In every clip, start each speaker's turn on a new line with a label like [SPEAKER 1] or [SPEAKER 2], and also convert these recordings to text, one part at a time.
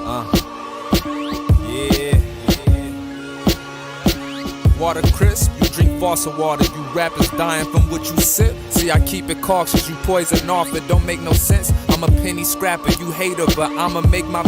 [SPEAKER 1] Yeah. Water crisp, you drink faucet water. You rappers dying from what you sip. See, I keep it cautious, you poison off, it don't make no sense. I'm a penny scrapper, you hater, but I'ma make my...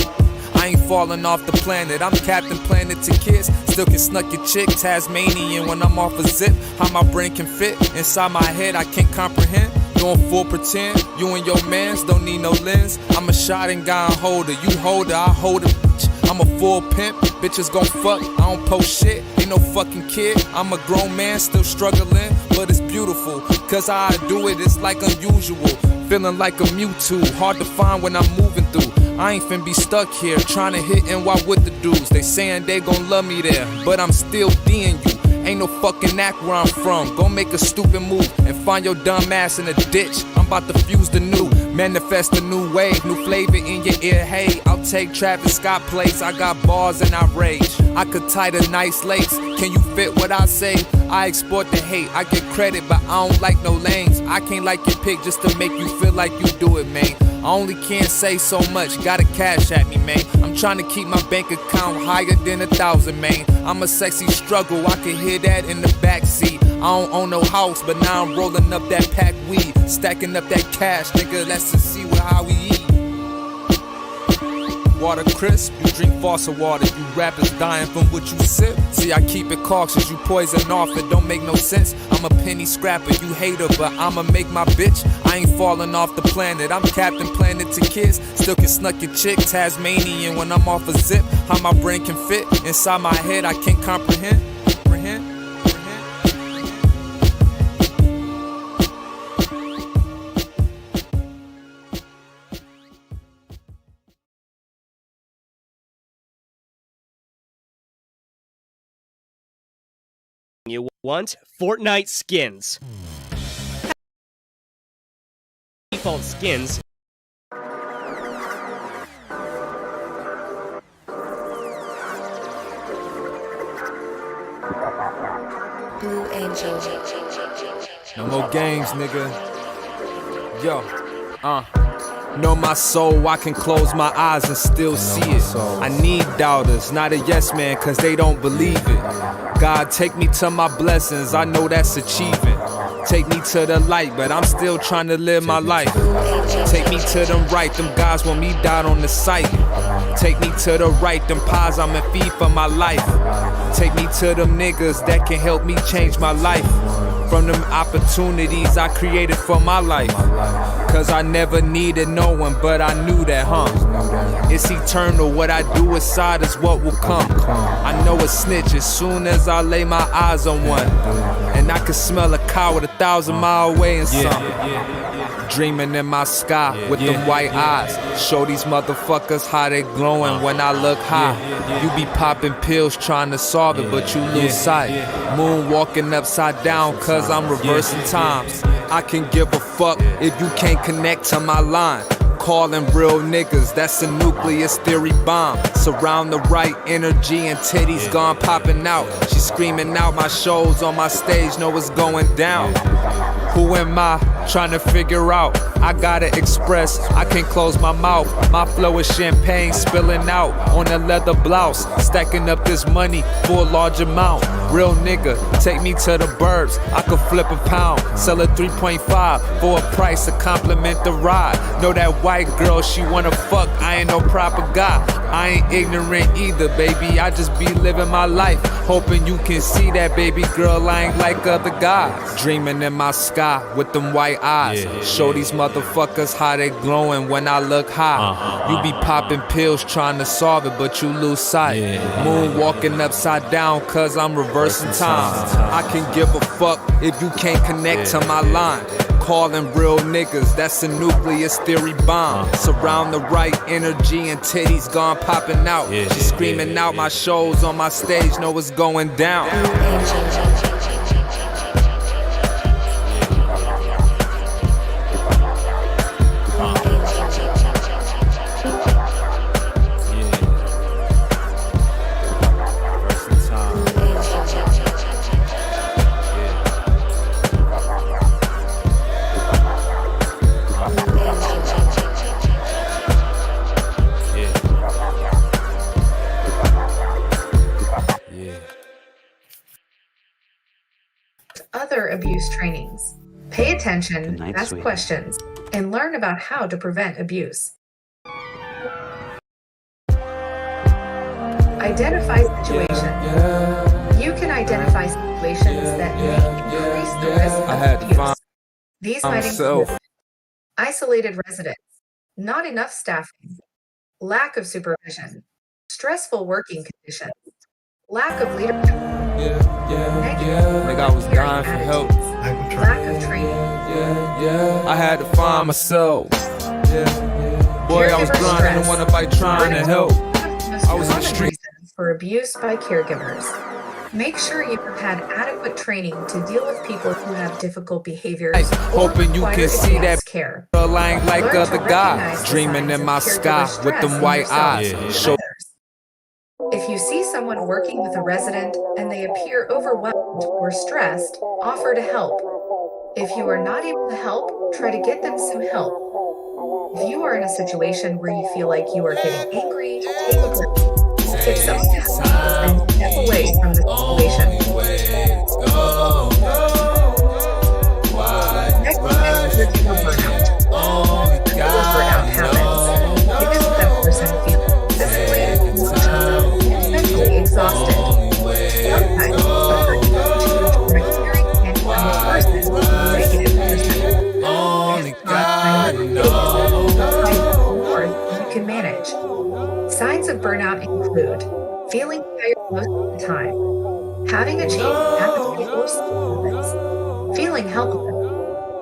[SPEAKER 1] I ain't falling off the planet, I'm Captain Planet to kids. Still can snuck your chick, Tasmanian when I'm off a zip. How my brain can fit inside my head, I can't comprehend. Doing full pretend, you and your mans don't need no lens. I'm a shotting guy and holder, you hold her, I hold it. I'm a full pimp, bitches gon' fuck, I don't post shit. Ain't no fucking kid, I'm a grown man still struggling. But it's beautiful, cause how I do it, it's like unusual. Feeling like a Mewtwo, hard to find when I'm moving through. I ain't finna be stuck here, trying to hit NY with the dudes. They saying they gon' love me there, but I'm still D'ing you. Ain't no fucking act where I'm from. Go make a stupid move and find your dumb ass in a ditch. I'm about to fuse the new, manifest a new wave, new flavor in your ear. Hey, I'll take Travis Scott plays. I got bars and I rage. I could tie the nice lace. Can you fit what I say? I export the hate. I get credit, but I don't like no lanes. I can't like your pick just to make you feel like you do it, man. I only can't say so much, gotta cash at me, man. I'm trying to keep my bank account higher than 1,000, man. I'm a sexy struggle, I can hear that in the backseat. I don't own no house, but now I'm rolling up that pack weed, stacking up that cash, nigga, let's just see how we eat. Water crisp, you drink faucet water. You rappers dying from what you sip. See, I keep it cautious, you poison off, it don't make no sense. I'm a penny scrapper, you hater, but I'ma make my bitch. I ain't falling off the planet, I'm Captain Planet to kids. Still can snuck your chick, Tasmanian when I'm off a zip. How my brain can fit inside my head, I can't comprehend.
[SPEAKER 2] You want Fortnite skins. Default skins.
[SPEAKER 3] Blue Angel.
[SPEAKER 1] No more games, nigga. Yo, Know my soul, I can close my eyes and still see it. I need doubters, not a yes man, cause they don't believe it. God, take me to my blessings, I know that's achieving. Take me to the light, but I'm still trying to live my life. Take me to them right, them guys want me died on the site. Take me to the right, them pies I'ma feed for my life. Take me to them niggas that can help me change my life. From them opportunities I created for my life. Cause I never needed no one, but I knew that, It's eternal, what I do inside is what will come. I know a snitch as soon as I lay my eyes on one. And I can smell a coward 1,000 miles away and something. Dreaming in my sky with them white eyes. Show these motherfuckers how they glowing when I look high. You be popping pills trying to solve it, but you lose sight. Moon walking upside down cause I'm reversing times. I can give a fuck if you can't connect to my line. Calling real niggas, that's a nucleus theory bomb. Surround the right energy and titties gone popping out. She screaming out my shows on my stage, know what's going down. Who am I? Trying to figure out. I gotta express, I can't close my mouth. My flow is champagne spilling out on a leather blouse. Stacking up this money for a large amount. Real nigga, take me to the burbs. I could flip a pound, sell a 3.5 for a price to compliment the ride. Know that white girl, she wanna fuck, I ain't no proper guy. I ain't ignorant either, baby, I just be living my life. Hoping you can see that, baby girl, I ain't like other guys. Dreaming in my sky with them white eyes. Show these motherfuckers how they glowing when I look high. You be popping pills trying to solve it, but you lose sight. Moon walking upside down cause I'm reversing time. I can give a fuck if you can't connect to my line. Calling real niggas, that's a nucleus theory bomb. Surround the right energy and titties gone popping out. She screaming out my shows on my stage, know what's going down.
[SPEAKER 4] other abuse trainings. Pay attention, ask questions, and learn about how to prevent abuse. Identify situations. You can identify situations that may increase the risk of abuse. These might include isolated residents, not enough staffing, lack of supervision, stressful working conditions, lack of leadership,
[SPEAKER 1] Nigga, I was dying for help.
[SPEAKER 4] lack of training.
[SPEAKER 1] I had to find myself. Boy, I was grinding and one by trying to help. I was in the street
[SPEAKER 4] For abuse by caregivers. Make sure you have had adequate training to deal with people who have difficult behaviors.
[SPEAKER 1] Hoping you can see that
[SPEAKER 4] care.
[SPEAKER 1] girl I ain't like
[SPEAKER 4] Learn to
[SPEAKER 1] other guys.
[SPEAKER 4] recognize the
[SPEAKER 1] Dreaming
[SPEAKER 4] signs
[SPEAKER 1] in
[SPEAKER 4] of
[SPEAKER 1] my
[SPEAKER 4] caregiver
[SPEAKER 1] sky with
[SPEAKER 4] stress
[SPEAKER 1] them
[SPEAKER 4] in
[SPEAKER 1] white
[SPEAKER 4] yourself
[SPEAKER 1] eyes.
[SPEAKER 4] and
[SPEAKER 1] Show
[SPEAKER 4] others. If you see someone working with a resident and they appear overwhelmed or stressed, offer to help. If you are not able to help, try to get them some help. If you are in a situation where you feel like you are getting angry, take a break. Get someone to help and step away from the situation. Next is your burnout. Whenever burnout happens, it is when a person feels physically, emotionally, and mentally exhausted. Sometimes the person changes from a caring and calm person to a negative person.
[SPEAKER 1] only God
[SPEAKER 4] More than you can manage. Signs of burnout include feeling tired most of the time, having a change in appetite or sleep habits, feeling helpless,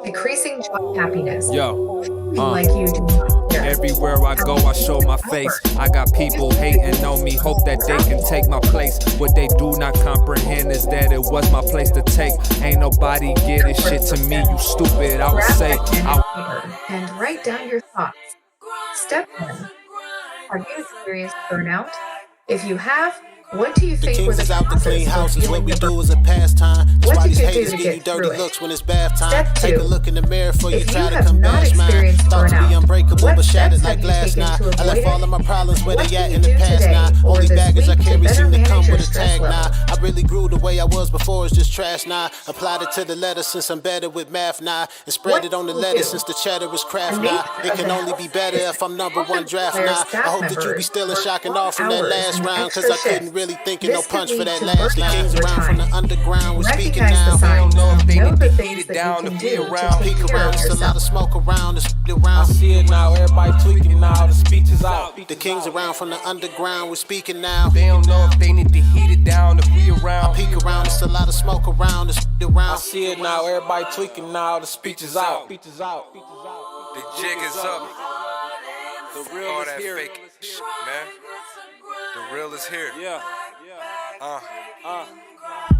[SPEAKER 4] decreasing job happiness, feeling like you do not care.
[SPEAKER 1] Everywhere I go, I show my face. I got people hating on me, hope that they can take my place. What they do not comprehend is that it was my place to take. Ain't nobody get this shit to me, you stupid. I would
[SPEAKER 4] Grab
[SPEAKER 1] say,
[SPEAKER 4] a pen and paper and write down your thoughts. Step 1. Have you experienced burnout? If you have, what do you
[SPEAKER 5] The
[SPEAKER 4] think were
[SPEAKER 5] kings
[SPEAKER 4] the
[SPEAKER 5] is out to
[SPEAKER 4] causes
[SPEAKER 5] clean
[SPEAKER 4] of
[SPEAKER 5] houses. What
[SPEAKER 4] feeling
[SPEAKER 5] we
[SPEAKER 4] the
[SPEAKER 5] do
[SPEAKER 4] burnout?
[SPEAKER 5] is a pastime. That's
[SPEAKER 4] What
[SPEAKER 5] why
[SPEAKER 4] did
[SPEAKER 5] these
[SPEAKER 4] you do
[SPEAKER 5] haters
[SPEAKER 4] to
[SPEAKER 5] give
[SPEAKER 4] get
[SPEAKER 5] you dirty
[SPEAKER 4] through it?
[SPEAKER 5] looks when it's bath time.
[SPEAKER 4] Step
[SPEAKER 5] Take a
[SPEAKER 4] 2.
[SPEAKER 5] look in the mirror before you
[SPEAKER 4] If you
[SPEAKER 5] try to
[SPEAKER 4] have
[SPEAKER 5] come
[SPEAKER 4] not
[SPEAKER 5] bash mine.
[SPEAKER 4] experienced
[SPEAKER 5] Thought to be
[SPEAKER 4] burnout,
[SPEAKER 5] unbreakable,
[SPEAKER 4] what
[SPEAKER 5] but shattered
[SPEAKER 4] steps
[SPEAKER 5] like
[SPEAKER 4] have you
[SPEAKER 5] glass
[SPEAKER 4] taken
[SPEAKER 5] now.
[SPEAKER 4] to
[SPEAKER 5] I left
[SPEAKER 4] avoid
[SPEAKER 5] all
[SPEAKER 4] it?
[SPEAKER 5] of my problems where
[SPEAKER 4] What
[SPEAKER 5] they
[SPEAKER 4] can
[SPEAKER 5] at
[SPEAKER 4] you
[SPEAKER 5] in the
[SPEAKER 4] do
[SPEAKER 5] past
[SPEAKER 4] today
[SPEAKER 5] now.
[SPEAKER 4] or
[SPEAKER 5] Only
[SPEAKER 4] this
[SPEAKER 5] baggage I
[SPEAKER 4] week to
[SPEAKER 5] carry
[SPEAKER 4] better
[SPEAKER 5] seem to
[SPEAKER 4] manage
[SPEAKER 5] come
[SPEAKER 4] your
[SPEAKER 5] with a
[SPEAKER 4] stress
[SPEAKER 5] tag now.
[SPEAKER 4] level?
[SPEAKER 5] I really grew the way I was before, it's just trash now. Applied it to the letter since I'm better with math now. And spread
[SPEAKER 4] What
[SPEAKER 5] it on the
[SPEAKER 4] can you
[SPEAKER 5] letter
[SPEAKER 4] do?
[SPEAKER 5] since the cheddar is
[SPEAKER 4] The
[SPEAKER 5] craft
[SPEAKER 4] nature
[SPEAKER 5] now. It
[SPEAKER 4] of
[SPEAKER 5] can
[SPEAKER 4] the
[SPEAKER 5] only be
[SPEAKER 4] health
[SPEAKER 5] better
[SPEAKER 4] is
[SPEAKER 5] if I'm number
[SPEAKER 4] often
[SPEAKER 5] one draft
[SPEAKER 4] requires
[SPEAKER 5] now. I
[SPEAKER 4] staff
[SPEAKER 5] hope that you be
[SPEAKER 4] members
[SPEAKER 5] still in
[SPEAKER 4] work
[SPEAKER 5] shock and
[SPEAKER 4] long
[SPEAKER 5] awe from that
[SPEAKER 4] hours
[SPEAKER 5] last
[SPEAKER 4] and
[SPEAKER 5] round. Cause
[SPEAKER 4] extra
[SPEAKER 5] I couldn't
[SPEAKER 4] shifts.
[SPEAKER 5] really think of
[SPEAKER 4] This
[SPEAKER 5] no
[SPEAKER 4] could
[SPEAKER 5] punch for
[SPEAKER 4] lead
[SPEAKER 5] that
[SPEAKER 4] to
[SPEAKER 5] last. The
[SPEAKER 4] burnout
[SPEAKER 5] kings
[SPEAKER 4] over
[SPEAKER 5] around from the
[SPEAKER 4] time.
[SPEAKER 5] underground, we're speaking
[SPEAKER 4] Recognize the
[SPEAKER 5] now.
[SPEAKER 4] signs
[SPEAKER 1] know if
[SPEAKER 4] and
[SPEAKER 1] they
[SPEAKER 4] know
[SPEAKER 1] need
[SPEAKER 4] the
[SPEAKER 1] to
[SPEAKER 4] things
[SPEAKER 1] heat it
[SPEAKER 4] that
[SPEAKER 1] down
[SPEAKER 4] you can
[SPEAKER 1] if we
[SPEAKER 4] do to
[SPEAKER 1] around.
[SPEAKER 4] take
[SPEAKER 5] Peek
[SPEAKER 4] care
[SPEAKER 5] around,
[SPEAKER 4] of
[SPEAKER 5] it's a lot
[SPEAKER 4] yourself.
[SPEAKER 5] of smoke around, it's
[SPEAKER 6] I
[SPEAKER 5] around.
[SPEAKER 6] see it now, everybody tweaking now, the speech is out.
[SPEAKER 5] The kings around from the underground, we're speaking now.
[SPEAKER 1] They don't know if they need to heat it down if we around.
[SPEAKER 5] Peek around, it's a lot of smoke around, it's
[SPEAKER 6] I
[SPEAKER 5] around.
[SPEAKER 6] see it now, everybody tweaking now, the speech is out.
[SPEAKER 1] The jig is up. The real all is that here. Fake shit, man. The real is here. Yeah.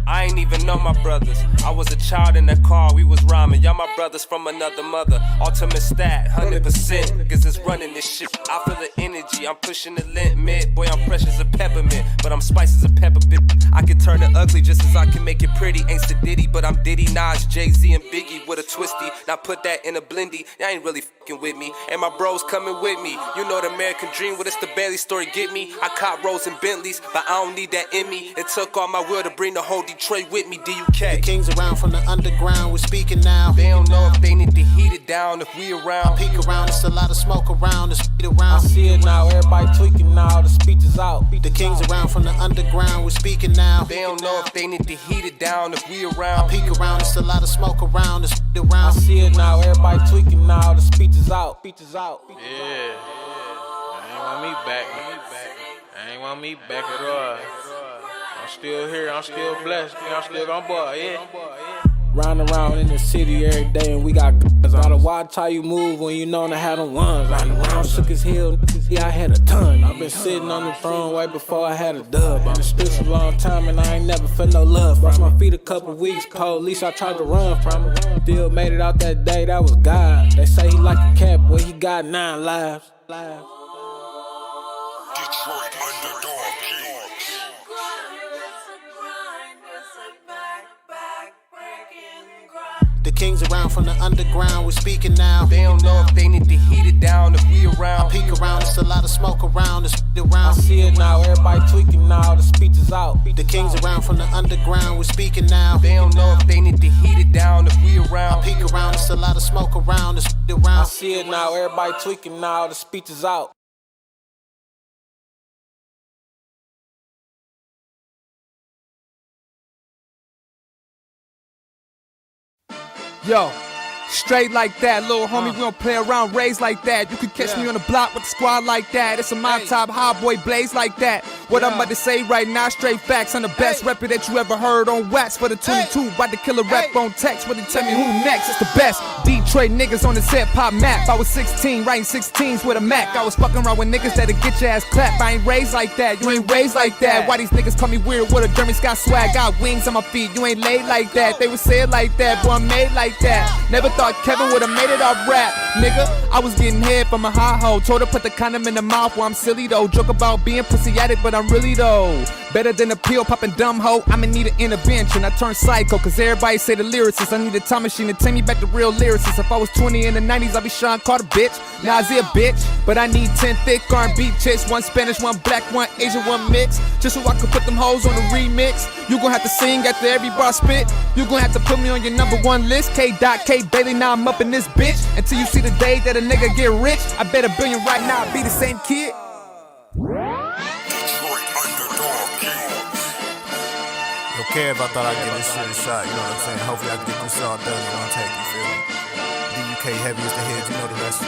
[SPEAKER 1] I ain't even know my brothers. I was a child in the car, we was rhyming. Y'all my brothers from another mother. Ultimate stat, 100%. Cause it's running this shit. I feel the energy, I'm pushing the limit. Boy, I'm fresh as a peppermint, but I'm spicy as a pepper bit. I can turn it ugly just as I can make it pretty. Ain't Diddy, but I'm Diddy, Nas, Jay-Z, and Biggie with a twisty. Now put that in a blendy. Y'all ain't really fucking with me. And my bros coming with me. You know the American dream, well, it's the Bailey story, get me. I caught Rolls and Bentleys, but I don't need that in me. It took all my will to bring the whole Detroit with me,
[SPEAKER 5] The
[SPEAKER 1] DUK.
[SPEAKER 5] kings around from the underground, we're speaking now.
[SPEAKER 1] They don't know if they need to heat it down if we around.
[SPEAKER 5] Peek around, it's a lot of smoke around, it's
[SPEAKER 6] I
[SPEAKER 5] around.
[SPEAKER 6] see it now, everybody tweaking now, the speech is out.
[SPEAKER 5] The kings around from the underground, we're speaking now.
[SPEAKER 1] They don't know if they need to heat it down if we around.
[SPEAKER 5] Peek around, it's a lot of smoke around, it's
[SPEAKER 6] I
[SPEAKER 5] around.
[SPEAKER 6] see it now, everybody tweaking now, the speech is out.
[SPEAKER 7] Yeah. I ain't want me back. I ain't want me back at all. I'm still here. I'm still blessed. I'm still gon' ball. Yeah.
[SPEAKER 6] Round around in the city every day and we got guns. Gotta watch how you move when you know to have them ones. Round around shook his heel, yeah, I had a ton. I've been sitting on the throne way before I had a dub. Been in the streets a long time and I ain't never felt no love. Lost my feet a couple weeks, police I tried to run from him. Still made it out that day, that was God. They say he like a cat, boy, he got 9 lives.
[SPEAKER 8] Detroit Underdog Kings.
[SPEAKER 5] The kings around from the underground, we're speaking now.
[SPEAKER 1] They don't know if they need to heat it down if we around.
[SPEAKER 5] Peek around, it's a lot of smoke around, it's
[SPEAKER 6] I
[SPEAKER 5] around.
[SPEAKER 6] see see it now, everybody tweaking now, the speech is out.
[SPEAKER 5] The kings around from the underground, we're speaking now.
[SPEAKER 9] They don't know if they need to heat it down if we around.
[SPEAKER 5] I peek around, there's a lot of smoke around, it's
[SPEAKER 6] I
[SPEAKER 5] around.
[SPEAKER 6] see it now, everybody tweaking now, the speech is out.
[SPEAKER 1] Yo, straight like that, little homie, we don't play around, raised like that. You can catch me on the block with the squad like that. It's a my top high boy blaze like that. What I'm about to say right now, straight facts. I'm the best rapper that you ever heard on wax for the 22. About to kill a rap on text, when they tell me who next. It's the best. Detroit niggas on this hip hop map. I was 16, writing 16s with a Mac. I was fucking around with niggas that'll get your ass clapped. I ain't raised like that, you ain't raised like that. Why these niggas call me weird with a German Scott swag? Got wings on my feet, you ain't laid like that. They would say it like that, boy, I'm made like that. Never thought Kevin would've made it off rap, nigga. I was getting head from a high hoe. Told her put the condom in the mouth, well I'm silly though. Joke about being pussy addict, but I'm really though. Better than a pill popping dumb hoe. I'ma need an intervention. I turn psycho, cause everybody say the lyricist. I need a time machine to take me back to real lyricists. If I was 20 in the 90s, I'd be Sean Carter, bitch. Now Isaiah, bitch. But I need 10 thick R&B chicks. One Spanish, one black, one Asian, one mix. Just so I could put them hoes on the remix. You gon' have to sing after every bar spit. You gon' have to put me on your #1 list. K. Bailey, now I'm up in this bitch. Until you see the day that a nigga get rich. I bet $1 billion right now, I be the same kid.
[SPEAKER 10] Kev, I thought I'd give this shit a shot, you know what I'm saying? Hopefully I can get this all done in one take, you feel me? DUK heavy as the head, you know the rest.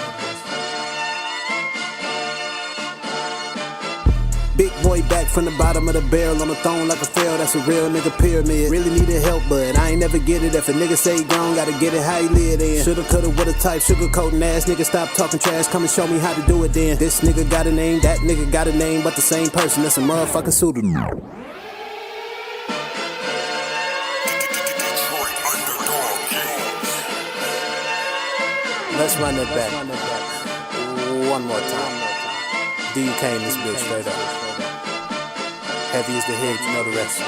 [SPEAKER 5] Big boy back from the bottom of the barrel on the throne like a fail, that's a real nigga pyramid. Really needed help, but I ain't never get it. If a nigga say gone, gotta get it how he live then. Shoulda, coulda, woulda type, sugarcoating ass nigga, stop talking trash, come and show me how to do it then. This nigga got a name, that nigga got a name, but the same person, that's a motherfucking pseudonym. Let's run it back one more time. DUK in this bitch straight up. Heavy as the head, you know the rest.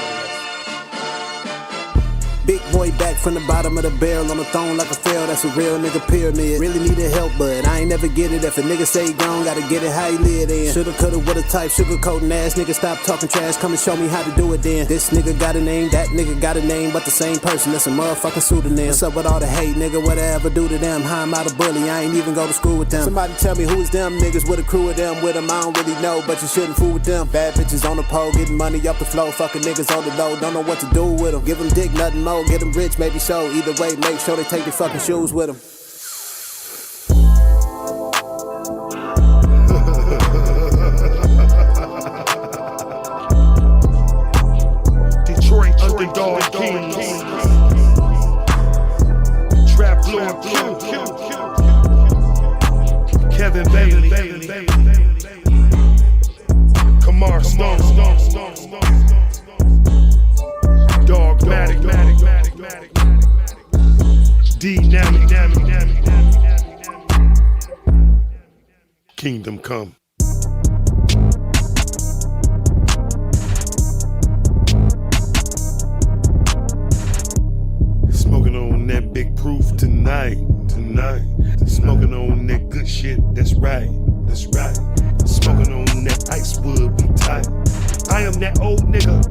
[SPEAKER 5] Big boy back from the bottom of the barrel on the throne like a fail, that's a real nigga pyramid. Really needed help, but I ain't never get it. If a nigga say gone, gotta get it how he live then. Shoulda, coulda, woulda type, sugarcoating ass nigga, stop talking trash, come and show me how to do it then. This nigga got a name, that nigga got a name, but the same person, that's a motherfucking pseudonym. What's up with all the hate, nigga, what I ever do to them? How I'm out of bully, I ain't even go to school with them. Somebody tell me who's them niggas with a crew of them with them, I don't really know, but you shouldn't fool with them. Bad bitches on the pole, getting money up the flow, fucking niggas on the low, don't know what to do with them. Give them dick, nothing more, get them rich, maybe so. Either way, make sure they take their fucking shoes with them.
[SPEAKER 8] Detroit underdog kings. Trap Lord Q. Kevin Bailey. Kamar Stone. Dogmatic. D-Namic. Kingdom come. Smoking on that big proof tonight. Smoking on that good shit, that's right. Smoking on that ice wood, we tight. I am that old nigga.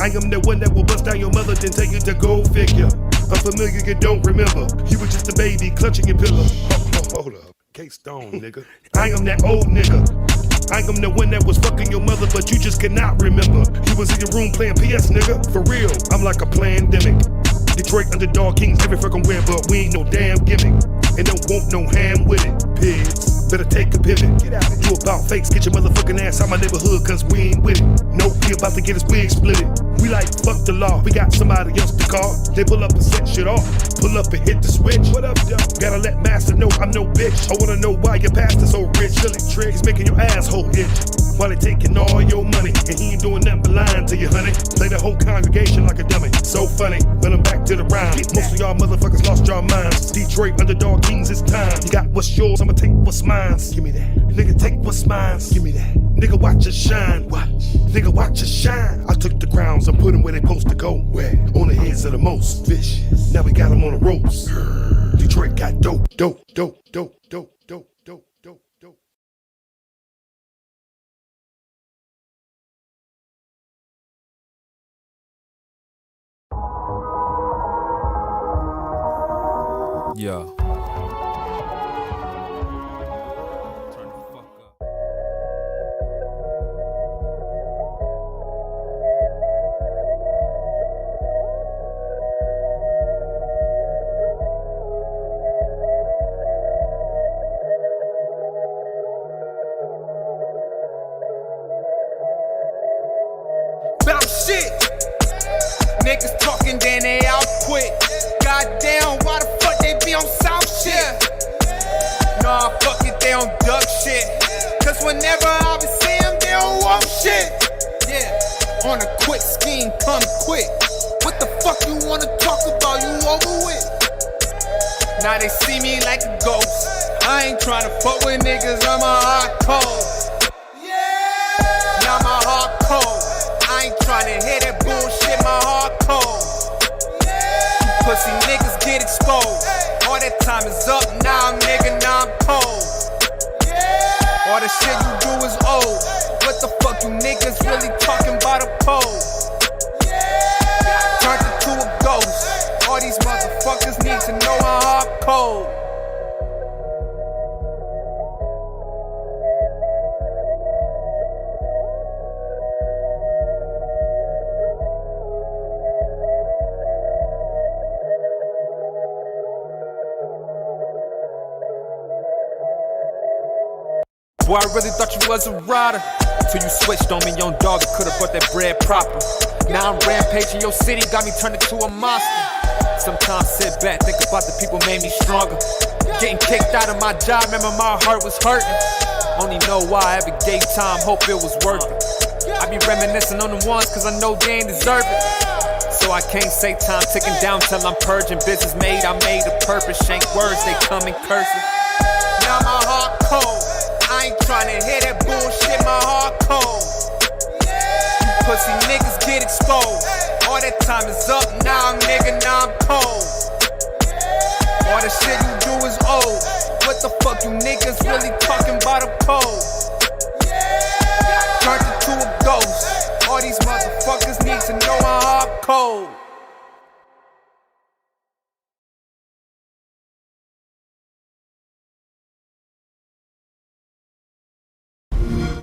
[SPEAKER 8] I am the one that will bust down your mother, then tell you to go figure. Unfamiliar, you don't remember. You were just a baby clutching your pillow. Hold up, K-Stone, nigga. I am that old nigga. I am the one that was fucking your mother, but you just cannot remember. You was in your room playing PS, nigga. For real, I'm like a pandemic. Detroit underdog kings every fucking where, but we ain't no damn gimmick. And don't want no ham with it, pigs. Better take a pivot. Get out of here. You about fakes, get your motherfucking ass out my neighborhood, cause we ain't with it. Nope, he about to get his wig split it. We like, fuck the law, we got somebody else to call. They pull up and set shit off. Pull up and hit the switch. What up, though? Gotta let master know I'm no bitch. I wanna know why your pastor so rich. Silly trick, he's making your asshole itch. While they taking all your money. And he ain't doing nothing but lying to you, honey. Play the whole congregation like a dummy. So funny, but I'm back to the rhyme. Most of y'all motherfuckers lost your minds. Detroit underdog kings, it's time. You got what's yours, I'ma take what's mine. Give me that. Nigga, take what's mine. Give me that. Nigga, watch us shine. Watch. Nigga, watch us shine. I took the crowns and put them where they supposed to go. Where? On the heads of the most vicious. Now we got them on the ropes. Detroit got dope.
[SPEAKER 1] Yeah.
[SPEAKER 11] Bounce shit. Niggas talking, then they out quick. Goddamn, why the fuck they be on South shit? Nah, fuck it, they on duck shit. Cause whenever I be see them, they don't want shit. Yeah, on a quick scheme, come quick. What the fuck you wanna talk about? You over with? Now they see me like a ghost. I ain't tryna fuck with niggas, I'm a hard cold. Now my heart cold. I ain't tryna hear that bullshit, my heart cold. Pussy niggas get exposed. All that time is up, now I'm nigga, now I'm cold. All the shit you do is old. What the fuck you niggas really talking about a pole? Turned it to a ghost. All these motherfuckers need to know my heart cold.
[SPEAKER 1] Boy, I really thought you was a rider. Till you switched on me, young dog, it could've brought that bread proper. Now I'm rampaging your city, got me turned into a monster. Sometimes sit back, think about the people made me stronger. Getting kicked out of my job, remember my heart was hurting. Only know why I ever gave time, hope it was worth it. I be reminiscing on the ones, cause I know they ain't deserve it. So I can't say time ticking down till I'm purging. Business made, I made a purpose. Shank words, they come in cursive.
[SPEAKER 11] Now my heart cold. I ain't tryna hear that bullshit, my heart cold. Pussy niggas get exposed. All that time is up, now I'm nigga, now I'm cold. All the shit you do is old. What the fuck you niggas really talking about a pole? Turned it to a ghost. All these motherfuckers need to know my heart cold.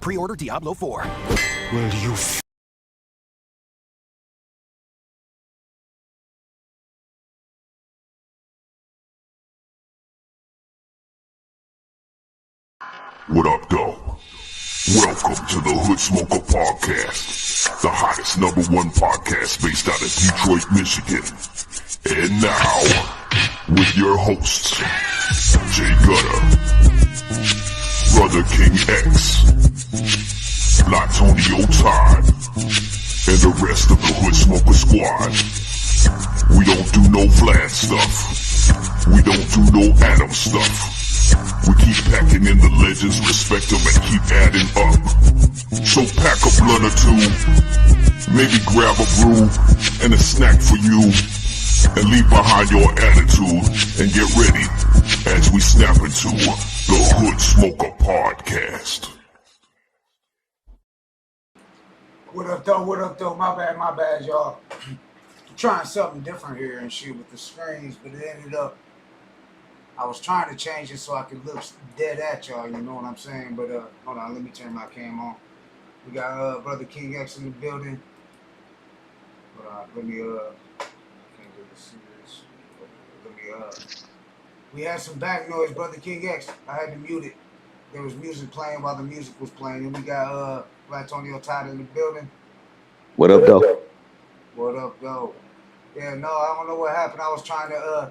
[SPEAKER 12] Pre-order Diablo 4.
[SPEAKER 8] Will you
[SPEAKER 13] What up, though? Welcome to the Hood Smoker Podcast, the hottest #1 podcast based out of Detroit, Michigan. And now, with your hosts, Jay Gutta, Brother King X, Blatonio Todd, and the rest of the Hood Smoker Squad. We don't do no Vlad stuff. We don't do no Adam stuff. We keep packing in the legends, respect them, and keep adding up. So pack a blunt or two, maybe grab a brew and a snack for you, and leave behind your attitude, and get ready as we snap into the Hood Smoker Podcast.
[SPEAKER 14] What up, though? What up, though? My bad, y'all. I'm trying something different here and shit with the screens, but it ended up, I was trying to change it so I could look dead at y'all, you know what I'm saying? But, hold on, let me turn my cam on. We got, Brother King X in the building. Let me, I can't really see this. Let me, we had some back noise, Brother King X. I had to mute it. There was music playing while the music was playing. And we got, Blatonio Todd in the building.
[SPEAKER 15] What up, though?
[SPEAKER 14] What up, though? Yeah, no, I don't know what happened. I was trying to,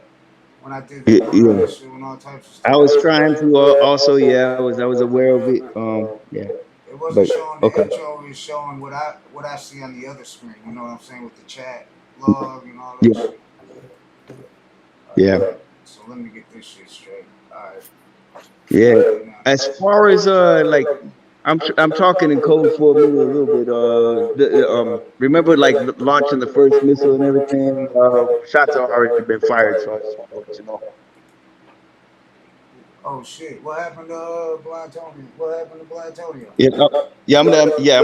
[SPEAKER 14] when I did the shit and all types of stuff.
[SPEAKER 15] I was trying to also, I was aware of it. Yeah.
[SPEAKER 14] It wasn't showing the intro, it was showing what I see on the other screen, you know what I'm saying, with the chat log and all that shit.
[SPEAKER 15] Yeah.
[SPEAKER 14] So let me get this shit straight. Alright.
[SPEAKER 15] Yeah. As far as like I'm talking in code for a little bit. Remember, like launching the first missile and everything. Shots have already been fired, so I just want to let you know.
[SPEAKER 14] Oh shit! What happened to Blatonio? What happened to Blatonio?
[SPEAKER 15] Yeah, I'm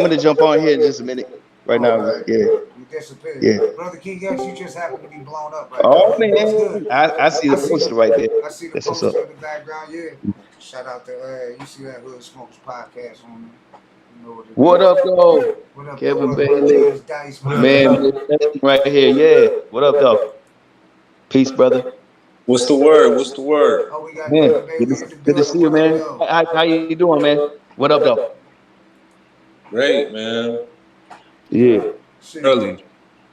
[SPEAKER 15] gonna jump on here in just a minute. Right now,
[SPEAKER 14] You disappeared.
[SPEAKER 15] Yeah.
[SPEAKER 14] Brother King X, you just happen to be blown up right
[SPEAKER 15] Oh
[SPEAKER 14] now. What's
[SPEAKER 15] man,
[SPEAKER 14] good?
[SPEAKER 15] I see the poster right there.
[SPEAKER 14] I see the
[SPEAKER 15] That's what's up.
[SPEAKER 14] poster in the background. Yeah. Shout out to you see that Hood Smokers podcast on there. You know
[SPEAKER 15] What up, though?
[SPEAKER 14] What up,
[SPEAKER 15] Kevin
[SPEAKER 14] though?
[SPEAKER 15] Bailey.
[SPEAKER 14] Dice,
[SPEAKER 15] Man, right here. Yeah. What up, though? Peace, brother.
[SPEAKER 16] What's the word? What's the word?
[SPEAKER 14] Oh, we got
[SPEAKER 15] Man,
[SPEAKER 14] Kevin Bailey in the
[SPEAKER 15] good to
[SPEAKER 14] building.
[SPEAKER 15] see you,
[SPEAKER 14] What up,
[SPEAKER 15] man.
[SPEAKER 14] though?
[SPEAKER 15] How you doing, man? What up, though?
[SPEAKER 16] Great, man.
[SPEAKER 15] Yeah.
[SPEAKER 16] Early.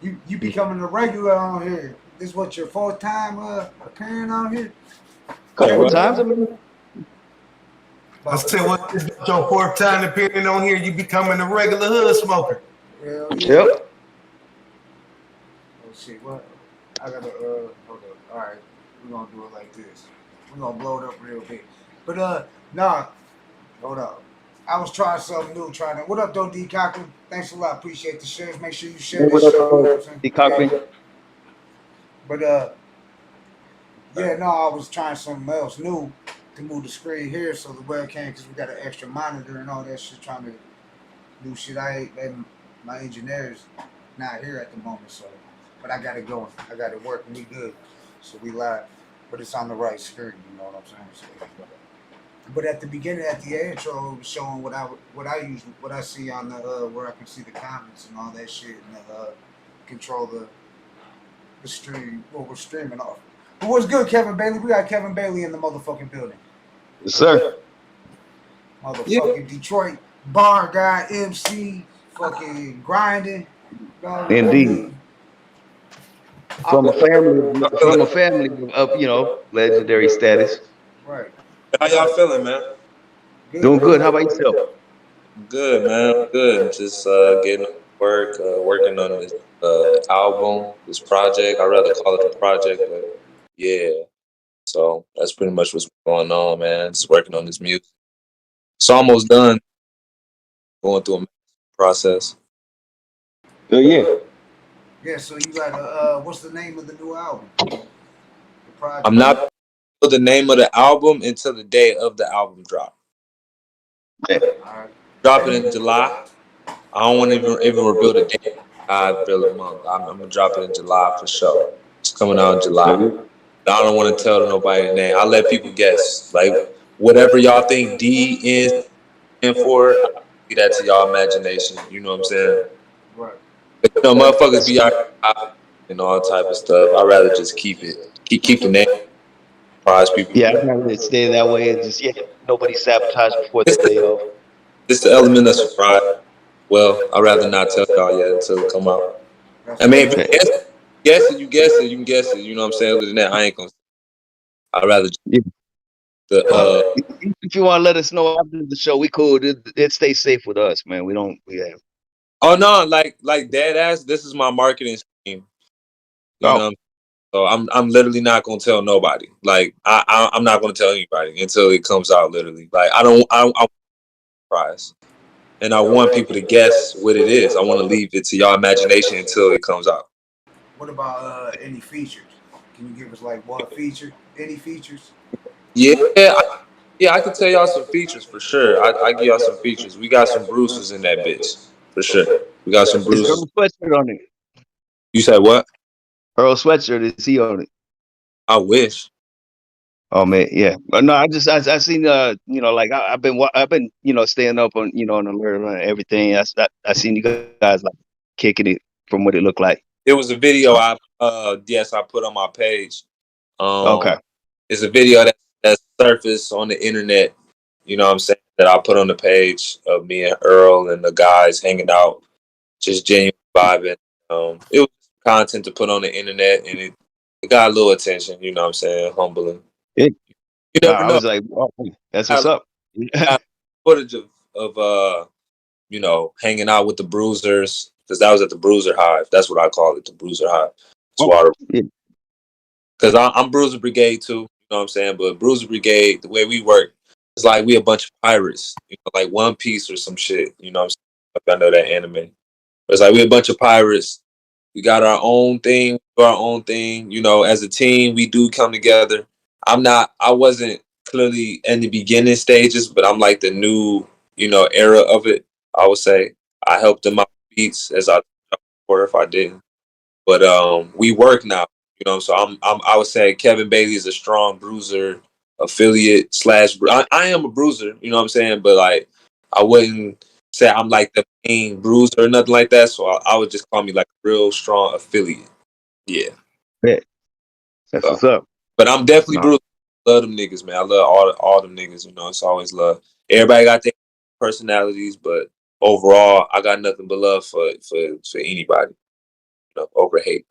[SPEAKER 14] You becoming a regular on here. This what your fourth time appearing on here?
[SPEAKER 15] Couple times, I mean.
[SPEAKER 8] I said, what is your fourth time appearing on here? You becoming a regular hood smoker.
[SPEAKER 14] Hell yeah.
[SPEAKER 15] Yep.
[SPEAKER 14] Oh shit, what? I gotta hold up. Alright, we're gonna do it like this. We're gonna blow it up real big. But nah, hold up. I was trying something new, what up though, D Cochran? Thanks a lot, appreciate the shares. Make sure you share this
[SPEAKER 15] What
[SPEAKER 14] show, you know what I'm
[SPEAKER 15] up,
[SPEAKER 14] saying?
[SPEAKER 15] D. Cochran?
[SPEAKER 14] But yeah, no, I was trying something else new to move the screen here so the webcam, because we got an extra monitor and all that shit, trying to do shit. My engineer's not here at the moment, so, but I got it going. I got it working. We good. So we live, but it's on the right screen, you know what I'm saying? So, but at the beginning, at the intro, it was showing what I see on the where I can see the comments and all that shit, and control the stream, what we're streaming off. But what's good, Kevin Bailey? We got Kevin Bailey in the motherfucking building.
[SPEAKER 15] Yes, sir.
[SPEAKER 14] Motherfucking Detroit bar guy, MC, fucking grinding.
[SPEAKER 15] Indeed. From a family of legendary status.
[SPEAKER 14] Right.
[SPEAKER 16] How y'all feeling, man?
[SPEAKER 15] Doing good. How about yourself?
[SPEAKER 16] Good, man. Good. Just getting to work, working on this album, this project. I'd rather call it a project, but yeah. So that's pretty much what's going on, man. Just working on this music. It's almost done. Going through a process.
[SPEAKER 15] Oh yeah.
[SPEAKER 14] Yeah, so you got what's the name of the new album? The project.
[SPEAKER 16] I'm not the name of the album until the day of the album drop. Drop it in July. I don't want to even reveal the date. I reveal a month. I'm gonna drop it in July for sure. It's coming out in July. I don't want to tell nobody the name. I let people guess. Like whatever y'all think D is for, leave that to y'all imagination. You know what I'm saying?
[SPEAKER 14] Right.
[SPEAKER 16] But, you know, motherfuckers be out and all type of stuff. I'd rather just keep it. Keep the name. Surprise people.
[SPEAKER 15] Yeah, I'd rather stay that way and just nobody sabotage before the day of.
[SPEAKER 16] It's the element of surprise. Well, I'd rather not tell y'all yet until it come out. I mean, if you guess it, you can guess it. You know what I'm saying? Other than that, I ain't gonna. I'd rather
[SPEAKER 15] if you want to let us know after the show, we cool. It stays safe with us, man. We have.
[SPEAKER 16] Oh no, like dead ass. This is my marketing scheme. You know? So I'm literally not gonna tell nobody. Like I'm not gonna tell anybody until it comes out. Literally, like I surprise, and I want people to guess what it is. I want to leave it to y'all imagination until it comes out.
[SPEAKER 14] What about any features? Can you give us like one feature? Any features?
[SPEAKER 16] Yeah, I can tell y'all some features for sure. I give y'all some features. We got some bruises in that bitch for sure. We got some bruises.
[SPEAKER 15] Earl Sweatshirt on it.
[SPEAKER 16] You said what?
[SPEAKER 15] Earl Sweatshirt, is he on it?
[SPEAKER 16] I wish.
[SPEAKER 15] Oh man, yeah. No, I seen like I've been staying up on on alert on everything. I seen you guys like kicking it from what it looked like.
[SPEAKER 16] It was a video I put on my page.
[SPEAKER 15] Okay.
[SPEAKER 16] It's a video that surfaced on the internet, you know what I'm saying, that I put on the page of me and Earl and the guys hanging out, just genuine vibing. It was content to put on the internet, and it got a little attention, you know what I'm saying, humbling. You never know.
[SPEAKER 15] I was like, oh, that's what's up.
[SPEAKER 16] Footage of hanging out with the Bruisers, because that was at the Bruiser Hive. That's what I call it, the Bruiser Hive. Because I'm Bruiser Brigade too, you know what I'm saying? But Bruiser Brigade, the way we work, it's like we a bunch of pirates, like One Piece or some shit, you know what I'm saying? If I know that anime. But it's like we a bunch of pirates. We got our own thing, as a team, we do come together. I wasn't clearly in the beginning stages, but I'm like the new, era of it, I would say. I helped them out with beats, as I or if I didn't. But we work now, you know. So I would say Kevin Bailey is a strong bruiser affiliate slash. I am a bruiser, you know what I'm saying. But like, I wouldn't say I'm like the main bruiser or nothing like that. So I would just call me like a real strong affiliate. Yeah.
[SPEAKER 15] Yeah. That's what's up.
[SPEAKER 16] But I'm definitely
[SPEAKER 15] No.
[SPEAKER 16] brutal. Love them niggas, man. I love all them niggas. You know, it's always love. Everybody got their personalities, but overall, I got nothing but love for anybody. You know, over hate,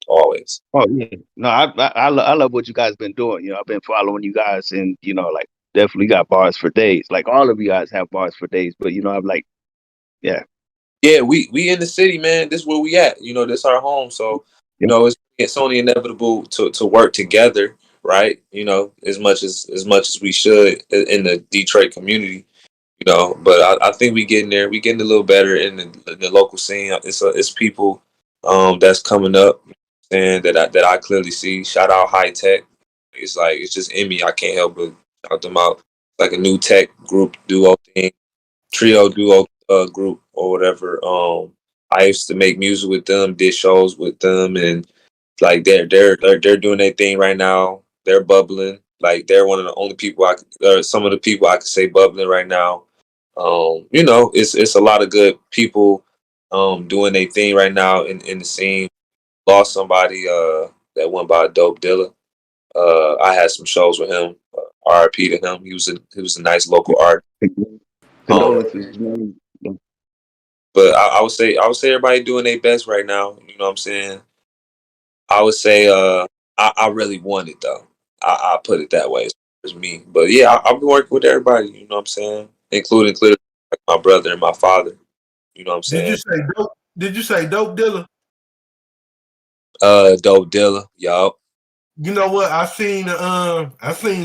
[SPEAKER 16] always.
[SPEAKER 15] Oh yeah. No, I love what you guys been doing. You know, I've been following you guys, and you know, like definitely got bars for days. Like all of you guys have bars for days, but you know, I'm like, yeah.
[SPEAKER 16] Yeah, we in the city, man. This is where we at. You know, this our home. So, you know, it's only inevitable to work together, right? You know, as much as we should in the Detroit community, you know. But I think we getting there. We getting a little better in the local scene. It's people that's coming up and that I clearly see. Shout out High Tech. It's just in me. I can't help but shout them out. Like a new tech group duo thing, trio duo group or whatever. I used to make music with them, did shows with them, and like they're doing their thing right now. They're bubbling. Like they're one of the only people some of the people I could say bubbling right now. You know, it's a lot of good people doing their thing right now in the scene. Lost somebody that went by Dope Dilla. I had some shows with him. RIP to him. He was a nice local artist.
[SPEAKER 15] Condolences, man.
[SPEAKER 16] But I would say everybody doing their best right now. You know what I'm saying? I would say I really want it though. I put it that way as me. But yeah, I've been working with everybody. You know what I'm saying? Including clearly my brother and my father. You know what I'm saying?
[SPEAKER 8] Did you say Dope Dilla?
[SPEAKER 16] Dope Dilla, y'all.
[SPEAKER 8] You know what? I seen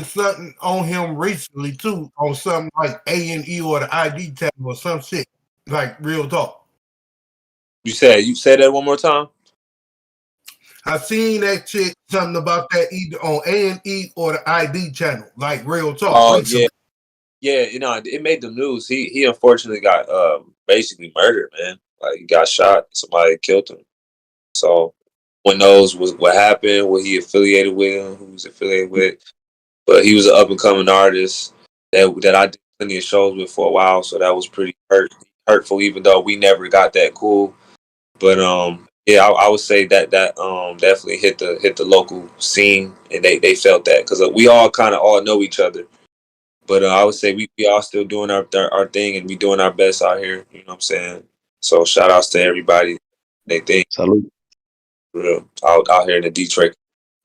[SPEAKER 8] something on him recently too, on something like A&E or the ID tab or some shit. Like real talk.
[SPEAKER 16] You said that one more time?
[SPEAKER 8] I seen that shit, something about that either on A&E or the ID channel, like real talk.
[SPEAKER 16] Oh yeah. You know, it made the news. He unfortunately got basically murdered, man. Like he got shot. Somebody killed him. So one knows what happened, what he affiliated with, who was affiliated with. But he was an up and coming artist that I did plenty of shows with for a while. So that was pretty hurtful, even though we never got that cool. But yeah, I would say that definitely hit the local scene, and they felt that because we all kind of all know each other. But I would say we all still doing our thing, and we doing our best out here. You know what I'm saying? So shout outs to everybody. They think
[SPEAKER 15] salute
[SPEAKER 16] real out here in the Detroit.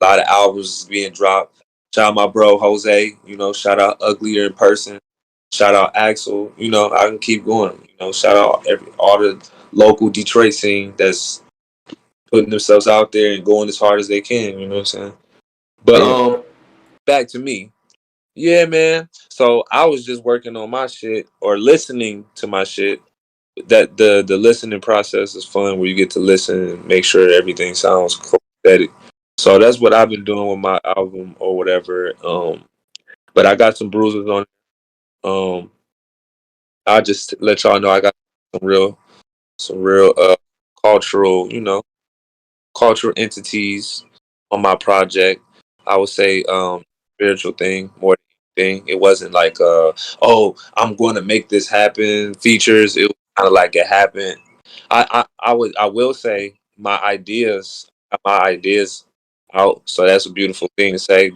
[SPEAKER 16] A lot of albums being dropped. Shout out my bro Jose. You know, shout out Uglier in Person. Shout out Axel. You know, I can keep going. You know, shout out all the local Detroit scene that's putting themselves out there and going as hard as they can. You know what I'm saying? But back to me. Yeah, man. So I was just working on my shit or listening to my shit. That the listening process is fun, where you get to listen and make sure everything sounds copacetic. So that's what I've been doing with my album or whatever. But I got some bruises on it. I'll just let y'all know I got some real cultural, cultural entities on my project. I would say spiritual thing more than anything. It wasn't like oh, I'm going to make this happen features. It was kind of like it happened. I will say my ideas out. So that's a beautiful thing to say.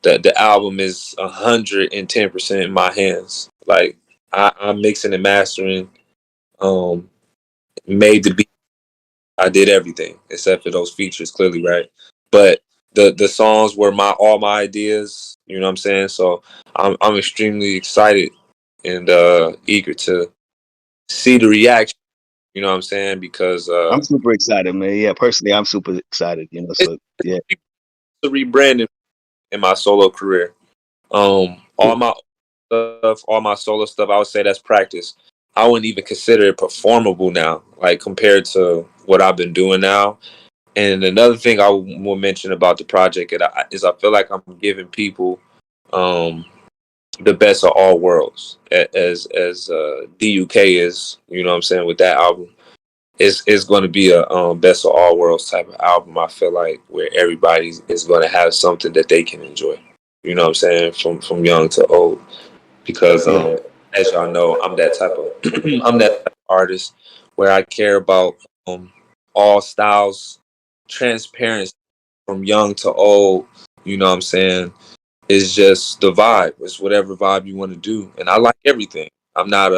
[SPEAKER 16] That the album is 110% in my hands. Like I'm mixing and mastering. Made the beat. I did everything except for those features, clearly, right? But the songs were all my ideas. You know what I'm saying? So I'm extremely excited and eager to see the reaction. You know what I'm saying? Because
[SPEAKER 15] I'm super excited, man. Yeah, personally, I'm super excited. You know, so yeah.
[SPEAKER 16] It's a rebranding in my solo career. All my stuff, all my solo stuff, I would say that's practice. I wouldn't even consider it performable now, like compared to what I've been doing now. And another thing I will mention about the project is I feel like I'm giving people the best of all worlds, as DUK is. You know what I'm saying, with that album. it's going to be a best of all worlds type of album. I feel like where everybody is going to have something that they can enjoy. You know what I'm saying? From young to old, because as y'all know, I'm that type of I'm that type of artist where I care about all styles, transparency from young to old. You know what I'm saying? It's just the vibe. It's whatever vibe you want to do, and I like everything. I'm not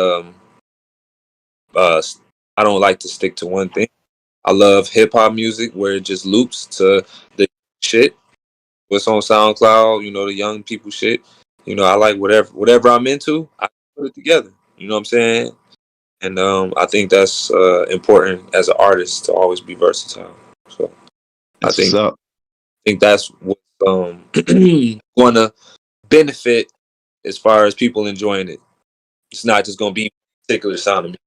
[SPEAKER 16] I don't like to stick to one thing. I love hip hop music where it just loops to the shit. What's on SoundCloud, you know, the young people shit. You know, I like whatever I'm into, I put it together. You know what I'm saying? And I think that's important as an artist to always be versatile. So I think that's what's going to benefit as far as people enjoying it. It's not just going to be a particular sound of music.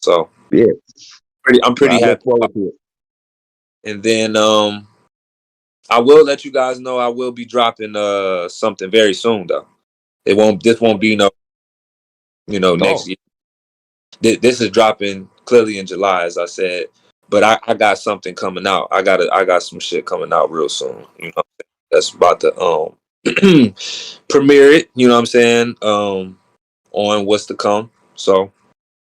[SPEAKER 16] So
[SPEAKER 15] yeah,
[SPEAKER 16] I'm pretty
[SPEAKER 15] I look
[SPEAKER 16] happy.
[SPEAKER 15] forward to it.
[SPEAKER 16] And then I will let you guys know I will be dropping something very soon though. This won't be next year. This is dropping clearly in July, as I said. But I got something coming out. I got some shit coming out real soon. You know, that's about to premiere it. You know what I'm saying? On what's to come. So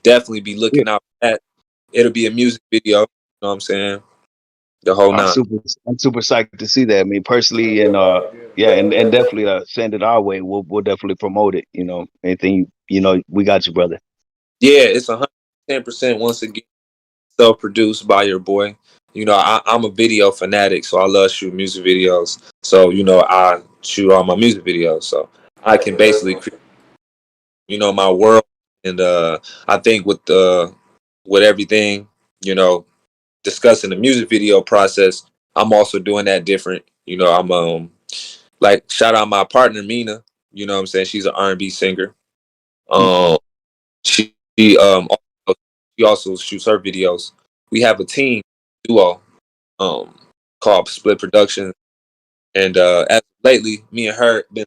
[SPEAKER 16] definitely be looking out for that. It'll be a music video. You know what I'm saying? The whole
[SPEAKER 15] I'm
[SPEAKER 16] nine.
[SPEAKER 15] super psyched to see that. I mean, personally, and and definitely send it our way. We'll definitely promote it. You know, anything we got you, brother.
[SPEAKER 16] Yeah, it's 110% once again self-produced by your boy. You know, I'm a video fanatic, so I love shooting music videos. So I shoot all my music videos, so I can basically create, my world. And I think with everything, discussing the music video process, I'm also doing that different. I'm like, shout out my partner Mina. You know what I'm saying? She's an R&B singer. She also shoots her videos. We have a team duo called Split Productions, and as lately, me and her been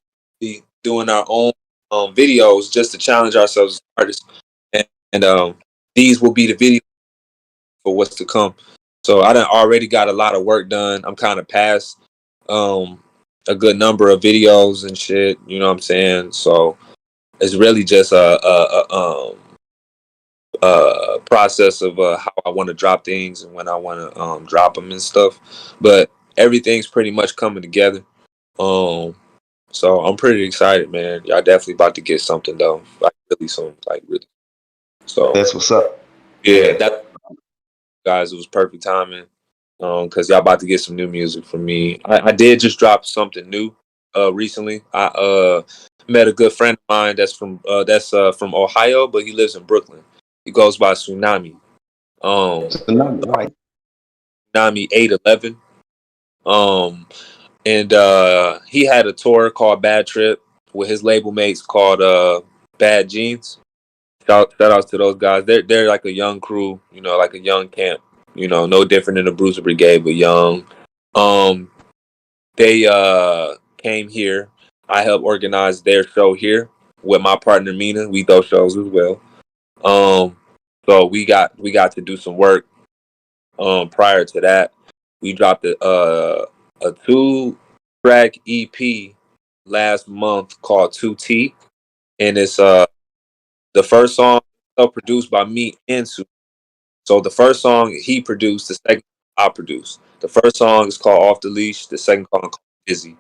[SPEAKER 16] doing our own videos just to challenge ourselves as artists, and these will be the videos for what's to come. So I done already got a lot of work done. I'm kind of past a good number of videos and shit. You know what I'm saying? So it's really just a process of how I want to drop things and when I want to drop them and stuff. But everything's pretty much coming together. So I'm pretty excited, man. Y'all definitely about to get something though, like really soon, like really. So
[SPEAKER 15] that's what's up.
[SPEAKER 16] Yeah, that guys, it was perfect timing. Because y'all about to get some new music from me. I did just drop something new recently. I met a good friend of mine that's from Ohio, but he lives in Brooklyn. He goes by Tsunami.
[SPEAKER 15] Right.
[SPEAKER 16] Tsunami 811. And he had a tour called Bad Trip with his label mates called Bad Jeans. Shout outs to those guys. They're like a young crew, like a young camp. No different than the Bruiser Brigade, but young. They came here. I helped organize their show here with my partner Mina. We throw shows as well. So we got to do some work. Prior to that, we dropped a 2-track EP last month called 2T, and it's the first song produced by me and Sue. So the first song he produced, the second I produced. The first song is called Off the Leash. The second song is called Busy.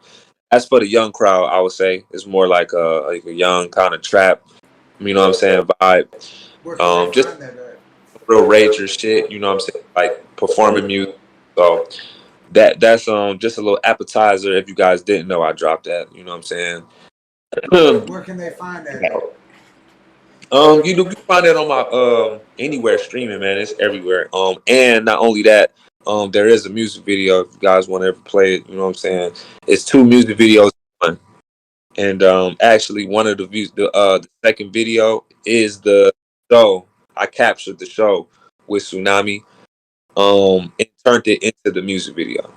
[SPEAKER 16] That's for the young crowd, I would say. It's more like a young kind of trap, you know what I'm saying, vibe. Just real rager shit, you know what I'm saying, like performing music. So that's just a little appetizer. If you guys didn't know, I dropped that. You know what I'm saying.
[SPEAKER 14] Where can they find that at?
[SPEAKER 16] You can find it on my anywhere streaming, man. It's everywhere. And not only that, there is a music video if you guys want to ever play it. You know what I'm saying? It's 2 music videos in one. And actually, one of the second video is the show. I captured the show with Tsunami, and turned it into the music video.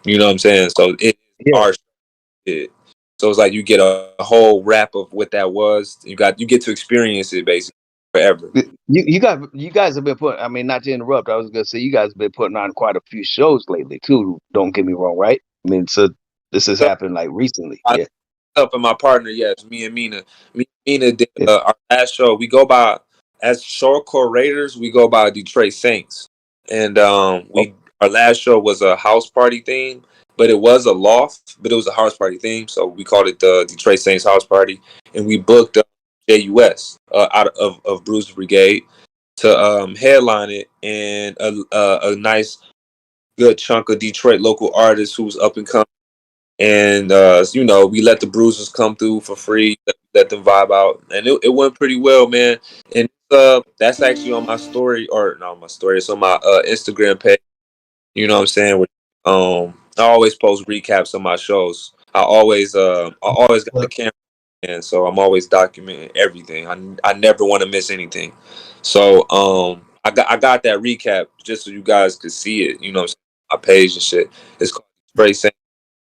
[SPEAKER 16] You know what I'm saying? So it's our shit. So it's like you get a whole wrap of what that was. You get to experience it basically forever.
[SPEAKER 15] You guys have been putting. I mean, not to interrupt. I was gonna say you guys have been putting on quite a few shows lately too. Don't get me wrong, right? I mean, so this has happened like recently. Yeah.
[SPEAKER 16] Myself and my partner, yes, me and Mina. Me and Mina did
[SPEAKER 15] Yeah.
[SPEAKER 16] our last show. We go by as shortcore Raiders. We go by Detroit Saints, and our last show was a house party theme, but it was a loft, but it was a house party theme, so we called it the Detroit Saints House Party, and we booked JUS out of Bruiser Brigade to headline it, and a nice good chunk of Detroit local artists who's up and coming. And you know, we let the Bruisers come through for free, let them vibe out, and it went pretty well, man. And that's actually on my story, or not on my story. It's on my Instagram page. You know what I'm saying? Where, I always post recaps of my shows. I always got the camera, and so I'm always documenting everything. I never want to miss anything. So I got that recap just so you guys could see it. You know what I'm saying? My page and shit. It's called Spray Saint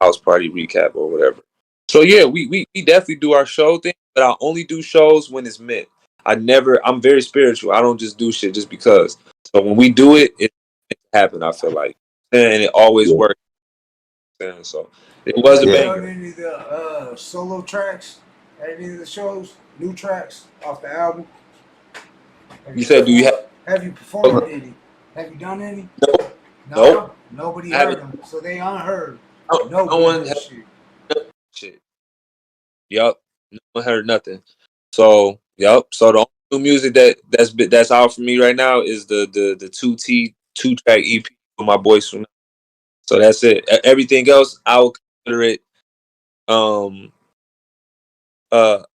[SPEAKER 16] House Party Recap or whatever. So yeah, we definitely do our show thing, but I only do shows when it's meant. I'm very spiritual. I don't just do shit just because. So when we do it, it happen. I feel like, and it always works. So it was a banger.
[SPEAKER 14] Done any of the solo tracks at any of the shows? New tracks off the album?
[SPEAKER 16] You said, do you
[SPEAKER 14] have you performed any? Have you done any?
[SPEAKER 16] Nope.
[SPEAKER 14] Nobody heard them, so they unheard.
[SPEAKER 16] No one has shit. Yup. No one heard nothing. So yup. So the only new music that's out for me right now is the 2track EP for my boys from. So that's it. Everything else I will consider it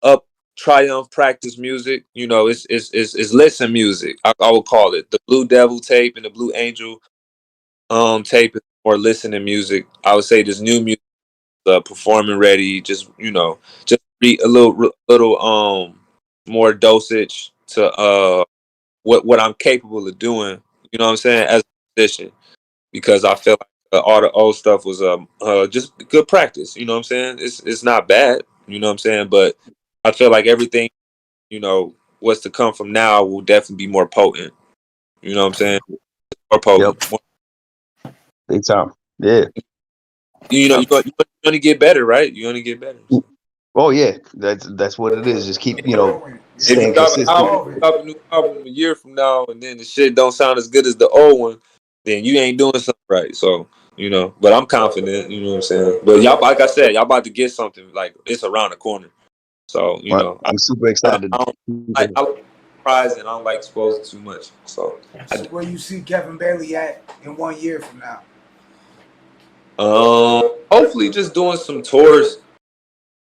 [SPEAKER 16] up Triumph practice music. You know, it's listen music. I would call it. The Blue Devil tape and the Blue Angel tape is more listening music. I would say this new music, performing ready. Just just be a little more dosage to what I'm capable of doing. You know what I'm saying, as a musician, because I feel like all the old stuff was just good practice. You know what I'm saying? It's not bad. You know what I'm saying? But I feel like everything, what's to come from now will definitely be more potent. You know what I'm saying? More potent.
[SPEAKER 15] Yep. Big time. Yeah.
[SPEAKER 16] You only get better, right? You only get better. So.
[SPEAKER 15] Oh yeah, that's what it is. Just keep
[SPEAKER 16] If you
[SPEAKER 15] staying consistent.
[SPEAKER 16] drop a new album a year from now, and then the shit don't sound as good as the old one, then you ain't doing something right. So but I'm confident. You know what I'm saying? But y'all, like I said, y'all about to get something like it's around the corner. So
[SPEAKER 15] I'm super excited.
[SPEAKER 16] I like surprised and I don't like exposing too much. So
[SPEAKER 14] where you see Kevin Bailey at in 1 year from now?
[SPEAKER 16] Hopefully just doing some tours,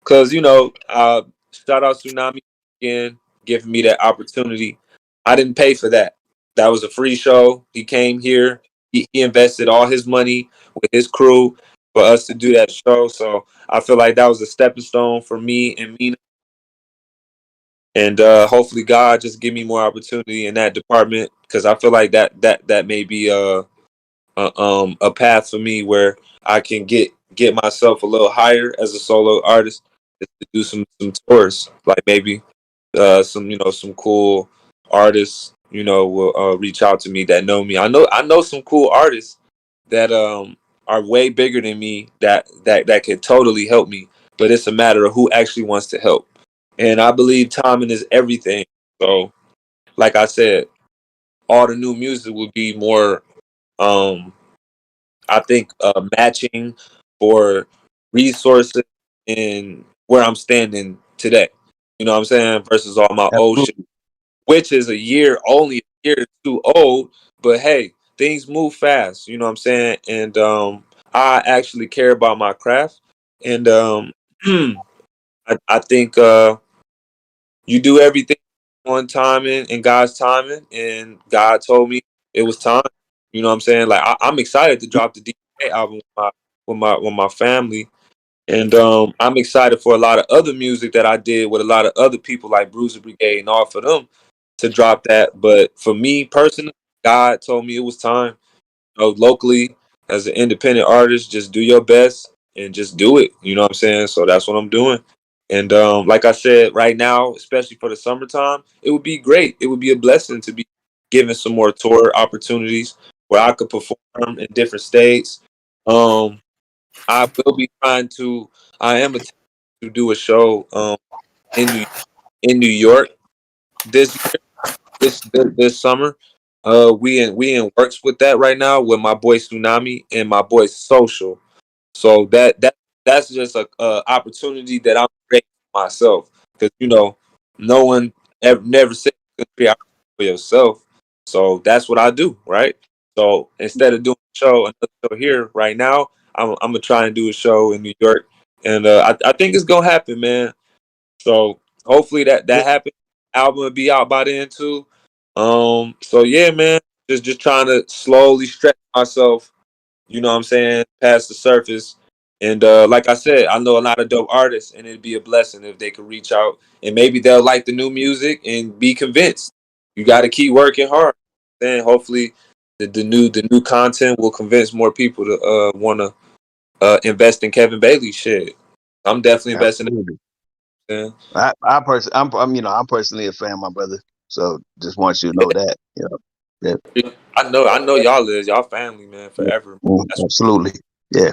[SPEAKER 16] cause shout out Tsunami again, giving me that opportunity. I didn't pay for that. That was a free show. He came here. He invested all his money with his crew for us to do that show. So I feel like that was a stepping stone for me and Mina. And hopefully God just give me more opportunity in that department, because I feel like that may be a path for me where I can get myself a little higher as a solo artist, to do some tours, like maybe some cool artists will reach out to me that know me. I know some cool artists that are way bigger than me that can totally help me, but it's a matter of who actually wants to help. And I believe timing is everything. So like I said, all the new music will be more I think matching for resources in where I'm standing today. You know what I'm saying? Versus all my old shit, which is only a year or two old. But hey, things move fast. You know what I'm saying? And I actually care about my craft. And I think you do everything on timing and God's timing. And God told me it was time. You know what I'm saying? Like I'm excited to drop the DNA album with my family, and I'm excited for a lot of other music that I did with a lot of other people like Bruiser Brigade and all for them to drop that. But for me personally, God told me it was time. Locally, as an independent artist, just do your best and just do it. You know what I'm saying? So that's what I'm doing, And like I said, right now, especially for the summertime, it would be great. It would be a blessing to be given some more tour opportunities where I could perform in different states. I will be trying to. I am attempting to do a show in New York this year, this summer. We in works with that right now with my boy Tsunami and my boy Social. So that's just a opportunity that I'm creating for myself, because no one ever never said you could create opportunity for yourself. So that's what I do, right? So instead of doing another show here right now, I'm gonna try and do a show in New York, and I think it's gonna happen, man. So hopefully that happens. Album will be out by then too. So yeah, man, just trying to slowly stretch myself, you know what I'm saying, past the surface. And like I said, I know a lot of dope artists, and it'd be a blessing if they could reach out and maybe they'll like the new music and be convinced. You got to keep working hard. Then hopefully the new content will convince more people to want to invest in Kevin Bailey shit. I'm definitely investing in
[SPEAKER 15] Absolutely.
[SPEAKER 16] him.
[SPEAKER 15] I'm personally a fan, my brother. So just want you to know that,
[SPEAKER 16] Yeah. I know y'all is y'all family, man, forever. That's
[SPEAKER 15] absolutely. Yeah.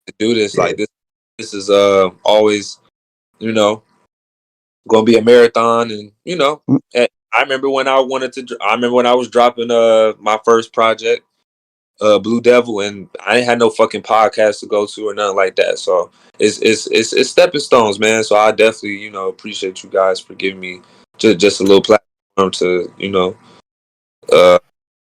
[SPEAKER 16] to do this.
[SPEAKER 15] Yeah.
[SPEAKER 16] Like this is always, you know, gonna be a marathon. And I remember when I was dropping my first project, Blue Devil, and I ain't had no fucking podcast to go to or nothing like that. So it's stepping stones, man. So I definitely appreciate you guys for giving me just a little platform to uh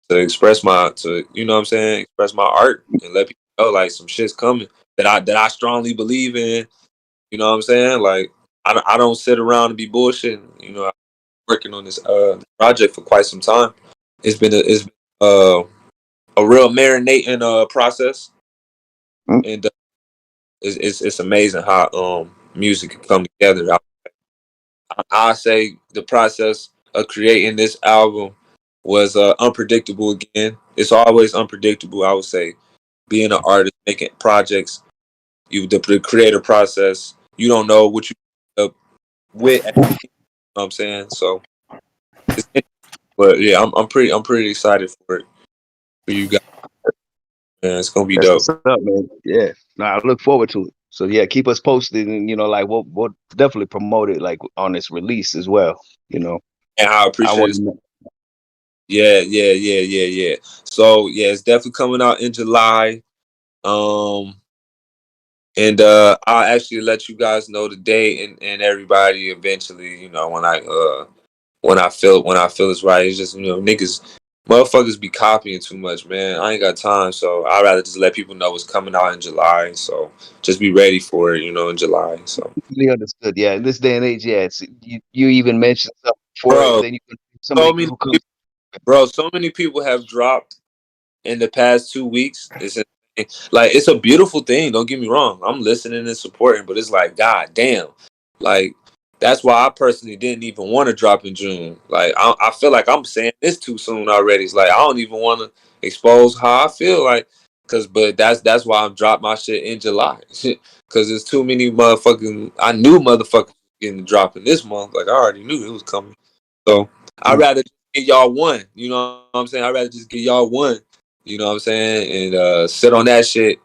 [SPEAKER 16] to express express my art and let people know like some shit's coming that I strongly believe in. You know what I'm saying? Like I don't sit around and be bullshitting. I'm working on this project for quite some time. It's been a real marinating process, and it's amazing how music can come together. I say the process of creating this album was unpredictable again. It's always unpredictable, I would say. Being an artist, making projects, the creative process, you don't know what you end up with. You know what I'm saying? So, but yeah, I'm pretty excited for you guys. Man, it's gonna be
[SPEAKER 15] That's
[SPEAKER 16] dope.
[SPEAKER 15] what's up, man. Yeah. No, I look forward to it. So yeah, keep us posted, and like we'll definitely promote it like on its release as well.
[SPEAKER 16] And I appreciate it. Yeah. So yeah, it's definitely coming out in July. And I'll actually let you guys know the date and everybody eventually. When I feel it's right. It's just motherfuckers be copying too much, man. I ain't got time, so I'd rather just let people know it's coming out in July. So just be ready for it, in July. So
[SPEAKER 15] really understood. Yeah, in this day and age, yeah, it's you even mentioned something before,
[SPEAKER 16] bro,
[SPEAKER 15] then you somebody who comes.
[SPEAKER 16] so many people have dropped in the past 2 weeks. It's like it's a beautiful thing. Don't get me wrong. I'm listening and supporting, but it's like, god damn, like that's why I personally didn't even want to drop in June. Like I feel like I'm saying this too soon already. It's like I don't even want to expose how I feel, like, but that's why I'm dropped my shit in July, because there's too many motherfucking. I knew motherfuckers getting dropping this month. Like I already knew it was coming. So I'd rather just get y'all one. You know what I'm saying? I'd rather just get y'all one. You know what I'm saying? And sit on that shit.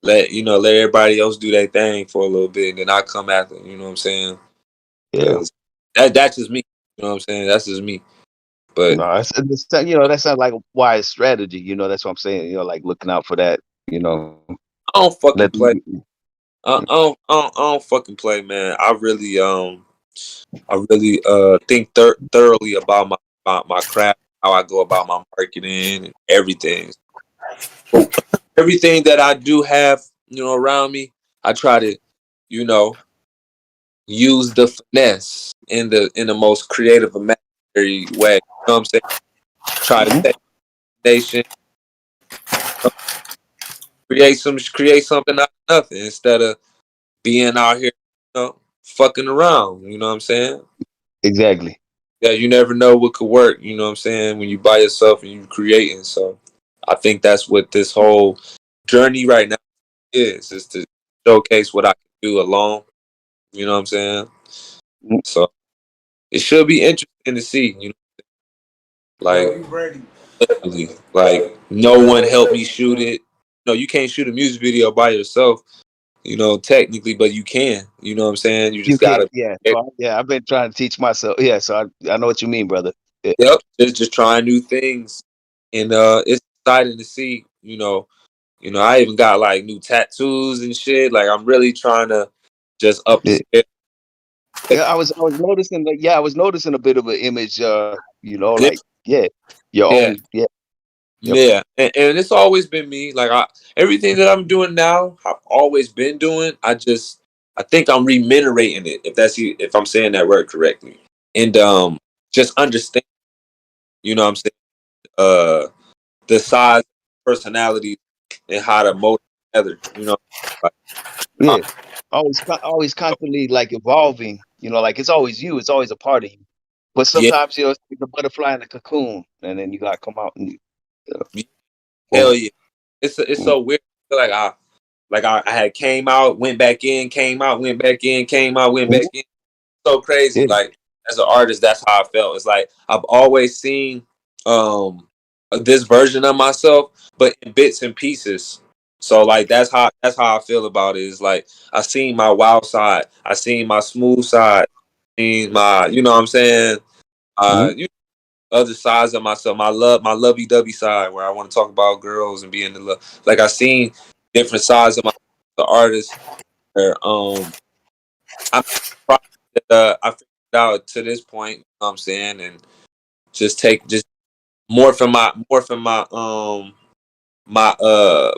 [SPEAKER 16] Let everybody else do their thing for a little bit, and then I come after. You know what I'm saying?
[SPEAKER 15] Yeah.
[SPEAKER 16] That's just me. You know what I'm saying? That's just me. But
[SPEAKER 15] No, that sounds like a wise strategy. That's what I'm saying. Like looking out for that.
[SPEAKER 16] I don't fucking play. I don't fucking play, man. I really think thoroughly about my craft, how I go about my marketing and everything. Everything that I do have, around me, I try to, use the finesse in the most creative imaginary way. You know what I'm saying? Try to take nation, create something out of nothing instead of being out here, fucking around. You know what I'm saying?
[SPEAKER 15] Exactly.
[SPEAKER 16] Yeah, you never know what could work. You know what I'm saying? When you by yourself and you creating. So I think that's what this whole journey right now is to showcase what I can do alone, You know what I'm saying? So it should be interesting to see. You know, like,
[SPEAKER 14] Yo, you ready?
[SPEAKER 16] literally, like no one helped me shoot it. No, you can't shoot a music video by yourself. You know, technically, but you can. You know what I'm saying? You
[SPEAKER 15] You
[SPEAKER 16] just
[SPEAKER 15] can,
[SPEAKER 16] gotta.
[SPEAKER 15] yeah. So I've been trying to teach myself. Yeah, so I know what you mean, brother. Yeah.
[SPEAKER 16] Yep, just trying new things, and it's exciting to see. I even got like new tattoos and shit. Like I'm really trying to just up the
[SPEAKER 15] Yeah.
[SPEAKER 16] scale.
[SPEAKER 15] Yeah, I was noticing that. Yeah, I was noticing a bit of an image.
[SPEAKER 16] Yeah,
[SPEAKER 15] Like your
[SPEAKER 16] yeah,
[SPEAKER 15] own. Yeah, yep.
[SPEAKER 16] yeah. And it's always been me. Like everything that I'm doing now, I've always been doing. I think I'm remunerating it. If I'm saying that word correctly, and just understand. You know what I'm saying? The size, personality, and how to mold together. Like, uh,
[SPEAKER 15] Yeah. Always constantly like evolving. Like it's always you. It's always a part of you. But
[SPEAKER 16] yeah,
[SPEAKER 15] sometimes it's like the butterfly in the cocoon, and then you gotta come out and
[SPEAKER 16] hell
[SPEAKER 15] boom.
[SPEAKER 16] yeah. It's so weird. I feel like I had came out, went back in, came out, went back in, came out, went back in. So crazy.
[SPEAKER 15] Yeah.
[SPEAKER 16] Like as an artist, that's how I felt. It's like I've always seen this version of myself, but in bits and pieces. So like that's how I feel about it. It's like I seen my wild side, I seen my smooth side, seen my what I'm saying,
[SPEAKER 15] Mhm.
[SPEAKER 16] you other sides of myself, my lovey dovey side where I want to talk about girls and be in the love. Like I seen different sides of the artist where I'm I figured out to this point, you know what I'm saying, and just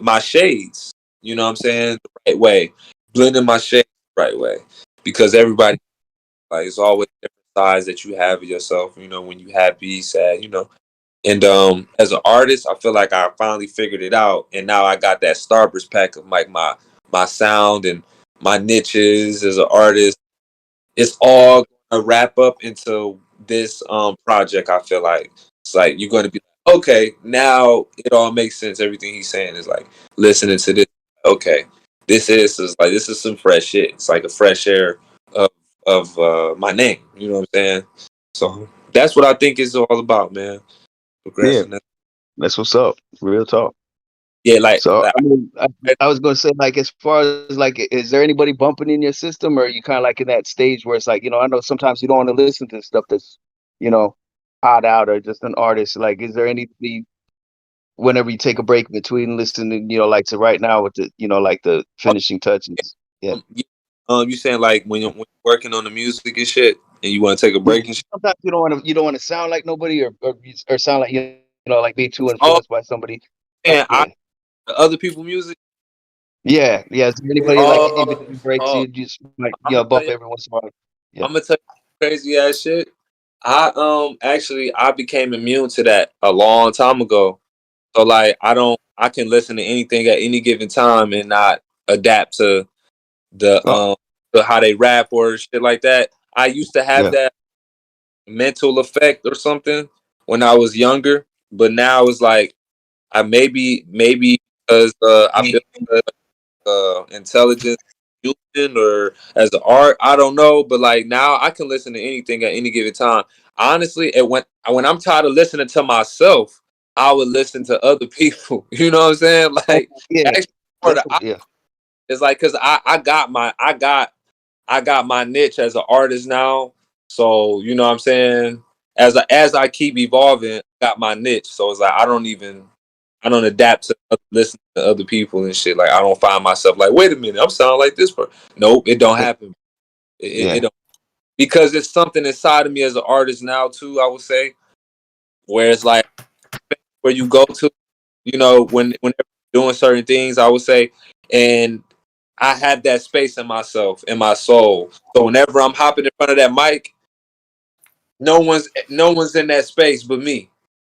[SPEAKER 16] my shades, you know what I'm saying, the right way, blending my shades the right way, because everybody, like, it's always different sides that you have of yourself, when you happy, sad, and as an artist, I feel like I finally figured it out, and now I got that starburst pack of like my sound and my niches as an artist. It's all gonna wrap up into this project. I feel like it's like you're gonna be like, okay, now it all makes sense. Everything he's saying is like listening to this. Okay, this is some fresh shit. It's like a fresh air of my name. You know what I'm saying? So that's what I think it's all about, man.
[SPEAKER 15] Yeah,
[SPEAKER 16] Progressing.
[SPEAKER 15] that's what's up. Real talk.
[SPEAKER 16] Yeah, like,
[SPEAKER 15] So
[SPEAKER 16] like
[SPEAKER 15] I mean, I was gonna say, like, as far as like, is there anybody bumping in your system, or are you kind of like in that stage where it's like, I know sometimes you don't want to listen to stuff that's, you know, odd out or just an artist. Like, is there anything whenever you take a break between listening, like to right now with the, like the finishing touches? Yeah.
[SPEAKER 16] yeah, you saying like when you're working on the music and shit, and you want to take a
[SPEAKER 15] Yeah.
[SPEAKER 16] break and shit?
[SPEAKER 15] Sometimes you don't want to sound like nobody or sound like like be too
[SPEAKER 16] Oh
[SPEAKER 15] influenced by somebody.
[SPEAKER 16] man,
[SPEAKER 15] Yeah.
[SPEAKER 16] other people music.
[SPEAKER 15] Yeah, yeah. Is there anybody like in
[SPEAKER 16] Oh,
[SPEAKER 15] between breaks
[SPEAKER 16] oh,
[SPEAKER 15] you just like
[SPEAKER 16] I'm gonna tell
[SPEAKER 15] bump
[SPEAKER 16] you.
[SPEAKER 15] every once in a while? Yeah.
[SPEAKER 16] I'm gonna tell you crazy ass shit. I actually I became immune to that a long time ago. So like I can listen to anything at any given time and not adapt to the
[SPEAKER 15] Oh,
[SPEAKER 16] how they rap or shit like that. I used to have
[SPEAKER 15] yeah.
[SPEAKER 16] that mental effect or something when I was younger, but now it's like I maybe because I built intelligence human or as an art. I don't know, but like now I can listen to anything at any given time. Honestly, it when I'm tired of listening to myself, I would listen to other people. You know what I'm saying?
[SPEAKER 15] Oh,
[SPEAKER 16] Like
[SPEAKER 15] yeah.
[SPEAKER 16] actually, for
[SPEAKER 15] That's
[SPEAKER 16] the
[SPEAKER 15] yeah.
[SPEAKER 16] it's like because I got my niche as an artist now. So you know what I'm saying. As I keep evolving, I got my niche. So it's like I don't adapt to listen to other people and shit. Like I don't find myself like, wait a minute, I'm sounding like this person. Nope, it don't happen. It
[SPEAKER 15] Yeah.
[SPEAKER 16] don't, because it's something inside of me as an artist now too. I would say where it's like where you go to, whenever you're doing certain things, I would say, and I have that space in myself, in my soul. So whenever I'm hopping in front of that mic, no one's in that space but me.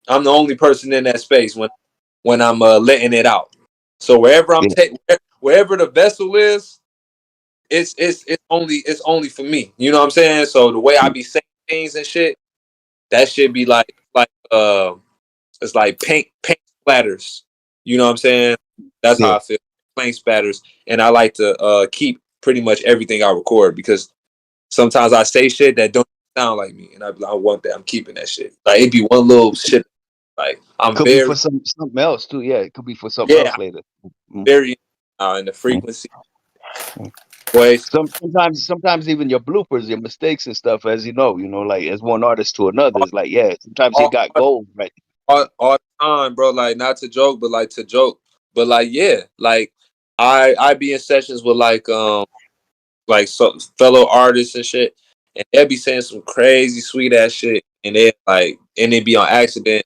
[SPEAKER 16] I'm the only person in that space when I'm letting it out. So wherever I'm
[SPEAKER 15] Yeah.
[SPEAKER 16] taking, wherever the vessel is, it's only for me. You know what I'm saying? So the way I be saying things and shit, that should be like it's like paint splatters. You know what I'm saying? That's how
[SPEAKER 15] Yeah.
[SPEAKER 16] I feel. Paint splatters, and I like to keep pretty much everything I record, because sometimes I say shit that don't sound like me, and I want that. I'm keeping that shit. Like it'd be one little shit. Like I'm
[SPEAKER 15] Could be
[SPEAKER 16] very
[SPEAKER 15] for something else too. Yeah, it could be for something
[SPEAKER 16] yeah
[SPEAKER 15] else later.
[SPEAKER 16] very in the frequency. Boys.
[SPEAKER 15] Sometimes even your bloopers, your mistakes and stuff, as you know, like as one artist to another, it's like, yeah, sometimes you got gold, right?
[SPEAKER 16] All the time, bro. Like not to joke, but like to joke. But like yeah, like I be in sessions with like so, fellow artists and shit, and they'll be saying some crazy sweet ass shit, and they be on accident,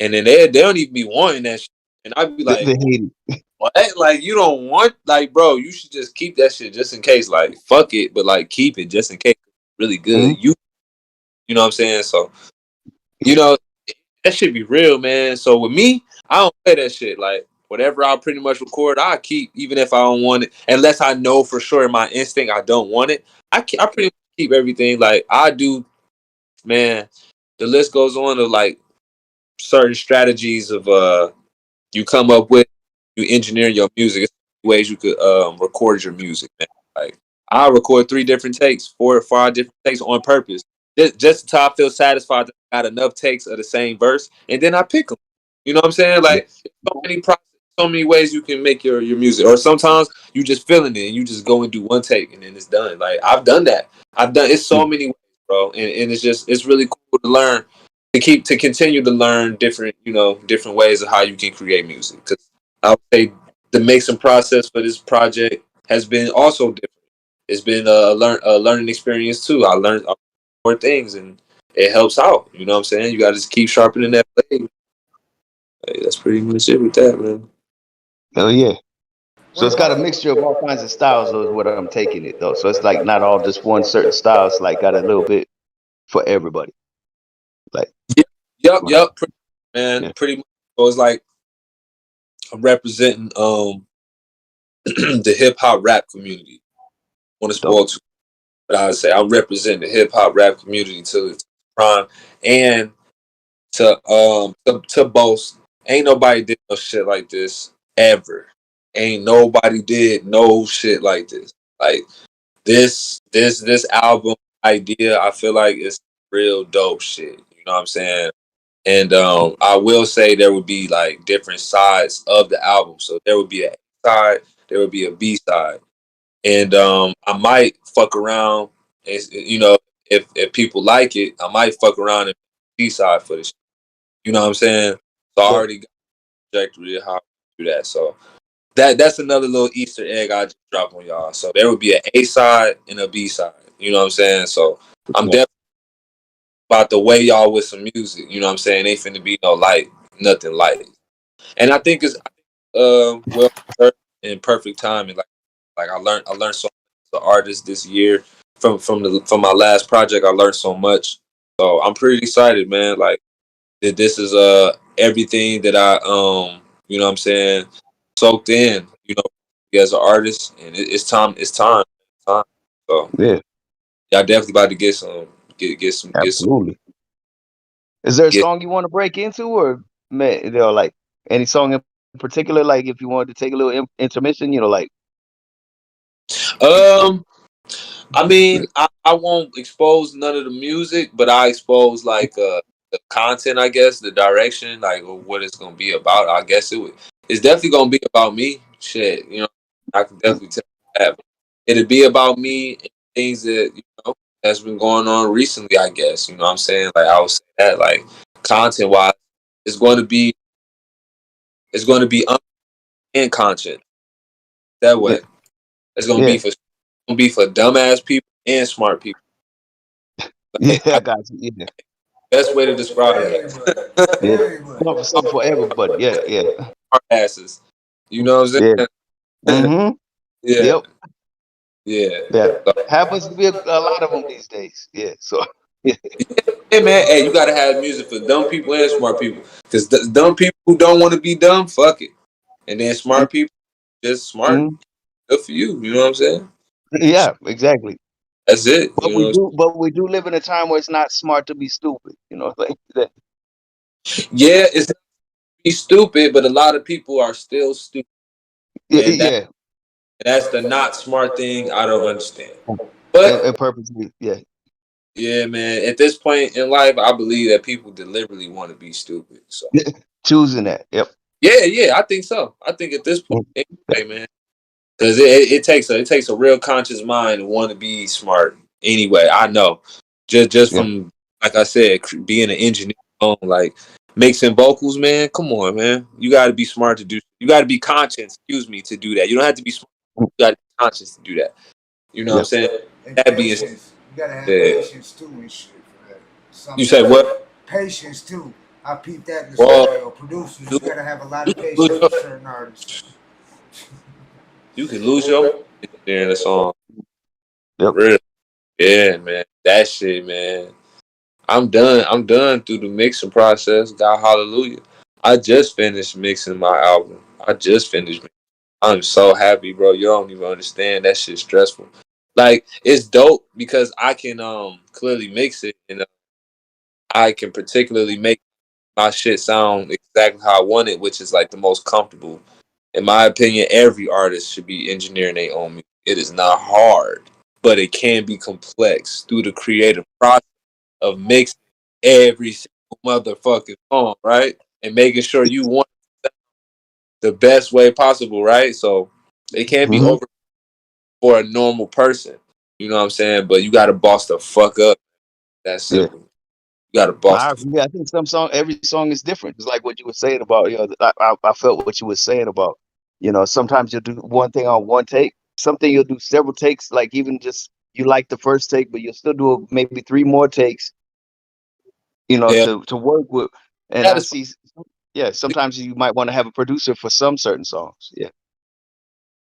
[SPEAKER 16] and then they don't even be wanting that shit, and I'd be like,
[SPEAKER 15] They hate it.
[SPEAKER 16] what? Like you don't want, like, bro, you should just keep that shit just in case. Like fuck it, but like keep it just in case. Really good. You know what I'm saying? So that should be real, man. So with me, I don't play that shit. Like whatever I pretty much record, I keep, even if I don't want it, unless I know for sure in my instinct I don't want it. I pretty much keep everything. Like I do, man. The list goes on of like certain strategies of you come up with, you engineer your music. It's ways you could record your music, man. Like I record 3 different takes, 4 or 5 different takes on purpose, just until I feel satisfied that I got enough takes of the same verse, and then I pick them. You know what I'm saying? Like so many ways you can make your music. Or sometimes you just feeling it and you just go and do one take and then it's done. Like I've done that. It's so many ways, bro, and it's really cool to learn, to continue to learn different ways of how you can create music. Because I would say the mixing process for this project has been also different. It's been a learning experience too. I learned more things and it helps out. You know what I'm saying? You got to just keep sharpening that blade. Hey, that's pretty much it with that, man.
[SPEAKER 15] Oh yeah. So it's got a mixture of all kinds of styles, though, is what I'm taking it though. So it's like not all just one certain style. It's like got a little bit for everybody. Like
[SPEAKER 16] yep, man. Pretty much. So it's like I'm representing the hip hop rap community. I want to spoil too, but I would say I'm representing the hip hop rap community to its prime, and to boast. Ain't nobody did no shit like this ever. Ain't nobody did no shit like this. Like this album idea, I feel like it's real dope shit. You know what I'm saying? And I will say there would be like different sides of the album. So there would be a A side, there would be a B side, and I might fuck around. And, if people like it, I might fuck around and B side for this. You know what I'm saying? So I already got a trajectory of how to do that. So that's another little Easter egg I just dropped on y'all. So there would be an A side and a B side. You know what I'm saying? So I'm definitely about to weigh y'all with some music. You know what I'm saying? Ain't finna be nothing light. And I think it's well in perfect timing. Like I learned so much as an artist this year from my last project. I learned so much. So I'm pretty excited, man. Like that this is everything that I you know what I'm saying, soaked in, as an artist, and it's time. So
[SPEAKER 15] yeah,
[SPEAKER 16] y'all definitely about to get some.
[SPEAKER 15] Absolutely. Is there a song you want to break into, or man, like any song in particular? Like if you wanted to take a little intermission, like.
[SPEAKER 16] I mean, I won't expose none of the music, but I expose like the content, I guess, the direction, like what it's gonna be about. I guess it's definitely gonna be about me. Shit, I can definitely tell you that. It'll be about me and things that that's been going on recently. I guess you know what I'm saying. Like I would say that, like content wise, it's going to be and content that way. It's gonna be for dumbass people and smart people.
[SPEAKER 15] Yeah, I got you. Yeah.
[SPEAKER 16] Best way to describe it.
[SPEAKER 15] Something for everybody. Yeah.
[SPEAKER 16] Smart asses. You know what I'm saying?
[SPEAKER 15] Mm-hmm.
[SPEAKER 16] Yeah.
[SPEAKER 15] Yeah. Happens to be a lot of them these days. Yeah. So.
[SPEAKER 16] Hey man, you gotta have music for dumb people and smart people. Because dumb people who don't want to be dumb, fuck it. And then smart people, just smart. Good for you. You know what I'm saying?
[SPEAKER 15] Yeah, exactly.
[SPEAKER 16] That's it.
[SPEAKER 15] But we do live in a time where it's not smart to be stupid. Like that.
[SPEAKER 16] Yeah, it's not to be stupid, but a lot of people are still stupid.
[SPEAKER 15] Yeah.
[SPEAKER 16] That's the not smart thing I don't understand. But
[SPEAKER 15] and purposely, yeah.
[SPEAKER 16] yeah, man. At this point in life, I believe that people deliberately want to be stupid. So
[SPEAKER 15] Choosing that. Yep.
[SPEAKER 16] yeah, I think so. I think at this point, anyway, man, because it takes a real conscious mind to want to be smart. Anyway, I know, just from like I said, being an engineer, like mixing vocals, man. Come on, man. You got to be smart to do. You got to be conscious. Excuse me, to do that. You don't have to be smart. You got to be conscious to do that. You know what I'm saying?
[SPEAKER 14] And
[SPEAKER 16] That being
[SPEAKER 14] patience. You gotta have
[SPEAKER 16] said,
[SPEAKER 14] patience too and shit for that.
[SPEAKER 16] you say what?
[SPEAKER 14] Patience too. I peeped that in the
[SPEAKER 16] Well,
[SPEAKER 14] studio. Producers, you gotta have a lot of patience with certain artists.
[SPEAKER 16] you can lose your mind during the song.
[SPEAKER 15] Yep.
[SPEAKER 16] Really? Yeah, man. That shit, man. I'm done. I'm done through the mixing process. God hallelujah. I just finished mixing my album. I just finished. I'm so happy, bro. You don't even understand. That shit's stressful. Like, it's dope because I can clearly mix it, and I can particularly make my shit sound exactly how I want it, which is like the most comfortable. In my opinion, every artist should be engineering their own music. It is not hard, but it can be complex through the creative process of mixing every single motherfucking song, right? And making sure you want the best way possible, right? So it can't be over for a normal person. You know what I'm saying? But you gotta boss the fuck up. That's simple. You gotta boss
[SPEAKER 15] I
[SPEAKER 16] the
[SPEAKER 15] agree. I think every song is different. It's like what you were saying about, I felt what you were saying about, sometimes you'll do one thing on one take. Something you'll do several takes, like even just you like the first take, but you'll still do maybe 3 more takes,
[SPEAKER 16] yeah.
[SPEAKER 15] to work with. And
[SPEAKER 16] That
[SPEAKER 15] I
[SPEAKER 16] is
[SPEAKER 15] see, sometimes you might want to have a producer for some certain songs. Yeah.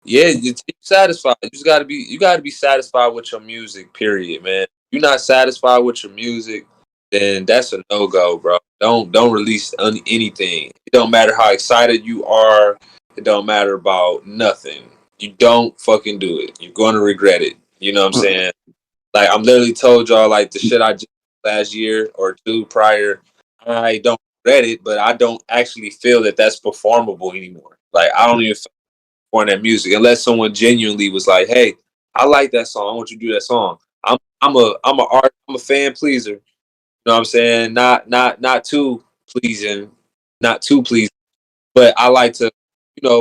[SPEAKER 16] yeah, you're satisfied. You gotta be satisfied with your music, period, man. If you're not satisfied with your music, then that's a no go, bro. Don't release anything. It don't matter how excited you are. It don't matter about nothing. You don't fucking do it. You're gonna regret it. You know what I'm saying? Like I'm literally told y'all like the shit I just last year or two prior. I don't regret it, but I don't actually feel that that's performable anymore. Like I don't even on that music unless someone genuinely was like, "Hey, I like that song. I want you to do that song." I'm a fan pleaser. You know what I'm saying? Not too pleasing, not too pleasing, but I like to,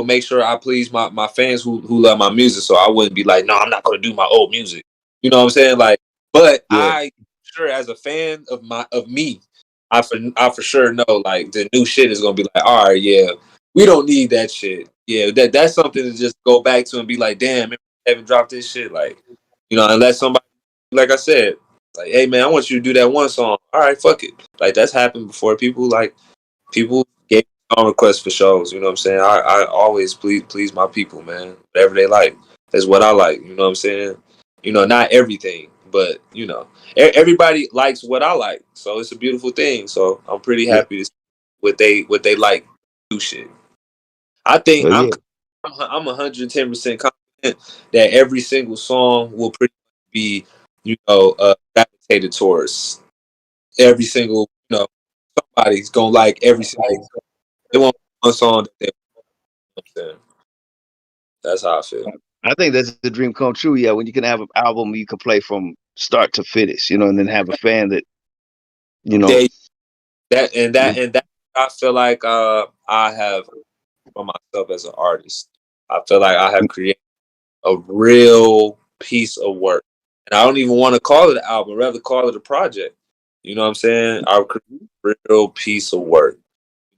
[SPEAKER 16] make sure I please my fans who love my music. So I wouldn't be like, "No, I'm not gonna do my old music." You know what I'm saying? Like, but I sure as a fan of me, I for sure know like the new shit is gonna be like, all right, yeah, we don't need that shit. Yeah, that's something to just go back to and be like, damn, I haven't dropped this shit. Like, unless somebody, like I said, like, hey man, I want you to do that one song. All right, fuck it. Like that's happened before. People gave song requests for shows. You know what I'm saying? I always please my people, man. Whatever they like is what I like. You know what I'm saying? Not everything, but everybody likes what I like. So it's a beautiful thing. So I'm pretty happy to see what they like do shit. I think
[SPEAKER 15] Well,
[SPEAKER 16] I'm 110% confident that every single song will pretty much be gravitated towards every single somebody's gonna like every single. They want one song that they. That's how I feel.
[SPEAKER 15] I think that's the dream come true. Yeah, when you can have an album you can play from start to finish, and then have a fan that, you know.
[SPEAKER 16] They that I feel like I have for myself as an artist. I feel like I have created a real piece of work, and I don't even want to call it an album, rather call it a project. You know what I'm saying? I've created a real piece of work.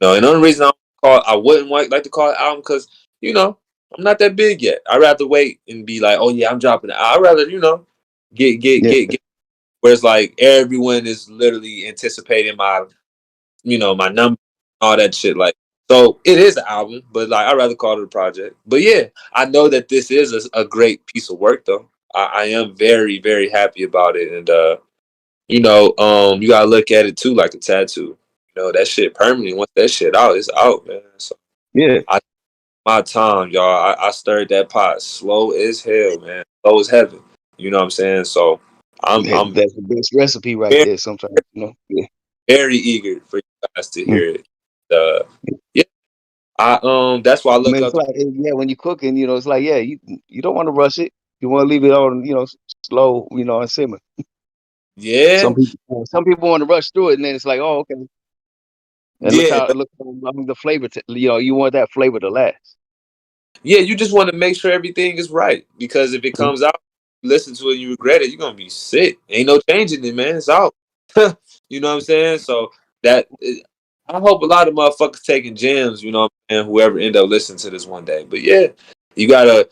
[SPEAKER 16] And the only reason I wouldn't like to call it album because I'm not that big yet. I'd rather wait and be like, oh yeah, I'm dropping it. I'd rather get where it's like everyone is literally anticipating my number, all that shit. Like, so it is an album, but like I'd rather call it a project. But yeah, I know that this is a great piece of work though. I am very, very happy about it. And you gotta look at it too like a tattoo. That shit permanent. Once that shit out, it's out, man. So my time, y'all. I stirred that pot slow as hell, man. Slow as heaven. You know what I'm saying? So I'm
[SPEAKER 15] That's the best recipe right
[SPEAKER 16] very,
[SPEAKER 15] there. Sometimes, Yeah.
[SPEAKER 16] very eager for you guys to hear it. Yeah, That's why I
[SPEAKER 15] I
[SPEAKER 16] look
[SPEAKER 15] mean,
[SPEAKER 16] up.
[SPEAKER 15] it's like yeah, when you're cooking, you know, it's like yeah, you don't want to rush it. You want to leave it on, you know, slow, you know, and simmer.
[SPEAKER 16] Yeah,
[SPEAKER 15] Some people want to rush through it, and then it's like, oh, okay. And
[SPEAKER 16] yeah,
[SPEAKER 15] look how long the flavor, you know, you want that flavor to last.
[SPEAKER 16] yeah. You just want to make sure everything is right because if it comes out, you listen to it, and you regret it, you're gonna be sick. Ain't no changing it, man. It's out. You know what I'm saying? So that I hope a lot of motherfuckers taking gems. You know, and whoever end up listening to this one day. But yeah, you gotta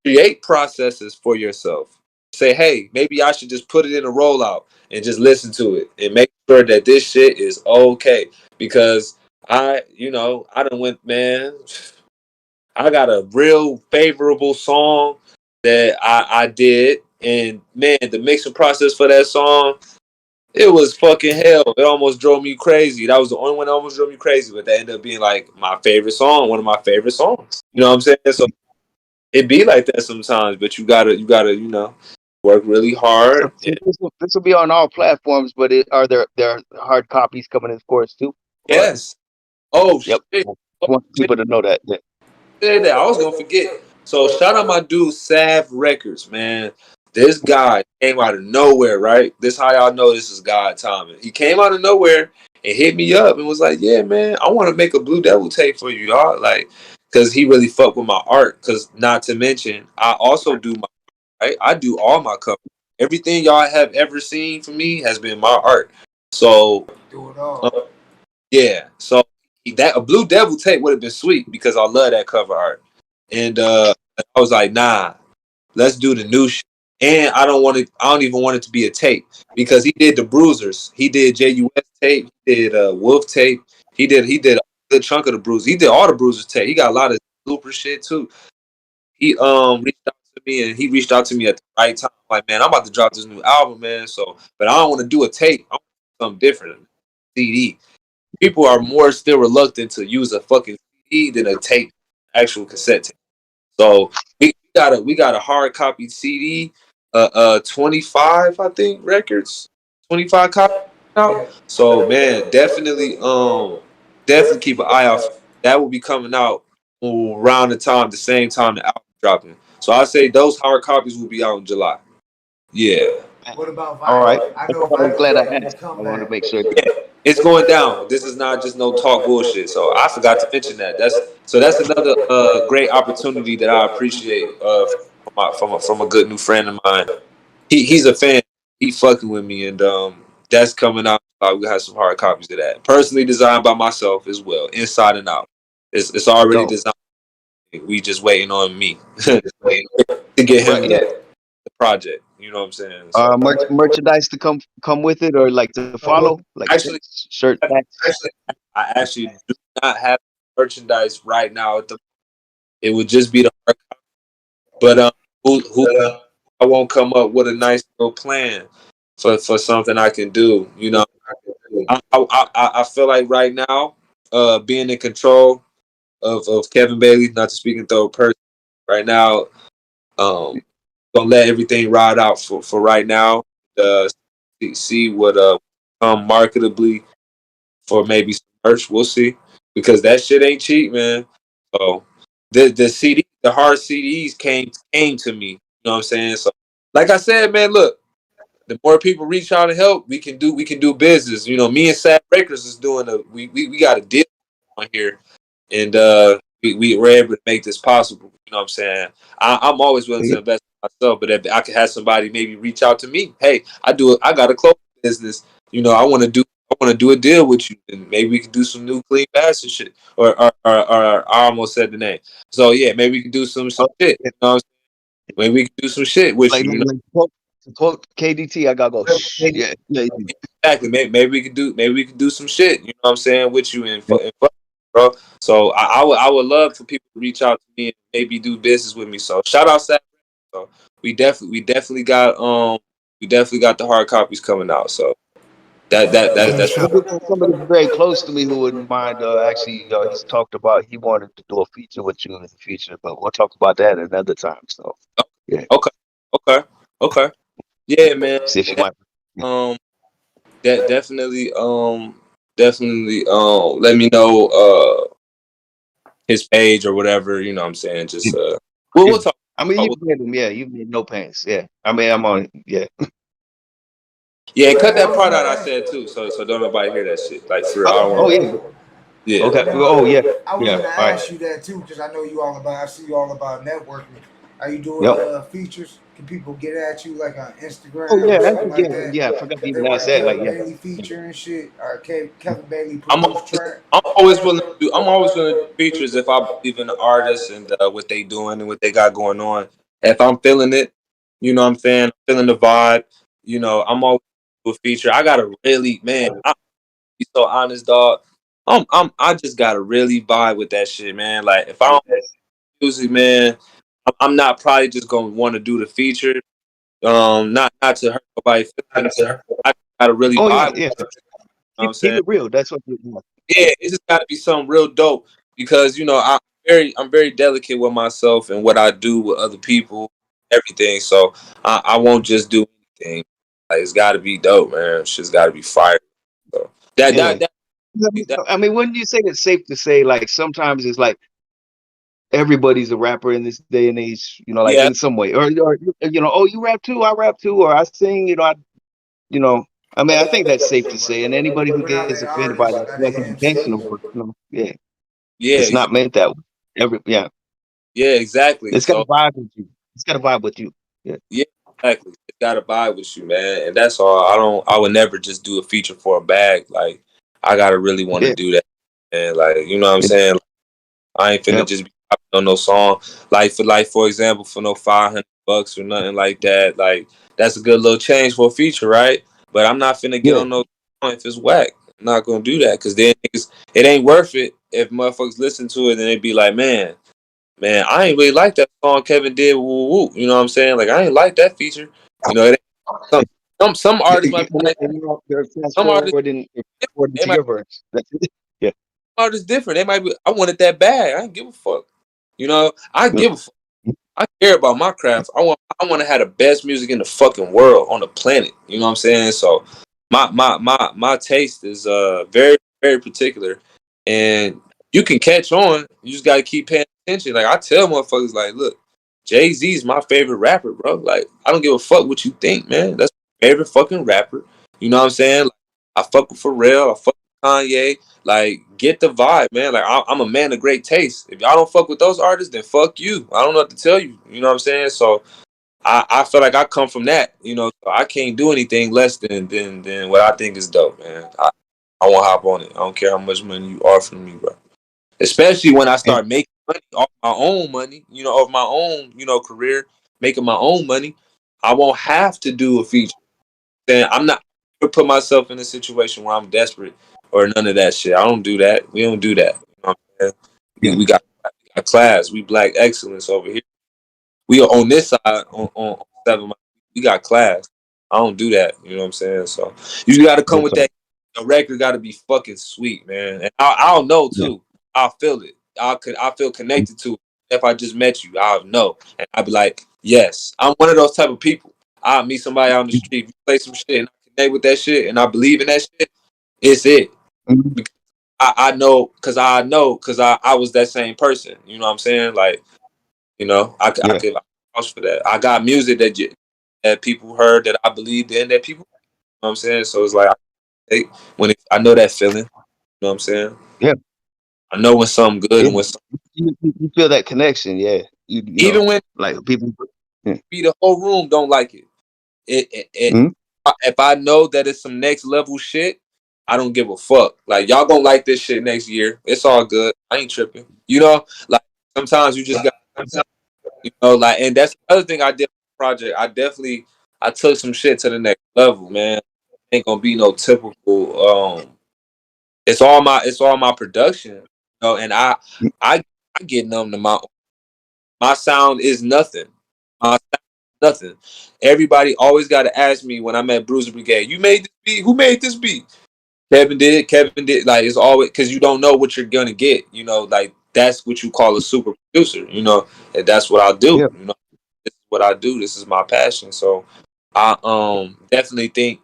[SPEAKER 16] create processes for yourself. Say, hey, maybe I should just put it in a rollout and just listen to it and make sure that this shit is okay because I done went, man. I got a real favorable song that I did, and man, the mixing process for that song, it was fucking hell. It almost drove me crazy. That was the only one that almost drove me crazy, but that ended up being like my favorite song, one of my favorite songs. You know what I'm saying? So it be like that sometimes, but you gotta, work really hard.
[SPEAKER 15] So this will be on all platforms, but are there hard copies coming in course too?
[SPEAKER 16] Yes. Oh
[SPEAKER 15] Yep.
[SPEAKER 16] shit.
[SPEAKER 15] I want people to know that. Yeah.
[SPEAKER 16] Said that. I was gonna forget. So shout out my dude Sav Records, man. This guy came out of nowhere, right? This how y'all know this is God timing. He came out of nowhere and hit me up and was like, "Yeah, man, I want to make a Blue Devil tape for you, y'all." Like, cause he really fucked with my art. Cause not to mention, I also do my right. I do all my covers. Everything y'all have ever seen from me has been my art. So
[SPEAKER 14] Do it all.
[SPEAKER 16] yeah, so that a Blue Devil tape would have been sweet because I love that cover art. And I was like, nah, let's do the new shit. And I don't even want it to be a tape because he did the Bruisers. He did JUS tape, he did Wolf tape, he did a good chunk of the Bruisers. He did all the Bruisers tape. He got a lot of super shit too. He reached out to me and he reached out to me at the right time. Like, man, I'm about to drop this new album, man. So but I don't want to do a tape. I want to do something different. CD. People are more still reluctant to use a fucking CD than a tape, actual cassette tape. So we got a hard copy CD, 25 I think records, 25 copies out. So man, definitely keep an eye out. That will be coming out around the same time the album dropping. So I say those hard copies will be out in July. Yeah.
[SPEAKER 14] What about
[SPEAKER 15] All right.
[SPEAKER 14] vinyl? I know
[SPEAKER 15] I'm glad I
[SPEAKER 14] vinyl's making a
[SPEAKER 15] asked. I want to
[SPEAKER 14] comeback.
[SPEAKER 15] make sure.
[SPEAKER 16] It's going down. This is not just no talk bullshit. So I forgot to mention that. That's another great opportunity that I appreciate from a good new friend of mine. He's a fan. He fucking with me, and that's coming out. We have some hard copies of that. Personally designed by myself as well, inside and out. It's already designed. We just waiting on me to get him the project. You know what I'm saying? So
[SPEAKER 15] Merchandise to come with it, or like to follow, like
[SPEAKER 16] actually,
[SPEAKER 15] shirt, hats.
[SPEAKER 16] I actually do not have merchandise right now. It would just be the hard copy. But who I won't come up with a nice little plan for something I can do. You know, I feel like right now, being in control of Kevin Bailey, not to speak in third person, right now, gonna let everything ride out for right now. See what come marketably for maybe some merch. We'll see because that shit ain't cheap, man. So the hard CDs came to me. You know what I'm saying? So like I said, man, look, the more people reach out and help, we can do business. You know, me and Sad Records is doing we got a deal on here, and we're able to make this possible. You know what I'm saying? I'm always willing to invest in myself, but if I could have somebody maybe reach out to me, hey, I got a clothing business. You know, I want to do a deal with you, and maybe we can do some new clean bastard shit. Or I almost said the name. So yeah, maybe we can do some shit. You know what I'm saying? Maybe we can do some shit with you. You know?
[SPEAKER 15] Quote KDT, I gotta go. Yeah.
[SPEAKER 16] Exactly. Maybe we could do some shit. You know what I'm saying with you and bro. So I would love for people to reach out to me and maybe do business with me. So shout out Saturday. So we definitely got the hard copies coming out. So that's
[SPEAKER 15] somebody very close to me who wouldn't mind. Actually, he's talked about he wanted to do a feature with you in the future, but we'll talk about that another time. So yeah.
[SPEAKER 16] Okay. Yeah, man.
[SPEAKER 15] See if you might.
[SPEAKER 16] That definitely let me know his page or whatever. You know what I'm saying? Just we'll talk.
[SPEAKER 15] I mean, you've made them, yeah. You've made no pants, yeah. I mean, I'm on, yeah.
[SPEAKER 16] Yeah, cut that part out I said too, so don't nobody hear that shit. Like for real, I don't
[SPEAKER 15] Oh,
[SPEAKER 16] want.
[SPEAKER 15] yeah.
[SPEAKER 16] Yeah.
[SPEAKER 15] Okay. Oh, yeah.
[SPEAKER 14] I was
[SPEAKER 15] Yeah.
[SPEAKER 14] gonna
[SPEAKER 15] All right.
[SPEAKER 14] ask you that too, because I know you all about. I see you all about networking. Are you doing
[SPEAKER 15] Yep.
[SPEAKER 14] features? Can people get at you like on Instagram
[SPEAKER 15] Oh, yeah.
[SPEAKER 14] or something like that?
[SPEAKER 15] Yeah. I forgot to
[SPEAKER 14] If they
[SPEAKER 15] even
[SPEAKER 14] want
[SPEAKER 15] ask
[SPEAKER 14] a
[SPEAKER 15] that. Like,
[SPEAKER 14] Kevin
[SPEAKER 15] yeah.
[SPEAKER 14] Bailey feature and shit, or Kevin Bailey
[SPEAKER 16] I'm
[SPEAKER 14] produced
[SPEAKER 16] always,
[SPEAKER 14] track.
[SPEAKER 16] I'm always willing to do. I'm always willing to do features if I believe in the artist and what they doing and what they got going on. If I'm feeling it, you know what I'm saying, feeling the vibe. You know, I'm always do a feature. I gotta really, man. I'm be so honest, dog. I just gotta really vibe with that shit, man. Like if I don't music, man, I'm not probably just gonna want to do the feature. Not to hurt nobody's feelings. I gotta really
[SPEAKER 15] Oh, yeah.
[SPEAKER 16] vibe.
[SPEAKER 15] Yeah.
[SPEAKER 16] You know what I'm
[SPEAKER 15] Keep
[SPEAKER 16] saying?
[SPEAKER 15] it real. That's what you want.
[SPEAKER 16] Yeah, it just got to be something real dope because you know I'm very delicate with myself and what I do with other people, everything. So I won't just do anything. Like it's got to be dope, man. It's just got to be fire. So that
[SPEAKER 15] Yeah.
[SPEAKER 16] that that
[SPEAKER 15] I mean, wouldn't you say it's safe to say, like, sometimes it's like everybody's a rapper in this day and age, you know, like
[SPEAKER 16] yeah
[SPEAKER 15] in some way, or you know, oh, you rap too, I rap too, or I sing, you know, I mean, I think that's safe to say, and anybody who
[SPEAKER 14] We're not
[SPEAKER 15] gets
[SPEAKER 14] letting
[SPEAKER 15] offended by
[SPEAKER 14] artists
[SPEAKER 15] that
[SPEAKER 14] that
[SPEAKER 15] wasn't
[SPEAKER 14] they
[SPEAKER 15] intentional,
[SPEAKER 14] MC.
[SPEAKER 15] but, you know, yeah,
[SPEAKER 16] yeah
[SPEAKER 15] it's not meant that way. Yeah,
[SPEAKER 16] yeah exactly.
[SPEAKER 15] it's got to
[SPEAKER 16] So
[SPEAKER 15] vibe with you. It's got to vibe with you. Yeah,
[SPEAKER 16] yeah exactly. It got to buy with you, man, and that's all. I would never just do a feature for a bag. Like I gotta really want to
[SPEAKER 15] yeah,
[SPEAKER 16] do that, and like you know what I'm saying. I ain't finna
[SPEAKER 15] yep,
[SPEAKER 16] just be popping on no song. For example, for no $500 or nothing like that. Like that's a good little change for a feature, right? But I'm not finna get
[SPEAKER 15] yeah,
[SPEAKER 16] on no song if it's whack. I'm not gonna do that because then it ain't worth it if motherfuckers listen to it and they be like, man, I ain't really like that song Kevin did. Woo, woo, woo. You know what I'm saying? Like I ain't like that feature. You know, it ain't, some artists might be like,
[SPEAKER 15] you're fast
[SPEAKER 16] some artists
[SPEAKER 15] forwarding
[SPEAKER 16] they
[SPEAKER 15] to
[SPEAKER 16] might
[SPEAKER 15] your verse. That's it. Yeah,
[SPEAKER 16] artists different. They might be. I wanted that bad. I ain't give a fuck. You know, I
[SPEAKER 15] yeah,
[SPEAKER 16] give a fuck. I care about my craft. I want to have the best music in the fucking world on the planet. You know what I'm saying? So my taste is very very particular, and you can catch on. You just gotta keep paying attention. Like I tell motherfuckers, like, look, Jay-Z's my favorite rapper, bro. Like I don't give a fuck what you think, man. That's my favorite fucking rapper. You know what I'm saying? Like, I fuck with Pharrell. I fuck with Kanye. Like, get the vibe, man. Like, I'm a man of great taste. If y'all don't fuck with those artists, then fuck you. I don't know what to tell you. You know what I'm saying? So I feel like I come from that. You know, so I can't do anything less than what I think is dope, man. I won't hop on it. I don't care how much money you offer me, bro. Especially when I
[SPEAKER 15] and,
[SPEAKER 16] start making money off my own money, you know, of my own, you know, career, making my own money. I won't have to do a feature. Then I'm not gonna put myself in a situation where I'm desperate or none of that shit. I don't do that. We don't do that. You know what I'm saying?
[SPEAKER 15] yeah,
[SPEAKER 16] We got class. We black excellence over here. We are on this side on 7 Mile. We got class. I don't do that. You know what I'm saying? So you got to come with
[SPEAKER 15] okay,
[SPEAKER 16] that. The record got to be fucking sweet, man. And I'll know
[SPEAKER 15] yeah,
[SPEAKER 16] too. I'll feel it. I feel connected to it. If I just met you, I'll know, and I'll be like, yes, I'm one of those type of people. I'll meet somebody out on the street, play some shit, and I connect with that shit, and I believe in that shit. It's it.
[SPEAKER 15] mhm,
[SPEAKER 16] Because I know, because I was that same person. You know what I'm saying? Like, you know, I
[SPEAKER 15] yeah,
[SPEAKER 16] could vouch for that. I got music that people heard that I believed in that people. You know what I'm saying? So it's like I know that feeling. You know what I'm saying?
[SPEAKER 15] yeah.
[SPEAKER 16] I know when something good
[SPEAKER 15] Yeah.
[SPEAKER 16] and when something,
[SPEAKER 15] You feel that connection, yeah. You know,
[SPEAKER 16] even when
[SPEAKER 15] like people. Yeah.
[SPEAKER 16] the whole room don't like it. It
[SPEAKER 15] Mhm.
[SPEAKER 16] if I know that it's some next level shit, I don't give a fuck. Like y'all gonna like this shit next year. It's all good. I ain't tripping. You know, like sometimes you just got, you know, like, and that's the other thing I did on the project. I took some shit to the next level, man. Ain't gonna be no typical. It's all my production, you know, and I get numb to my sound is nothing. My sound is nothing. Everybody always got to ask me when I'm at Bruiser Brigade, you made this beat? Who made this beat? Kevin did. Kevin did. Like it's always because you don't know what you're gonna get. You know, like that's what you call a super producer. You know, and that's what I do.
[SPEAKER 15] Yeah.
[SPEAKER 16] You know, this is what I do. This is my passion. So I definitely think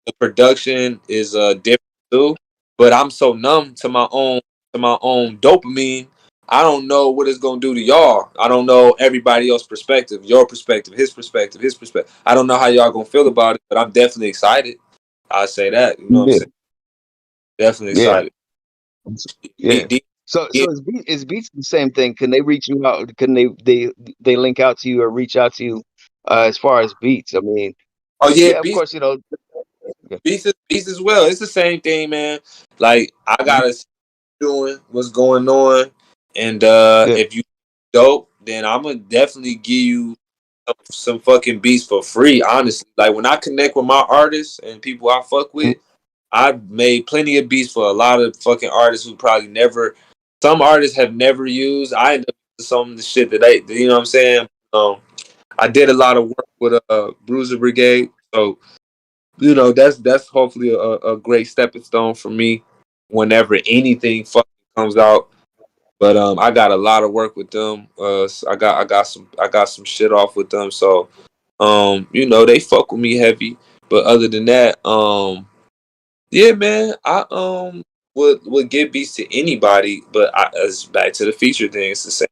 [SPEAKER 16] the production is different too. But I'm so numb to my own dopamine I don't know what it's gonna do to y'all. I don't know everybody else's perspective, your perspective, his perspective, his perspective. I don't know how y'all gonna feel about it, but I'm definitely excited. I say that, you know what I'm
[SPEAKER 15] Yeah,
[SPEAKER 16] saying? Definitely
[SPEAKER 15] yeah,
[SPEAKER 16] excited.
[SPEAKER 15] yeah. So is Beats the same thing? Can they reach you out? Can they link out to you or reach out to you as far as Beats? I mean,
[SPEAKER 16] Oh yeah,
[SPEAKER 15] yeah, of
[SPEAKER 16] beats,
[SPEAKER 15] course, you know. Yeah.
[SPEAKER 16] beats as well. It's the same thing, man. Like I gotta see doing what's going on, and
[SPEAKER 15] Yeah.
[SPEAKER 16] if you dope, then I'm gonna definitely give you some fucking beats for free. Honestly, like when I connect with my artists and people I fuck with, I've made plenty of beats for a lot of fucking artists who probably never. Some artists have never used. I end up using some of the shit that you know what I'm saying. I did a lot of work with Bruiser Brigade, so you know that's hopefully a great stepping stone for me whenever anything fucking comes out. But I got a lot of work with them. So I got some shit off with them. So you know they fuck with me heavy. But other than that, yeah, man, I would give beats to anybody. But it's back to the feature thing. It's the same.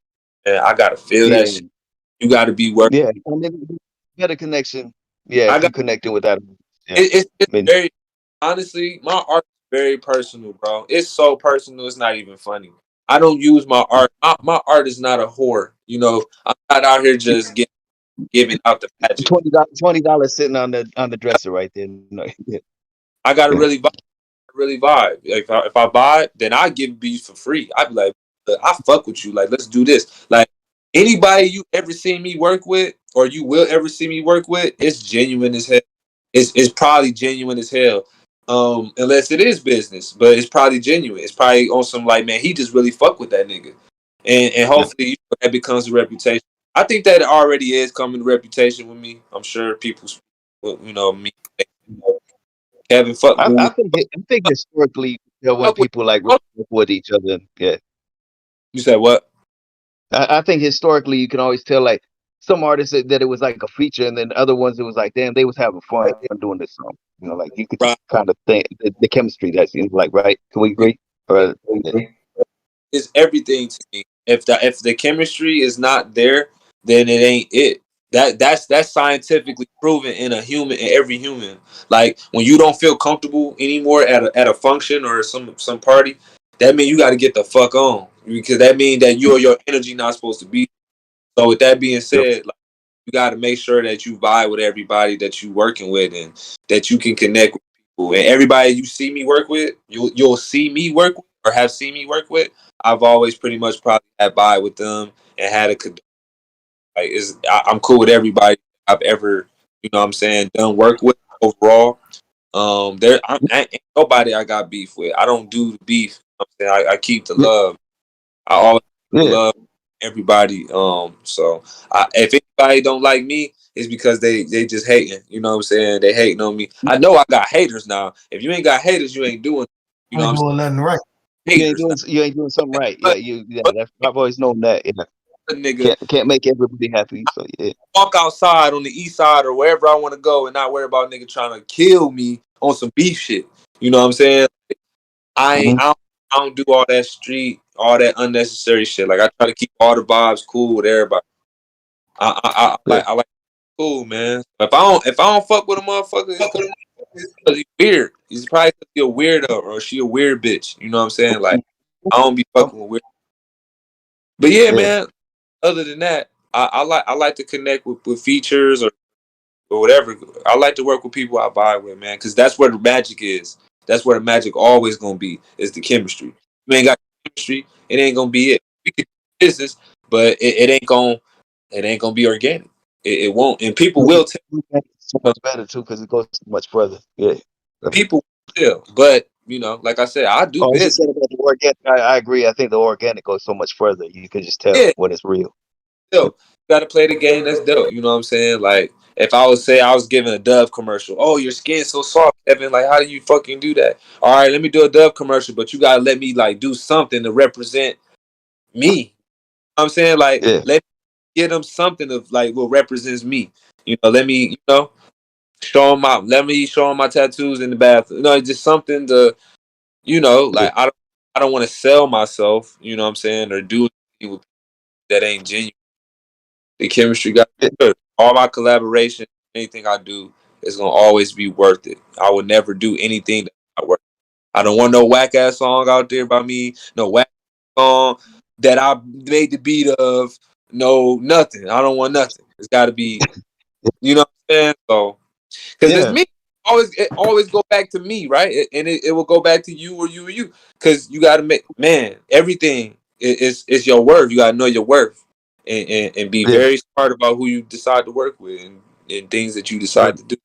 [SPEAKER 16] And I gotta feel that
[SPEAKER 15] Yeah.
[SPEAKER 16] shit. You gotta be working.
[SPEAKER 15] Yeah. I mean, you got a connection. Yeah,
[SPEAKER 16] I
[SPEAKER 15] if
[SPEAKER 16] got
[SPEAKER 15] you connecting with that. Yeah.
[SPEAKER 16] it's
[SPEAKER 15] I mean,
[SPEAKER 16] very honestly, my art is very personal, bro. It's so personal. It's not even funny. I don't use my art. My art is not a whore. You know, I'm not out here just giving out the magic.
[SPEAKER 15] $20 sitting on the dresser right there. No, yeah.
[SPEAKER 16] I gotta
[SPEAKER 15] Yeah.
[SPEAKER 16] really vibe. If I buy it, then I give beats for free. I be like, "Look, I fuck with you. Like, let's do this. Like, anybody you ever seen me work with, or you will ever see me work with, it's genuine as hell. It's probably genuine as hell. Unless it is business, but it's probably genuine. It's probably on some like, man, he just really fuck with that nigga, and hopefully that becomes a reputation. I think that it already is coming to reputation with me. I'm sure people, you know, me, Kevin, fuck
[SPEAKER 15] I
[SPEAKER 16] with.
[SPEAKER 15] think historically, you know, when people like really work with each other, yeah.
[SPEAKER 16] You said what?
[SPEAKER 15] I think historically you can always tell like some artists that it was like a feature, and then other ones it was like, damn, they was having fun doing this song. You know, like you could
[SPEAKER 16] Right.
[SPEAKER 15] kind of think the chemistry that seems like, right? Can we agree? Or,
[SPEAKER 16] It's everything to me. If the chemistry is not there, then it ain't it. That's scientifically proven in every human. Like when you don't feel comfortable anymore at a function or some party, that means you got to get the fuck on, because that means that your energy not supposed to be. So with that being said, like, you got to make sure that you vibe with everybody that you working with, and that you can connect with people. And everybody you see me work with, you'll see me work with, or have seen me work with. I've always pretty much probably had vibe with them and had a like I'm cool with everybody I've ever, you know what I'm saying, done work with overall. Ain't nobody I got beef with. I don't do the beef. You know what I'm saying? I keep the love. I always
[SPEAKER 15] yeah.
[SPEAKER 16] love everybody. So if anybody don't like me, it's because they just hating. You know what I'm saying? They hating on me. I know I got haters now. If you ain't got haters, you ain't doing. You know
[SPEAKER 14] ain't
[SPEAKER 16] what I'm
[SPEAKER 14] doing nothing right.
[SPEAKER 16] saying?
[SPEAKER 15] You ain't
[SPEAKER 16] Haters.
[SPEAKER 15] doing something right. Yeah, that's I've always known that. Yeah.
[SPEAKER 16] A nigga
[SPEAKER 15] Can't make everybody happy. So yeah.
[SPEAKER 16] walk outside on the east side or wherever I want to go and not worry about nigga trying to kill me on some beef shit. You know what I'm saying? I ain't.
[SPEAKER 15] Mm-hmm.
[SPEAKER 16] I don't do all that street, all that unnecessary shit. Like I try to keep all the vibes cool with everybody.
[SPEAKER 15] Yeah.
[SPEAKER 16] I like cool, man. If I don't fuck with a motherfucker, it's cause he's weird. He's probably cause he a weirdo or she a weird bitch. You know what I'm saying? Like I don't be fucking with weird. But yeah,
[SPEAKER 15] Yeah.
[SPEAKER 16] man. Other than that, I like to connect with features or whatever. I like to work with people I vibe with, man, because that's where the magic is. That's where the magic always gonna be, is the chemistry. If you ain't got chemistry, it ain't gonna be it. We can do business, but it ain't gonna be organic. It won't, and people will tell.
[SPEAKER 15] So much better too because it goes so much further. Yeah.
[SPEAKER 16] People will, but you know, like I said, I do
[SPEAKER 15] Oh, I was just
[SPEAKER 16] business.
[SPEAKER 15] saying about the organic. I agree. I think the organic goes so much further. You can just tell
[SPEAKER 16] Yeah,
[SPEAKER 15] when it's real.
[SPEAKER 16] dope. You gotta play the game. That's dope. You know what I'm saying? Like, if I was say I was giving a Dove commercial, oh, your skin's so soft, Evan. Like, how do you fucking do that? All right, let me do a Dove commercial, but you gotta let me like do something to represent me. You know what I'm saying? Like,
[SPEAKER 15] Yeah.
[SPEAKER 16] let me give them something of like what represents me. You know, let me, let me show them my tattoos in the bathroom. You know, just something to,
[SPEAKER 15] Yeah.
[SPEAKER 16] like I don't want to sell myself. You know what I'm saying, or do with people that ain't genuine. The chemistry got good. All my collaboration, anything I do is gonna always be worth it. I would never do anything that's not worth it. I don't want no whack ass song out there by me, no whack song that I made the beat of, no nothing. I don't want nothing. It's gotta be, you know what I'm saying? So because it's me. It always go back to me, right? It will go back to you or you or you. Because you gotta make, man, everything is your worth. You gotta know your worth. And be very smart about who you decide to work with and things that you decide to do.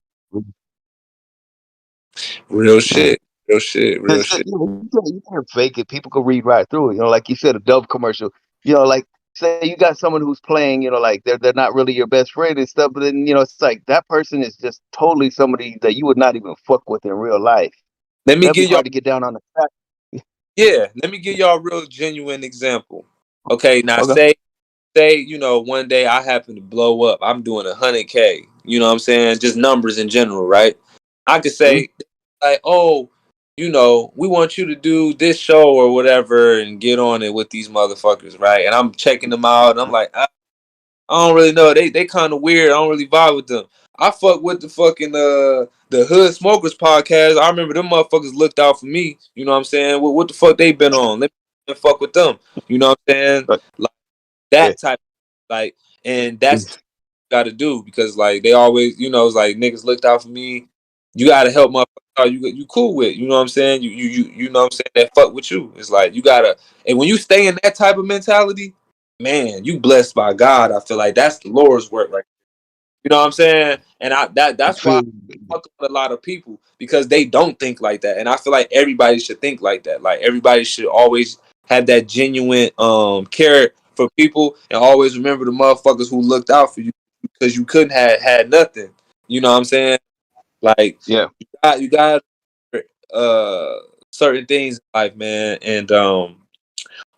[SPEAKER 16] Real shit. Real shit. Real shit.
[SPEAKER 15] You can't fake it. People can read right through it. You know, like you said, a Dove commercial. You know, like say you got someone who's playing. You know, like they're not really your best friend and stuff. But then you know, it's like that person is just totally somebody that you would not even fuck with in real life.
[SPEAKER 16] Let me
[SPEAKER 15] That'd be
[SPEAKER 16] give y'all.
[SPEAKER 15] hard to get down on the track.
[SPEAKER 16] Yeah. Let me give y'all a real genuine example. Okay. Now
[SPEAKER 15] Okay.
[SPEAKER 16] say, you know, one day I happen to blow up. I'm doing 100K. You know what I'm saying? Just numbers in general, right? I could say, like, oh, you know, we want you to do this show or whatever and get on it with these motherfuckers, right? And I'm checking them out and I'm like, I don't really know. They kind of weird. I don't really vibe with them. I fuck with the fucking the Hood Smokers podcast. I remember them motherfuckers looked out for me. You know what I'm saying? What the fuck they been on? Let me fuck with them. You know what I'm saying? Like that type, like, and that's got to do because like they always, you know, it's like niggas looked out for me. You got to help motherfuckers out you cool with. You know what I'm saying? You know what I'm saying? That fuck with you. It's like you gotta, and when you stay in that type of mentality, man, you blessed by God. I feel like that's the Lord's work, right? You know what I'm saying? And that's why I fuck with a lot of people because they don't think like that. And I feel like everybody should think like that. Like everybody should always have that genuine care for people and always remember the motherfuckers who looked out for you because you couldn't have had nothing. You know what I'm saying? Like you got certain things in life, man, and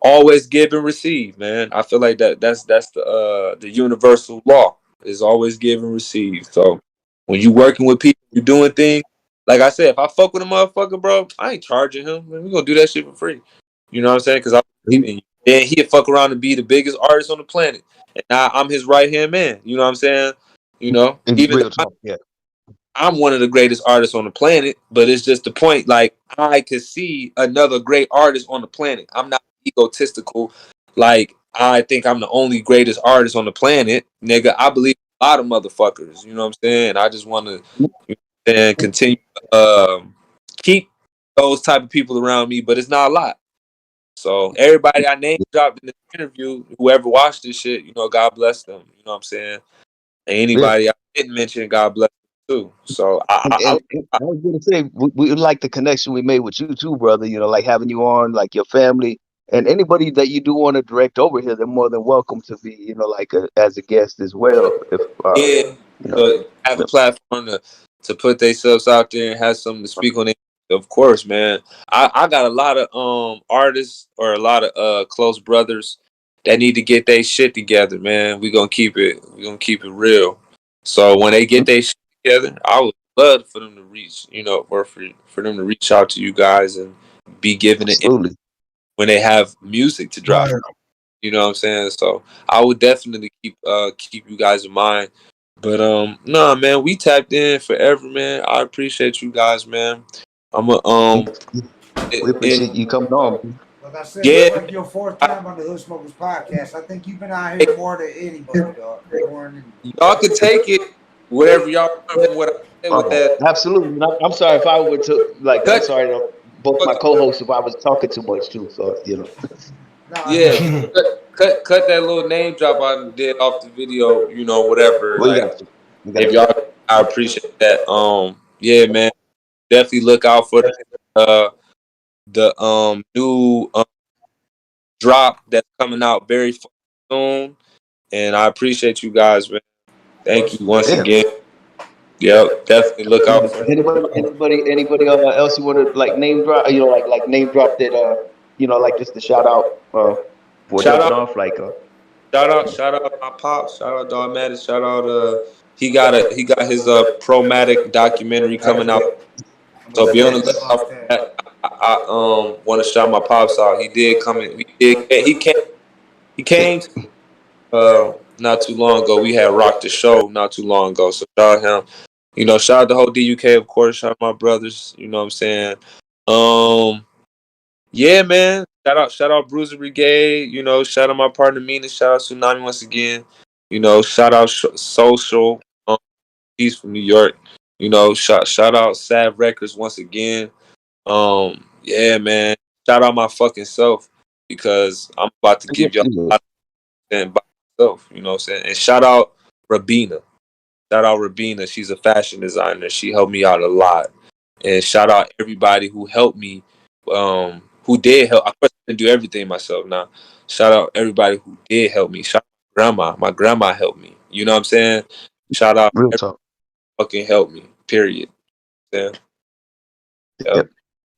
[SPEAKER 16] always give and receive, man. I feel like that's the universal law is always give and receive. So when you working with people, you doing things. Like I said, if I fuck with a motherfucker, bro, I ain't charging him. Man, we gonna do that shit for free. You know what I'm saying? Because I believe in you. Then he'd fuck around and be the biggest artist on the planet, and now I'm his right hand man. You know what I'm saying? You know, even
[SPEAKER 15] real talk,
[SPEAKER 16] I'm one of the greatest artists on the planet, but it's just the point. Like I could see another great artist on the planet. I'm not egotistical. Like I think I'm the only greatest artist on the planet, nigga. I believe a lot of motherfuckers. You know what I'm saying? I just want to and continue keep those type of people around me, but it's not a lot. So everybody I name dropped in this interview, whoever watched this shit, you know, God bless them. You know what I'm saying? And anybody I didn't mention, God bless them too. So I
[SPEAKER 15] was gonna say we like the connection we made with you too, brother. You know, like having you on, like your family and anybody that you do want to direct over here, they're more than welcome to be, you know, like as a guest as well. If
[SPEAKER 16] yeah,
[SPEAKER 15] you know,
[SPEAKER 16] so have a platform to put themselves out there and have something to speak on it. Of course, man. I got a lot of artists or a lot of close brothers that need to get their shit together, man. We're gonna keep it real. So when they get their shit together, I would love for them to reach, you know, or for them to reach out to you guys and be given it when they have music to drop. You know what I'm saying? So I would definitely keep you guys in mind. But nah, man, we tapped in forever, man. I appreciate you guys, man. I'm a
[SPEAKER 15] we appreciate you coming on.
[SPEAKER 14] Like I said,
[SPEAKER 16] yeah.
[SPEAKER 14] it's like your fourth time on the Hood Smokers podcast. I think you've been out here more than anybody, dog.
[SPEAKER 16] Y'all could take it whatever y'all want from what I said with that.
[SPEAKER 15] Absolutely. I'm sorry if I were to like. I'm sorry to both my co-hosts if I was talking too much too. So you know.
[SPEAKER 16] Yeah, cut that little name drop I did off the video. You know, whatever.
[SPEAKER 15] We
[SPEAKER 16] Like,
[SPEAKER 15] got you.
[SPEAKER 16] if y'all, I appreciate that. Yeah, man. Definitely look out for the new drop that's coming out very soon, and I appreciate you guys, man. Thank you once again. Yep, definitely look out for
[SPEAKER 15] anybody else you want to like name drop? You know, like name drop that you know, like just a shout out for jumping off like
[SPEAKER 16] shout out my pops, shout out Dog Mattis, shout out he got his Promatic documentary coming out. So be on the lookout for that. I want to shout my pops out. He did come in. He he came not too long ago. We had rocked the show not too long ago. So shout out him. You know, shout out the whole DUK, of course. Shout out my brothers. You know what I'm saying? Yeah, man. Shout out Bruiser Brigade. You know, shout out my partner Mina. Shout out Tsunami once again. You know, shout out Social. He's from New York. You know, shout out Sav Records once again. Yeah, man. Shout out my fucking self because I'm about to give y'all a lot of by myself. You know what I'm saying? And shout out Rabina. Shout out Rabina. She's a fashion designer. She helped me out a lot. And shout out everybody who helped me. Who did help. Of course, I didn't do everything myself now. Shout out everybody who did help me. Shout out grandma. My grandma helped me. You know what I'm saying? Shout out
[SPEAKER 15] Real talk.
[SPEAKER 16] Fucking help me. Period. Yeah.
[SPEAKER 15] Yep.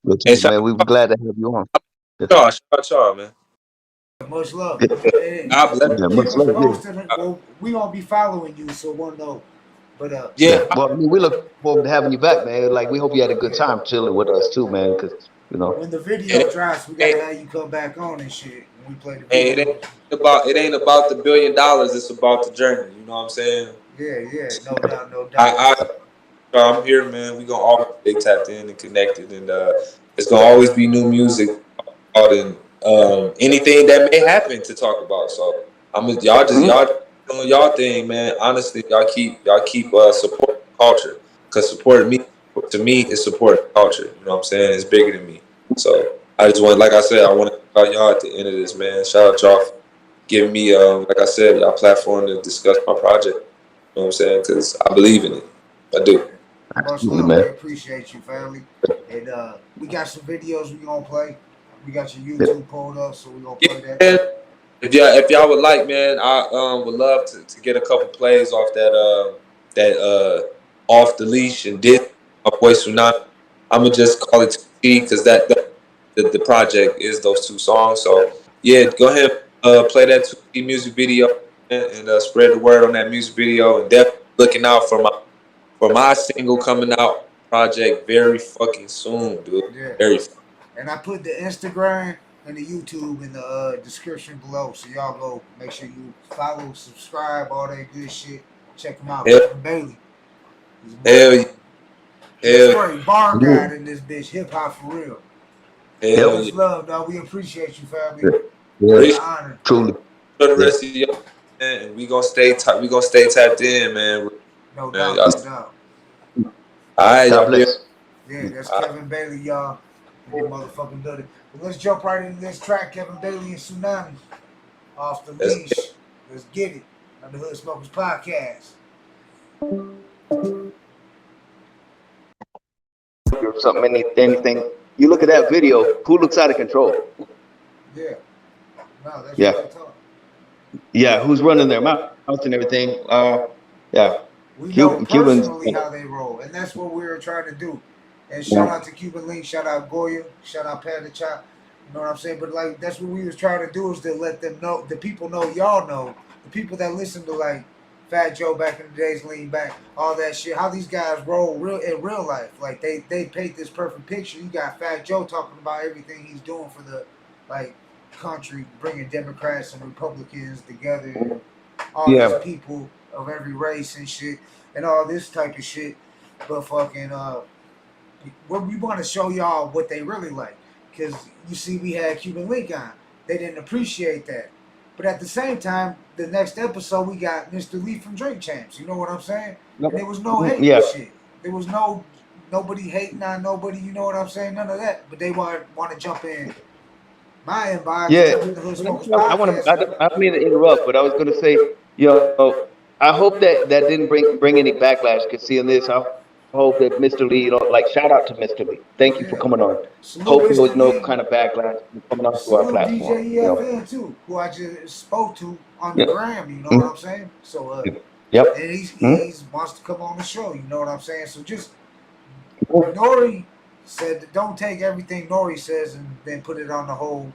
[SPEAKER 15] Real talk, man. We were glad to have you on.
[SPEAKER 16] Shout out y'all, man.
[SPEAKER 14] Much love.
[SPEAKER 16] God bless.
[SPEAKER 15] Yeah, much love.
[SPEAKER 14] Posted, well, we gonna be following you, so we'll know. But
[SPEAKER 15] yeah. Well, I mean, we look forward to having you back, man. Like, we hope you had a good time chilling with us too, man. Because you know,
[SPEAKER 14] when the video drops, we gotta have you come back on and shit. When we play the
[SPEAKER 16] Hey,
[SPEAKER 14] video.
[SPEAKER 16] it ain't about the $1 billion. It's about the journey. You know what I'm saying?
[SPEAKER 14] Yeah. No doubt, no doubt.
[SPEAKER 16] I'm here, man. We gonna always stay tapped in and connected, and it's gonna always be new music and anything that may happen to talk about. So y'all doing y'all thing, man. Honestly, y'all keep supporting culture, because supporting me to me is supporting culture. You know what I'm saying? It's bigger than me. So I just want, like I said, I want to shout y'all at the end of this, man. Shout out y'all for giving me, like I said, y'all platform to discuss my project. You know what I'm saying? Because I believe in it. I do.
[SPEAKER 14] Much love, man. We appreciate you, family. And we got some videos we gonna play. We got your YouTube pulled up, so we gonna play that.
[SPEAKER 16] If y'all would like, man, I would love to get a couple plays off that off the leash and did my boy Tsunami. I'm gonna just call it T because the project is those two songs. So yeah, go ahead, play that 2T music video and spread the word on that music video, and definitely looking out for my single coming out project very fucking soon, dude.
[SPEAKER 14] Yeah.
[SPEAKER 16] Very.
[SPEAKER 14] And I put the Instagram and the YouTube in the description below, so y'all go make sure you follow, subscribe, all that good shit. Check them out. Kevin Bailey.
[SPEAKER 16] Hell yeah.
[SPEAKER 14] Bar guide in this bitch, hip hop for real.
[SPEAKER 16] Hell
[SPEAKER 14] much love, dog. We appreciate you, family.
[SPEAKER 15] Yeah.
[SPEAKER 14] Honor.
[SPEAKER 15] Truly.
[SPEAKER 16] For the rest of y'all, man, and we gonna stay tapped in, man.
[SPEAKER 14] No doubt, no doubt.
[SPEAKER 16] All right,
[SPEAKER 15] God bless.
[SPEAKER 14] Yeah, that's Kevin Bailey, y'all. You motherfucking did it. But let's jump right into this track, Kevin Bailey and Tsunami. Off the leash. Let's get it. On the Hood Smokers Podcast.
[SPEAKER 15] Or something, anything. You look at that video, who looks out of control?
[SPEAKER 14] Yeah. No, that's
[SPEAKER 15] yeah.
[SPEAKER 14] what I'm talking.
[SPEAKER 15] Yeah, who's running their mouth and everything. Yeah.
[SPEAKER 14] We know personally how they roll, and that's what we're trying to do. And shout out to Cuban Link, shout out Goya, shout out Panda Chop. You know what I'm saying? But like that's what we was trying to do, is to let them know, the people know, y'all know, the people that listen to like Fat Joe back in the days, Lean Back, all that shit, how these guys roll in real life. Like they paint this perfect picture. You got Fat Joe talking about everything he's doing for the like country, bringing Democrats and Republicans together, and all these people of every race and shit, and all this type of shit. But fucking we want to show y'all what they really like, because you see we had Cuban Link on. They didn't appreciate that. But at the same time, the next episode we got Mr. Lee from Drink Champs. You know what I'm saying? And there was no hate shit. There was nobody hating on nobody. You know what I'm saying? None of that. But they want to jump in my inbox.
[SPEAKER 15] Yeah.
[SPEAKER 14] I
[SPEAKER 15] don't mean to interrupt, but I was going to say, I hope that didn't bring any backlash. Because seeing this, I hope that Mr. Lee, like, shout out to Mr. Lee. Thank you for coming on. Hope there was no kind of backlash coming onto our platform.
[SPEAKER 14] DJ EFN too, who I just spoke to on the gram. You know what I'm saying? So and he wants to come on the show. You know what I'm saying? So just Nori said that don't take everything Nori says and then put it on the whole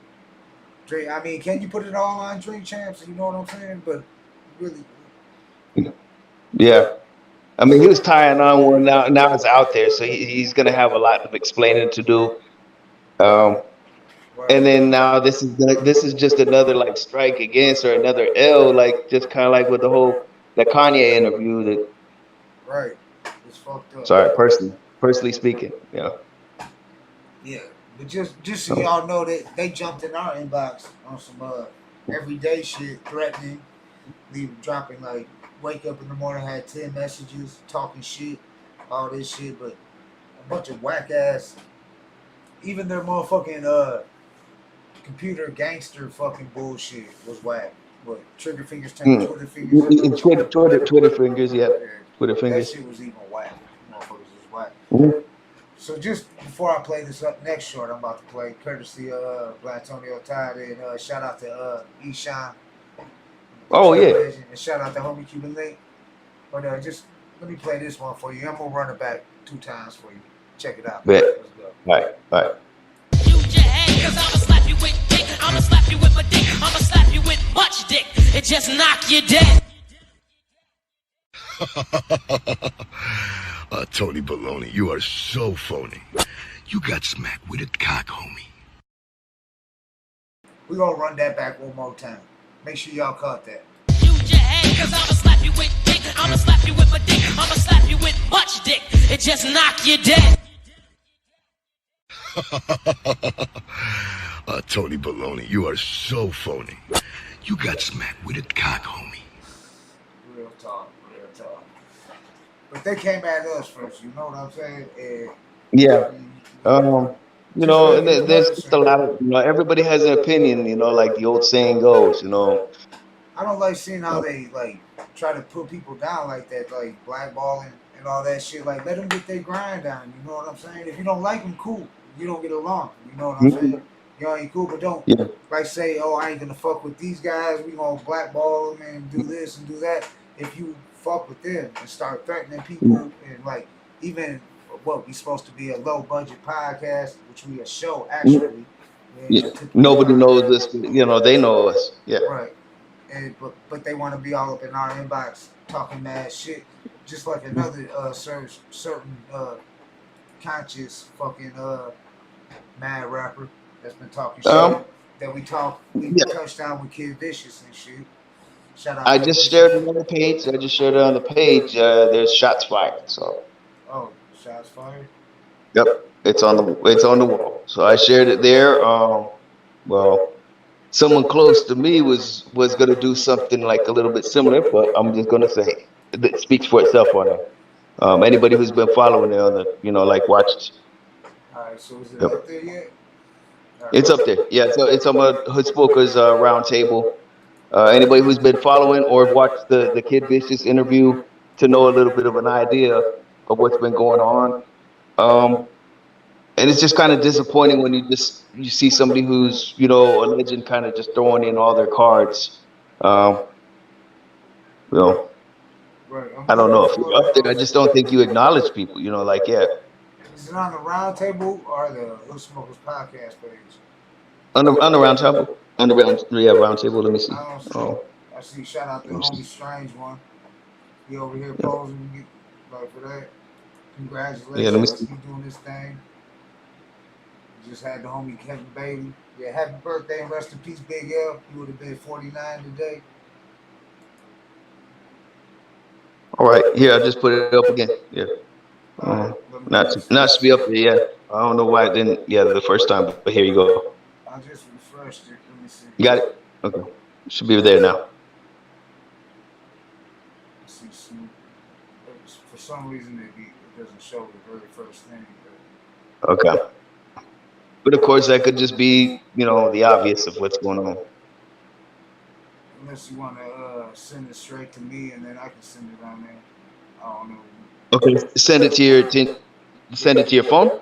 [SPEAKER 14] drink. I mean, can you put it all on Drink Champs? You know what I'm saying? But really,
[SPEAKER 15] yeah. I mean, he was tying on one. Now it's out there, so he's gonna have a lot of explaining to do. And then now this is just another like strike against or another L, like just kind of like with the whole the Kanye interview. That
[SPEAKER 14] Right. It's fucked up.
[SPEAKER 15] sorry, personally speaking, yeah.
[SPEAKER 14] Yeah, but just so y'all know that they jumped in our inbox on some everyday shit, threatening, dropping like wake up in the morning, had 10 messages, talking shit, all this shit, but a bunch of whack ass, even their motherfucking computer gangster fucking bullshit was whack. What trigger fingers turn Twitter fingers into
[SPEAKER 15] Twitter fingers, yeah. Twitter
[SPEAKER 14] that
[SPEAKER 15] fingers.
[SPEAKER 14] shit was even whack. Motherfuckers was whack.
[SPEAKER 15] Mhm.
[SPEAKER 14] So just before I play this up next short, I'm about to play courtesy of Blatonio, Todd, and shout out to Eshawn.
[SPEAKER 15] Oh yeah.
[SPEAKER 14] And shout out to homie Cuban Link. But just let me play this one for you. I'm gonna run it back 2 times for you. Check it out.
[SPEAKER 15] Bet.
[SPEAKER 14] Let's go.
[SPEAKER 15] All right.
[SPEAKER 17] Use your head, cause I'ma slap you with dick. I'ma slap you with my dick. I'ma slap you with much dick. It just knock you dead.
[SPEAKER 13] Tony Baloney, you are so phony. You got smacked with a cock, homie.
[SPEAKER 14] We're gonna run that back one more time. Make sure y'all caught that.
[SPEAKER 17] Use your head, cause I'ma slap you with dick. I'ma slap you with my dick. I'ma slap you with much dick. It just knock you dead.
[SPEAKER 13] Tony Baloney, you are so phony. You got smacked with a cock, homie.
[SPEAKER 14] Real talk. But they came at us first, you know what I'm saying? And
[SPEAKER 15] Yeah. You know, and there's just a lot of, everybody has an opinion, like the old saying goes,
[SPEAKER 14] I don't like seeing how they like try to put people down like that, like blackballing and all that shit. Like let them get their grind down. You know what I'm saying? If you don't like them, cool. You don't get along. You know what I'm saying? Y'all ain't cool, but don't like say, oh, I ain't gonna fuck with these guys. We gonna blackball them and do this and do that. If you fuck with them and start threatening people and like even what we supposed to be a low budget podcast, which we a show actually.
[SPEAKER 15] Yeah. Nobody knows this, they know us. Yeah.
[SPEAKER 14] Right. And but they want to be all up in our inbox talking mad shit, just like another certain conscious fucking mad rapper that's been talking shit that we touched on with Kid Vicious and shit. Shout out.
[SPEAKER 15] I just shared it on the page. There's shots fired. So.
[SPEAKER 14] Oh, shots fired.
[SPEAKER 15] Yep, it's on the wall. So I shared it there. Well, someone close to me was gonna do something like a little bit similar, but I'm just gonna say it speaks for itself on it. Anybody who's been following it on the, like watched.
[SPEAKER 14] All right, so is it up there yet?
[SPEAKER 15] It's up there. Yeah, so it's on the Hood Smokers round table. Anybody who's been following or watched the Kid Vicious interview to know a little bit of an idea of what's been going on. And it's just kind of disappointing when you see somebody who's, a legend kind of just throwing in all their cards. I don't know if you're up there. I just don't think you acknowledge people,
[SPEAKER 14] Is it on the round table or the Hood Smokers podcast page?
[SPEAKER 15] On the round table. Round table. Let me see.
[SPEAKER 14] I see. Shout out to homie Strange One. He over here posing like for that. Congratulations.
[SPEAKER 15] Yeah, let me see.
[SPEAKER 14] He's doing this thing. Just had the homie Kevin Bailey. Yeah, happy birthday and rest in peace, Big L. You would have been 49 today.
[SPEAKER 15] All right, here I just put it up again. Yeah, not to be up there. Yeah, I don't know why it didn't. Yeah, the first time, but here you go.
[SPEAKER 14] I just refreshed it. Let me see.
[SPEAKER 15] You got it. Okay, should be there now.
[SPEAKER 14] Let's see, for some reason it doesn't show the very first thing.
[SPEAKER 15] Okay. But of course, that could just be, the obvious of what's going on.
[SPEAKER 14] Unless you want to send it straight to me, and then I can send it on there. I don't know.
[SPEAKER 15] Okay, send it to your phone.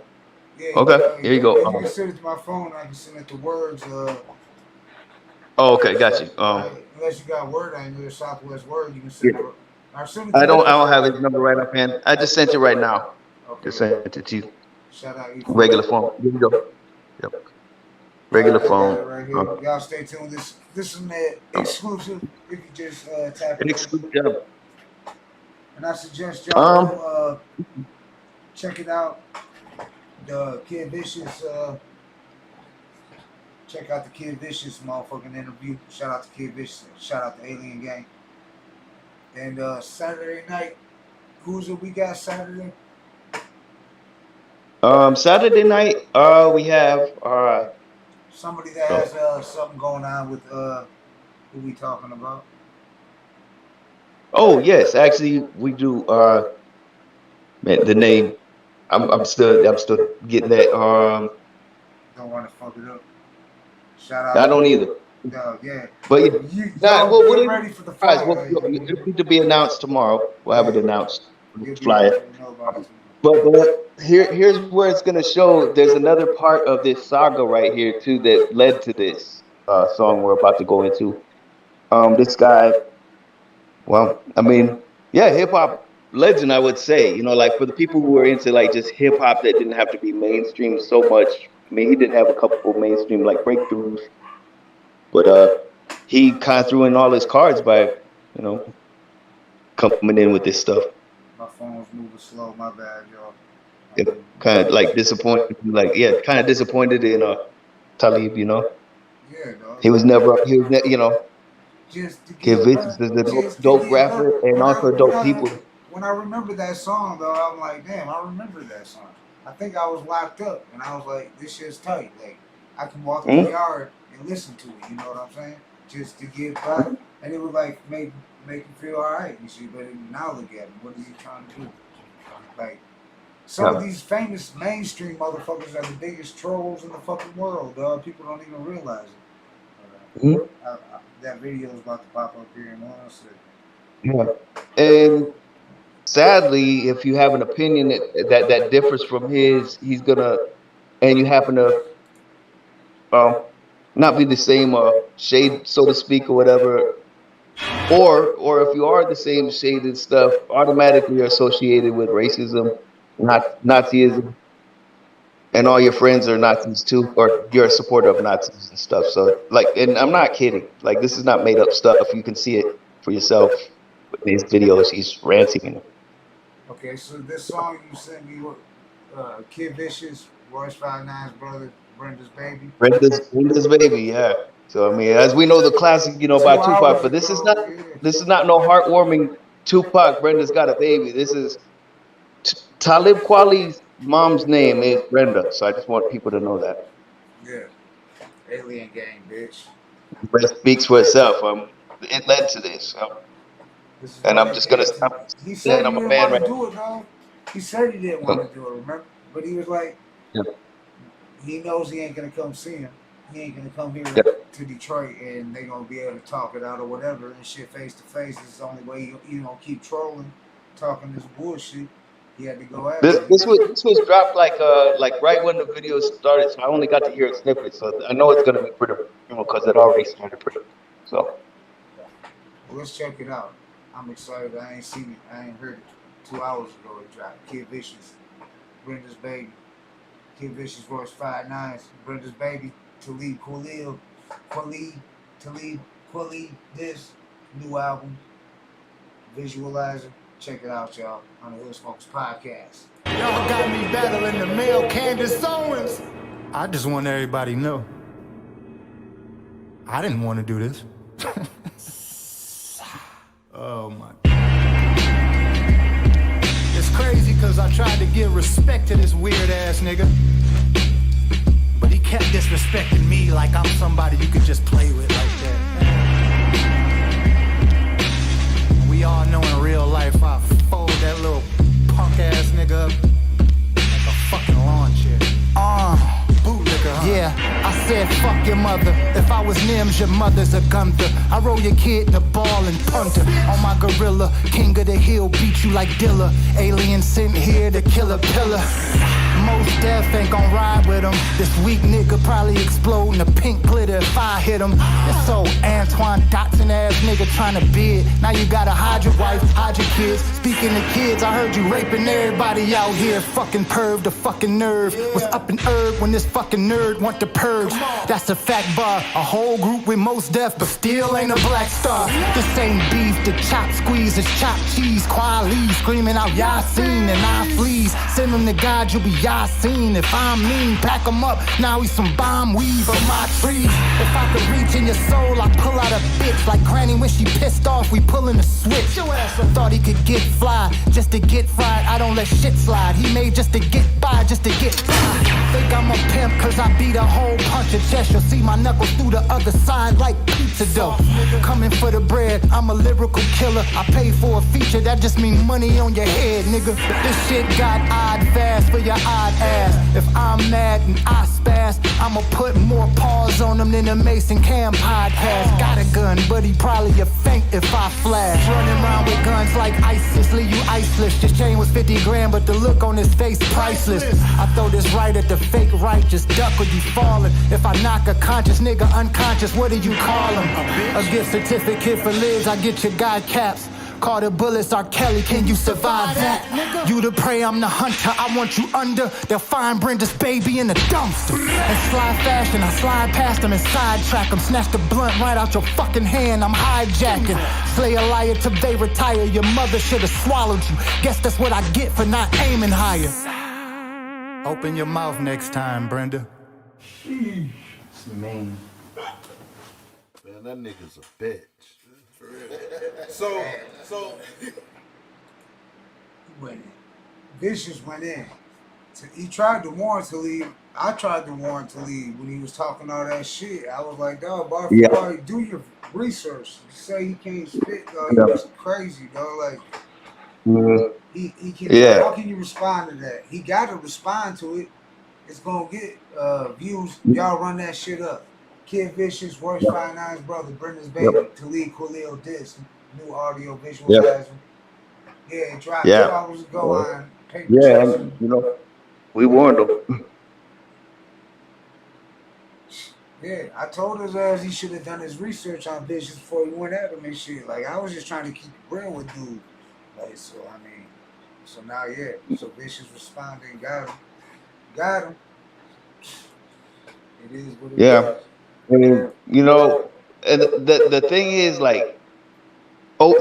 [SPEAKER 14] Yeah.
[SPEAKER 15] Okay, here you go.
[SPEAKER 14] You can send it to my phone. I can send it to words.
[SPEAKER 15] Oh, okay, got you.
[SPEAKER 14] Unless you got Word on your Southwest Word, you can send it.
[SPEAKER 15] I don't have his number right offhand. I just sent it right now.
[SPEAKER 14] Okay.
[SPEAKER 15] Just sent it to you.
[SPEAKER 14] Shout out you.
[SPEAKER 15] Regular phone. Here you go. Yep. Regular phone.
[SPEAKER 14] Right here. Y'all stay tuned. This is an exclusive. If you just tap it.
[SPEAKER 15] Exclusive.
[SPEAKER 14] And I suggest y'all check it out. The Kid Vicious Check out the Kid Vicious motherfucking interview. Shout out to Kid Vicious. Shout out to Alien Gang. And Saturday night, who's it we got Saturday?
[SPEAKER 15] Saturday night, we have
[SPEAKER 14] somebody that has something going on with who we talking about?
[SPEAKER 15] Oh yes, actually we do. Man, the name. I'm still getting that.
[SPEAKER 14] Don't want to fuck it up. Shout out.
[SPEAKER 15] I don't either.
[SPEAKER 14] Yeah.
[SPEAKER 15] But
[SPEAKER 14] Get ready for the flyer.
[SPEAKER 15] It'll need to be announced tomorrow. We'll have it announced. Flyer. But here's where it's gonna show. There's another part of this saga right here too that led to this song we're about to go into. This guy. Well, I mean, yeah, hip hop legend, I would say. You know, like for the people who were into like just hip hop that didn't have to be mainstream so much. I mean, he did have a couple of mainstream like breakthroughs, but he kind of threw in all his cards by, you know, coming in with this stuff.
[SPEAKER 14] My phone's moving slow. My bad, y'all.
[SPEAKER 15] Kind of like disappointed, kind of disappointed in Talib. You know,
[SPEAKER 14] yeah, dog.
[SPEAKER 15] He was never, you know.
[SPEAKER 14] Just to
[SPEAKER 15] Kid Vicious is a dope rapper and also dope people.
[SPEAKER 14] When I remember that song, though, I'm like, damn, I remember that song. I think I was locked up, and I was like, this shit's tight. Like, I can walk in the yard and listen to it. You know what I'm saying? Just to get by, and it would like make him feel all right. You see, but now look at him. What is he trying to do? Like, some of these famous mainstream motherfuckers are the biggest trolls in the fucking world, dog. People don't even realize it. That video is about to pop up here in 1 second.
[SPEAKER 15] Yeah. And sadly, if you have an opinion that differs from his, he's gonna, and you happen to not be the same shade, so to speak, or whatever, or if you are the same shade and stuff, automatically you're associated with racism, Nazism, and all your friends are Nazis too, or you're a supporter of Nazis and stuff. So, like, and I'm not kidding. Like, this is not made up stuff. You can see it for yourself. In his videos, he's ranting in it.
[SPEAKER 14] Okay, so this song you sent me, Kid Vicious, Royce 5'9's brother, Brenda's Baby.
[SPEAKER 15] Brenda's Baby, yeah. So I mean, as we know, the classic, you know, by Tupac, but this is not no heartwarming Tupac. Brenda's Got a Baby. This is Talib Kweli's mom's name is Brenda, so I just want people to know that.
[SPEAKER 14] Yeah, Alien Gang, bitch.
[SPEAKER 15] Brenda speaks for itself. It led to this, and I'm just gonna stop.
[SPEAKER 14] He said he didn't want to do it,
[SPEAKER 15] now.
[SPEAKER 14] though. He said he didn't want to do it, remember? But he was like, he knows he ain't gonna come see him. He ain't gonna come here to Detroit, and they gonna be able to talk it out or whatever and shit face to face. This is the only way you gonna keep trolling, talking this bullshit. He had to go after
[SPEAKER 15] this was dropped like right when the video started, so I only got to hear a snippet. So I know it's gonna be pretty, you know, because it already started pretty. So
[SPEAKER 14] well, let's check it out. I'm excited. I ain't seen it. I ain't heard it. 2 hours ago it dropped. Kid Vicious, Brenda's Baby. Kid Vicious Royce 5'9's, Brenda's Baby. Talib Kweli, this new album, Visualizer. Check it out, y'all, on the Hood Smokers Podcast.
[SPEAKER 18] Y'all got me battling the male Candace Owens. I just want everybody to know, I didn't want to do this. Oh my. It's crazy because I tried to give respect to this weird ass nigga, but he kept disrespecting me like I'm somebody you could just play with like that. We all know in real life I fold that little punk ass nigga up like a fucking lawn chair. Bootlicker, huh? Yeah, I said fuck your mother. If I was Nims, your mother's a gunther. I roll your kid the ball and punter. On my gorilla, king of the hill, beat you like Dilla. Alien sent here to kill a pillar. Most death ain't gon' ride with him. This weak nigga probably explode in the pink glitter if I hit him. And so Antoine Dotson ass nigga nigga trying to bid. Now you gotta hide your wife, hide your kids. Speaking of kids, I heard you raping everybody out here. Fucking perv, the fucking nerve. Was up in herb when this fucking nerd want to purge. That's a fact, bar. A whole group with most death, but still ain't a black star. This ain't beef, the chop squeeze is chopped cheese. Quali screaming out Yasin and I fleas. Send him to God, you'll be Yasin. If I'm mean, pack him up. Now he's some bomb weed on my tree. If I could reach in your soul, I pull out a bitch. Like Granny when she pissed off, we pulling a switch. Thought he could get fly, just to get fried. I don't let shit slide. He made just to get by, just to get by. Think I'm a pimp, cause I beat a whole punch of chest. You'll see my knuckles through the other side like pizza dough. Coming for the bread, I'm a lyrical killer. I pay for a feature, that just mean money on your head, nigga. This shit got odd fast for your odd ass. If I'm mad and I spaz, I'ma put more paws on him than the Mason Cam podcast. Got a gun, but he probably a faint if I flash. Running around with guns like ISIS, leave you iceless. This chain was 50 grand, but the look on his face priceless. I throw this right at the fake right, just duck or you falling. If I knock a conscious nigga unconscious, what do you call him? A gift certificate for lids, I get your guy caps. Call the bullets, R. Kelly, can you survive that? You the prey, I'm the hunter, I want you under. They'll find Brenda's baby in the dumpster. In slide fashion, I slide past them and sidetrack them. Snatch the blunt right out your fucking hand, I'm hijacking. Slay a liar till they retire, your mother should've swallowed you. Guess that's what I get for not aiming higher. Open your mouth next time, Brenda.
[SPEAKER 14] It's mean.
[SPEAKER 19] Man, that nigga's a bitch. For real.
[SPEAKER 14] So Vicious went in. He tried to warn to leave. I tried to warn to leave when he was talking all that shit. I was like, dog, bar for bar, do your research. You say he can't spit, dog.
[SPEAKER 15] Yeah.
[SPEAKER 14] It's crazy, dog. Like he can.
[SPEAKER 15] Yeah.
[SPEAKER 14] How can you respond to that? He got to respond to it. It's gonna get views. Y'all run that shit up. Kid Vicious, Worst 5'9's brother, Brenda's baby, Talib Khalil disc, new audio visualizer. Yeah, it dropped 2 hours ago on paper.
[SPEAKER 15] You know, we warned him.
[SPEAKER 14] Yeah, I told his ass he should have done his research on Vicious before he went at him and shit. Like, I was just trying to keep it real with dude. Like, so, I mean, so now, so Vicious responded and got him. Got him. It is what it is.
[SPEAKER 15] And, you know, and the thing is, like,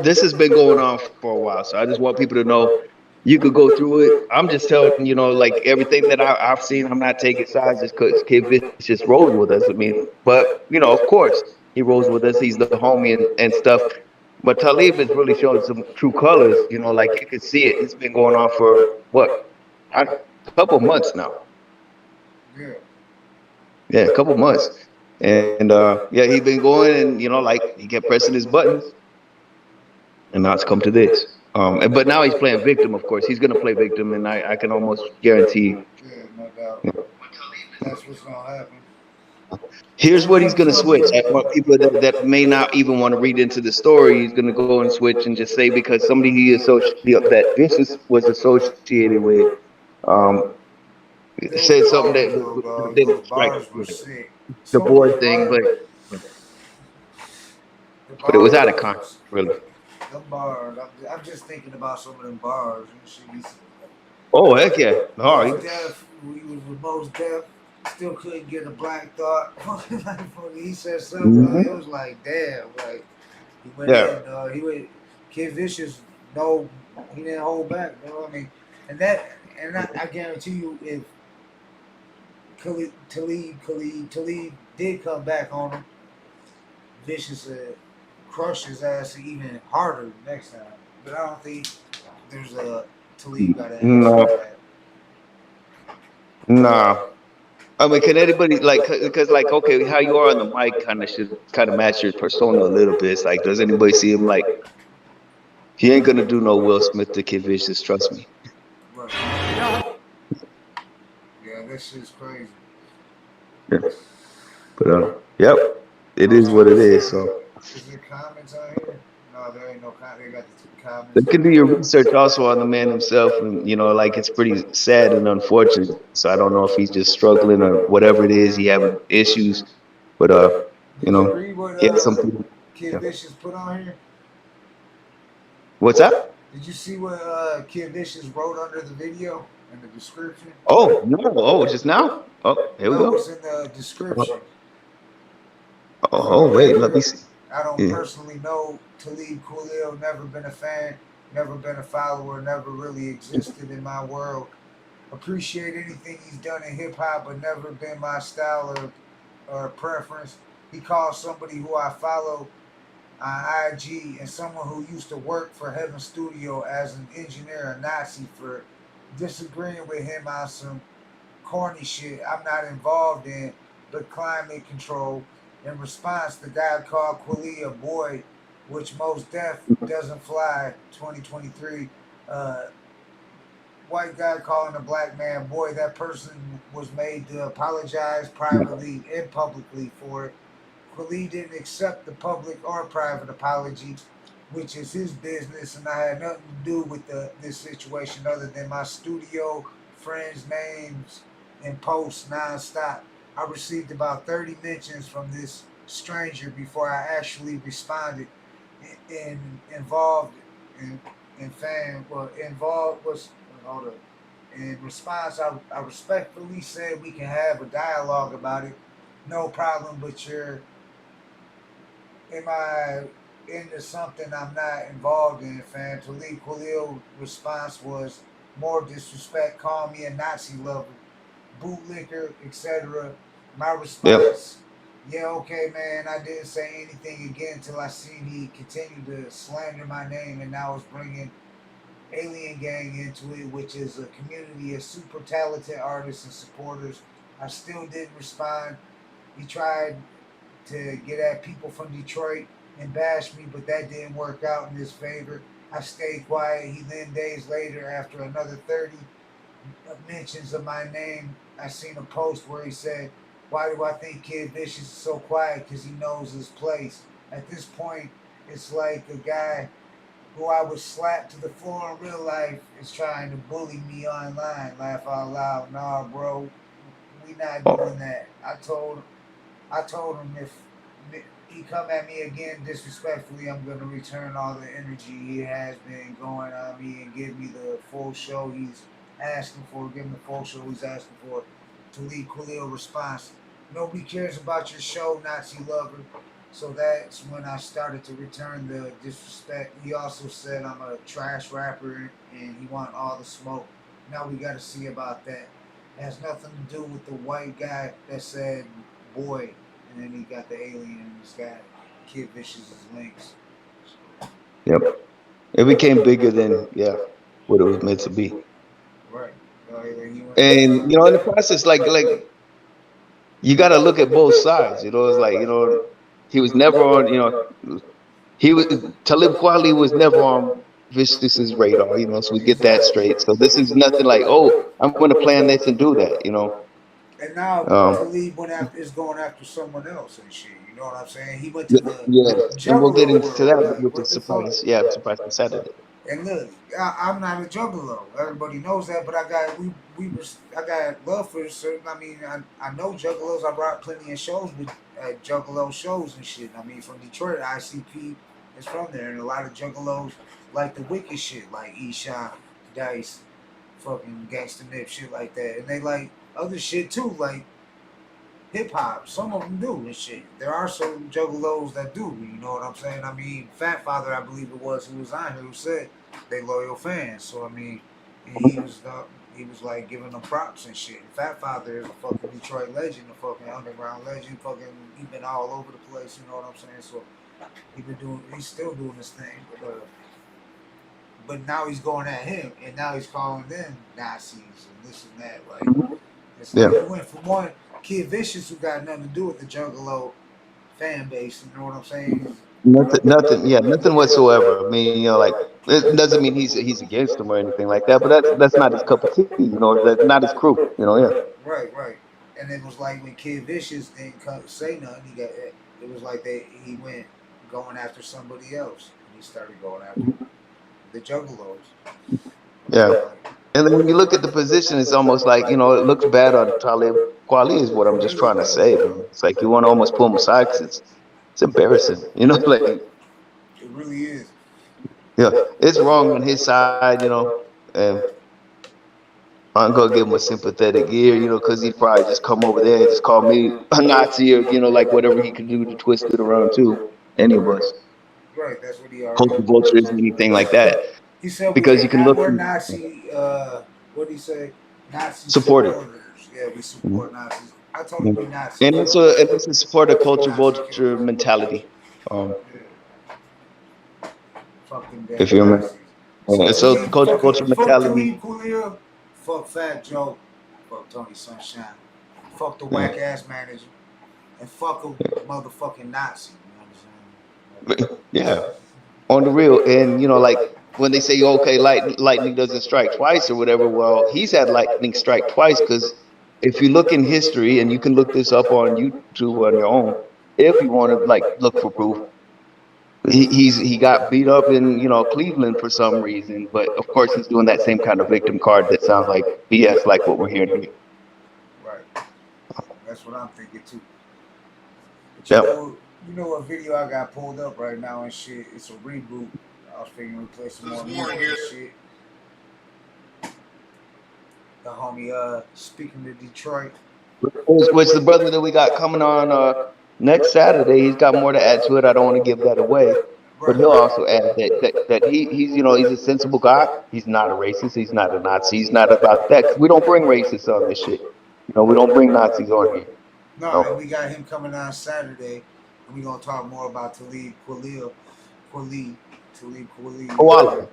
[SPEAKER 15] this has been going on for a while, so I just want people to know you could go through it. I'm just telling, you know, like, everything that I've seen, I'm not taking sides just because Kid Vicious rolls with us. I mean, but, you know, of course, he rolls with us. He's the homie and stuff. But Talib has really shown some true colors, you know, like, you can see it. It's been going on for, what, a couple months now. Yeah, a couple months. And he's been going, and you know, like, he kept pressing his buttons, and now it's come to this. But now he's playing victim. Of course, he's gonna play victim, and I can almost guarantee.
[SPEAKER 14] Yeah, no doubt. That's what's gonna happen.
[SPEAKER 15] Here's what he's gonna switch. I want people that may not even want to read into the story. He's gonna go and switch and just say because somebody that Vicious was associated with, said something that didn't strike me. The board thing, but it was out of context, really.
[SPEAKER 14] The bars, I'm just thinking about some of them bars and shit.
[SPEAKER 15] Oh, heck yeah.
[SPEAKER 14] Most deaf, we was most deaf, still couldn't get a black thought. He said something, it was like, damn, like, he went in, he went, Kid Vicious, no, he didn't hold back, you know what I mean? And I guarantee you, if Talib did come back on him, Vicious crush his ass even harder next time. But I don't think there's a Talib got to answer
[SPEAKER 15] Nah. I mean, can anybody, like, because, like, okay, how you are on the mic kind of should kind of match your persona a little bit. It's like, does anybody see him like, he ain't going to do no Will Smith to Kid Vicious, trust me.
[SPEAKER 14] Right. Yeah, that shit's crazy.
[SPEAKER 15] Yeah. But, yep, it is what it is, so.
[SPEAKER 14] Is there comments out here? No, there ain't no comments. They got the comments.
[SPEAKER 15] They can do your research also on the man himself, and, you know, like, it's pretty sad and unfortunate. So I don't know if he's just struggling or whatever it is, he having issues. But, you know, yeah, some people.
[SPEAKER 14] Kid Vicious put on here?
[SPEAKER 15] What's that?
[SPEAKER 14] Did you see what Kid Vicious wrote under the video in the description?
[SPEAKER 15] Oh no! Oh, just now? Oh, here we
[SPEAKER 14] No,
[SPEAKER 15] go.
[SPEAKER 14] it's in the description.
[SPEAKER 15] Oh, wait, let me see.
[SPEAKER 14] I don't
[SPEAKER 15] Yeah.
[SPEAKER 14] personally know Talib Kweli, never been a fan, never been a follower, never really existed in my world. Appreciate anything he's done in hip hop, but never been my style or preference. He calls somebody who I follow on IG and someone who used to work for Heaven Studio as an engineer a Nazi for disagreeing with him on some corny shit I'm not involved in, but climate control. In response, the guy called Kweli a boy, which most def doesn't fly. 2023. White guy calling a black man boy. That person was made to apologize privately and publicly for it. Kweli didn't accept the public or private apology, which is his business, and I had nothing to do with this situation other than my studio friends' names and posts nonstop. I received about 30 mentions from this stranger before I actually responded. And involved in fan, well, involved was, hold up. In response, I respectfully said we can have a dialogue about it. No problem, but am I into something I'm not involved in, fam? Talib Kweli's response was more disrespect, call me a Nazi lover, bootlicker, etc. My response, yeah, okay, man, I didn't say anything again until I seen he continued to slander my name, and now it's bringing Alien Gang into it, which is a community of super talented artists and supporters. I still didn't respond. He tried to get at people from Detroit and bash me, but that didn't work out in his favor. I stayed quiet. He then, days later, after another 30 mentions of my name, I seen a post where he said, why do I think Kid Vicious is so quiet? Because he knows his place. At this point, it's like a guy who I would slap to the floor in real life is trying to bully me online. Laugh out loud. Nah, bro, we not doing that. I told him if he come at me again disrespectfully, I'm gonna return all the energy he has been going on me and give me the full show he's asking for. Give him the full show he's asking for. Talib Kweli response: nobody cares about your show, Nazi lover. So that's when I started to return the disrespect. He also said I'm a trash rapper and he want all the smoke. Now we gotta see about that. It has nothing to do with the white guy that said boy, and then he got the alien and he's got Kid Vicious's links.
[SPEAKER 15] Yep. It became bigger than what it was meant to be.
[SPEAKER 14] Right.
[SPEAKER 15] And in the process, like you got to look at both sides. It's like he was never on. Talib Kweli was never on Vicious's radar. So we get that straight. So this is nothing like, oh, I'm going to plan this and do that.
[SPEAKER 14] And now Talib is going after someone else and shit. You know what I'm saying? He went to the
[SPEAKER 15] and we'll get into
[SPEAKER 14] world.
[SPEAKER 15] that with the surprise. Surprise on Saturday.
[SPEAKER 14] And look, I'm not a juggalo. Everybody knows that, but I got love for certain. I mean, I know juggalos. I brought plenty of shows with juggalo shows and shit. I mean, from Detroit, ICP is from there, and a lot of juggalos like the wicked shit, like Eshawn, Dice, fucking Gangsta Nip, shit like that, and they like other shit too, like hip hop. Some of them do and shit. There are some juggalos that do. You know what I'm saying? I mean, Fat Father, I believe it was, who was on here, who said they loyal fans. So I mean, he was like giving them props and shit. And Fat Father is a fucking Detroit legend, a fucking underground legend. Fucking, he been all over the place. You know what I'm saying? So he's still doing this thing. But now he's going at him, and now he's calling them Nazis and this and that. Like, it's like he went from one Kid Vicious who got nothing to do with the Juggalo fan base. You know what I'm saying?
[SPEAKER 15] Nothing whatsoever. I mean, it doesn't mean he's against them or anything like that. But that's not his cup of tea. That's not his crew.
[SPEAKER 14] Right. And it was like when Kid Vicious didn't say nothing, it was like he went going after somebody else. And he started going after the Juggalos.
[SPEAKER 15] Yeah. And then when you look at the position, it's almost like, it looks bad on Talib Kweli is what I'm just trying to say. Man. It's like you want to almost pull him aside because It's embarrassing. You know, like
[SPEAKER 14] It really is.
[SPEAKER 15] yeah, it's wrong on his side. You know, and I'm gonna give him a sympathetic ear. You know, because he'd probably just come over there and just call me a Nazi or you know, like whatever he could do to twist it around too. Any of us,
[SPEAKER 14] Right, that's what he already.
[SPEAKER 15] culture vultures, anything like that.
[SPEAKER 14] He said we
[SPEAKER 15] Because you
[SPEAKER 14] can
[SPEAKER 15] can
[SPEAKER 14] not.
[SPEAKER 15] look
[SPEAKER 14] We're Nazi. What did he say? Nazi
[SPEAKER 15] supported.
[SPEAKER 14] supporters. Yeah, we support Nazis. I told him
[SPEAKER 15] Mhm.
[SPEAKER 14] we Nazis.
[SPEAKER 15] And it's a support of culture vulture mentality.
[SPEAKER 14] Fuck them damn
[SPEAKER 15] If you remember,
[SPEAKER 14] Nazis. So
[SPEAKER 15] so
[SPEAKER 14] Talib,
[SPEAKER 15] culture
[SPEAKER 14] fuck,
[SPEAKER 15] vulture
[SPEAKER 14] fuck
[SPEAKER 15] mentality.
[SPEAKER 14] Talib Kweli, fuck Fat Joe, fuck Tony Sunshine, fuck the whack ass manager, and fuck a motherfucking Nazi. You know what I'm saying?
[SPEAKER 15] Yeah, on the real. And you know, like when they say, okay, lightning doesn't strike twice or whatever. Well, he's had lightning strike twice because if you look in history, and you can look this up on YouTube on your own, if you want to like look for proof, he got beat up in you know Cleveland for some reason, but of course he's doing that same kind of victim card that sounds like BS, like what we're hearing here.
[SPEAKER 14] Right. That's what I'm thinking too. But
[SPEAKER 15] Yep.
[SPEAKER 14] You know what video I got pulled up right now and shit? It's a reboot. I was figuring we play some more music and shit. The homie, speaking to Detroit.
[SPEAKER 15] Which the brother that we got coming on next Saturday, he's got more to add to it. I don't want to give that away, but he'll also add that he's you know he's a sensible guy. He's not a racist. He's not a Nazi. He's not about that. 'Cause we don't bring racists on this shit. You know, we don't bring Nazis on here.
[SPEAKER 14] No, and we got him coming on Saturday, and we're gonna talk more about Talib Kweli.
[SPEAKER 15] Koala.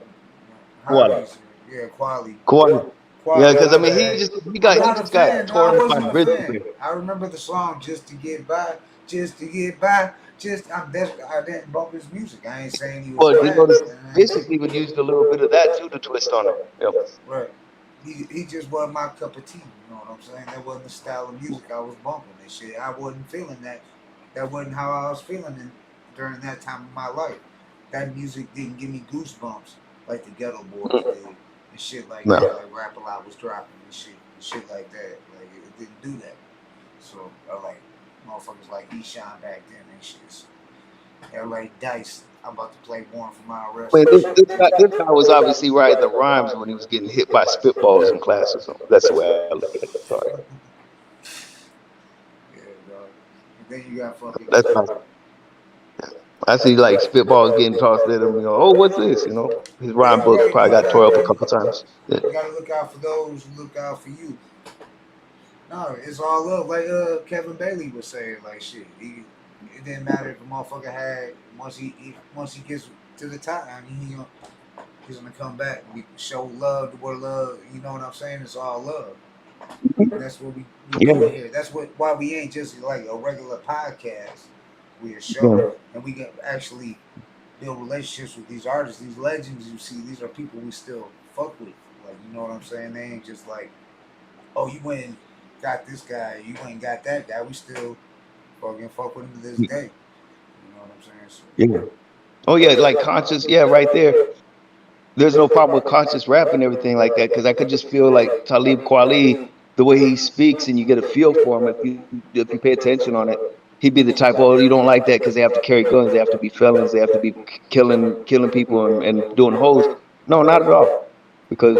[SPEAKER 14] Yeah, Kweli.
[SPEAKER 15] Koala. Yeah, because I mean he just got torn by
[SPEAKER 14] I
[SPEAKER 15] grizzly.
[SPEAKER 14] I remember the song "Just to Get By," just to get by. I didn't bump his music. I ain't saying he was
[SPEAKER 15] Well, you
[SPEAKER 14] bad.
[SPEAKER 15] notice Bishop even used a little bit of that too to twist on him. Yep.
[SPEAKER 14] Right. He just wasn't my cup of tea. You know what I'm saying? That wasn't the style of music I was bumping and shit. I wasn't feeling that. That wasn't how I was feeling during that time of my life. That music didn't give me goosebumps like the Ghetto Boys did and shit like that. Like Rap A Lot was dropping and shit like that. Like it didn't do that. So like motherfuckers like Eshawn back then and shit. They're like Dice. I'm about to play Warrant for My Arrest.
[SPEAKER 15] Wait, this guy was obviously writing the rhymes when he was getting hit by spitballs in class or something. That's the way I look at it. Sorry.
[SPEAKER 14] Yeah, dog. And then you got fucking.
[SPEAKER 15] That's not. I see like spitballs getting tossed at him. You know, oh, what's this? You know, his rhyme book probably got tore up a couple times. Yeah.
[SPEAKER 14] You gotta look out for those who look out for you. No, it's all love. Like Kevin Bailey was saying, like shit. It didn't matter if the motherfucker had once he gets to the top. I mean, he's gonna come back. We show love to where love. You know what I'm saying? It's all love. And that's what we do here. That's why we ain't just like a regular podcast. We're a show, and we can actually build relationships with these artists, these legends. You see, these are people we still fuck with. Like, you know what I'm saying? They ain't just like, oh, you went and got this guy, you went and got that guy. We still fucking fuck with him to this day. You know what I'm saying? So,
[SPEAKER 15] yeah. Oh yeah, like conscious. Yeah, right there. There's no problem with conscious rap and everything like that because I could just feel like Talib Kweli, the way he speaks, and you get a feel for him if you pay attention on it. He'd be the type, oh, you don't like that because they have to carry guns, they have to be felons, they have to be killing people and doing hoes. No, not at all. Because,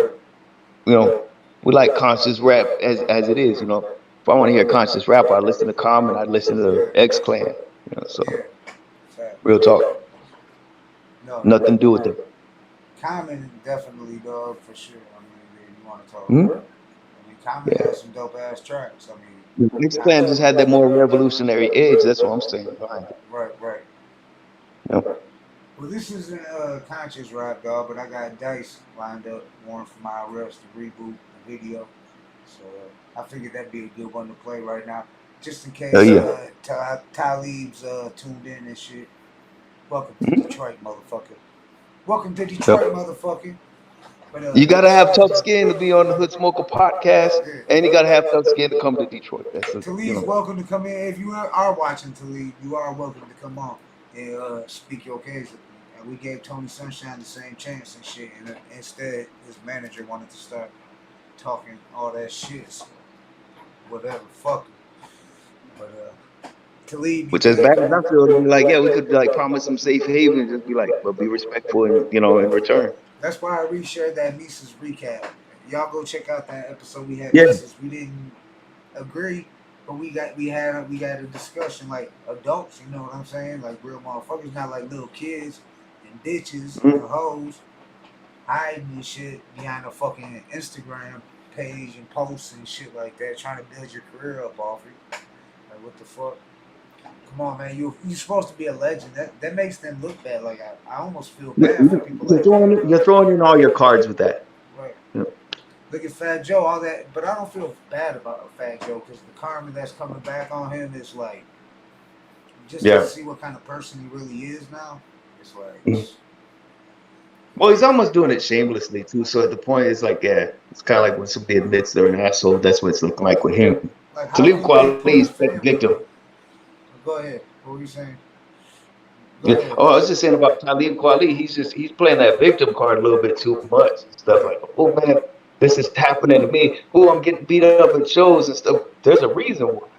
[SPEAKER 15] you know, we like conscious rap as it is, you know. If I want to hear conscious rap, I'd listen to Common, I'd listen to X Clan, you know, so real talk. Nothing to do with it.
[SPEAKER 14] Common definitely, dog, for sure. I mean, if you want to talk about it. I mean, Common has some dope ass tracks. I mean,
[SPEAKER 15] X Clan just had that more revolutionary edge. That's what I'm saying.
[SPEAKER 14] Right.
[SPEAKER 15] Yep.
[SPEAKER 14] Well, this isn't conscious rap, dog, but I got Dice lined up, Warrant for My Arrest, the reboot, the video. So I figured that'd be a good one to play right now, just in case Talib's tuned in and shit. Welcome to Detroit, motherfucker. Welcome to Detroit, motherfucker. But,
[SPEAKER 15] you gotta have tough skin to be on the Hood Smoker podcast, and you gotta have tough skin to come to Detroit.
[SPEAKER 14] Talib's welcome to come in. If you are watching Talib, you are welcome to come on and speak your case. And we gave Tony Sunshine the same chance and shit, and instead his manager wanted to start talking all that shit. So whatever, fuck him. But Talib,
[SPEAKER 15] Which, as bad as I feel, be like, yeah, we could like promise them safe haven and just be like, but be respectful, and in return.
[SPEAKER 14] That's why I reshared that Mises recap. Y'all go check out that episode we had.
[SPEAKER 15] Yeah.
[SPEAKER 14] Mises. We didn't agree, but we had a discussion like adults. You know what I'm saying? Like real motherfuckers, not like little kids and bitches and hoes hiding and shit behind a fucking Instagram page and posts and shit like that, trying to build your career up off it. Like what the fuck? Come on, man. You supposed to be a legend. That makes them look bad. Like I almost feel bad for people like that.
[SPEAKER 15] You're throwing in all your cards with that.
[SPEAKER 14] Right.
[SPEAKER 15] Yeah.
[SPEAKER 14] Look at Fat Joe, all that, but I don't feel bad about Fat Joe because the karma that's coming back on him is like just to see what kind of person he really is now. It's like.
[SPEAKER 15] Well, he's almost doing it shamelessly too. So at the point, it's like, yeah, it's kind of like when somebody admits they're an asshole. That's what it's looking like with him.
[SPEAKER 14] Like
[SPEAKER 15] Talib Kweli is a victim.
[SPEAKER 14] Go ahead. What were you saying?
[SPEAKER 15] Yeah. Oh, I was just saying about Talib Kweli. He's playing that victim card a little bit too much and stuff. Like, oh man, this is happening to me. Oh, I'm getting beat up at shows and stuff. There's a reason why.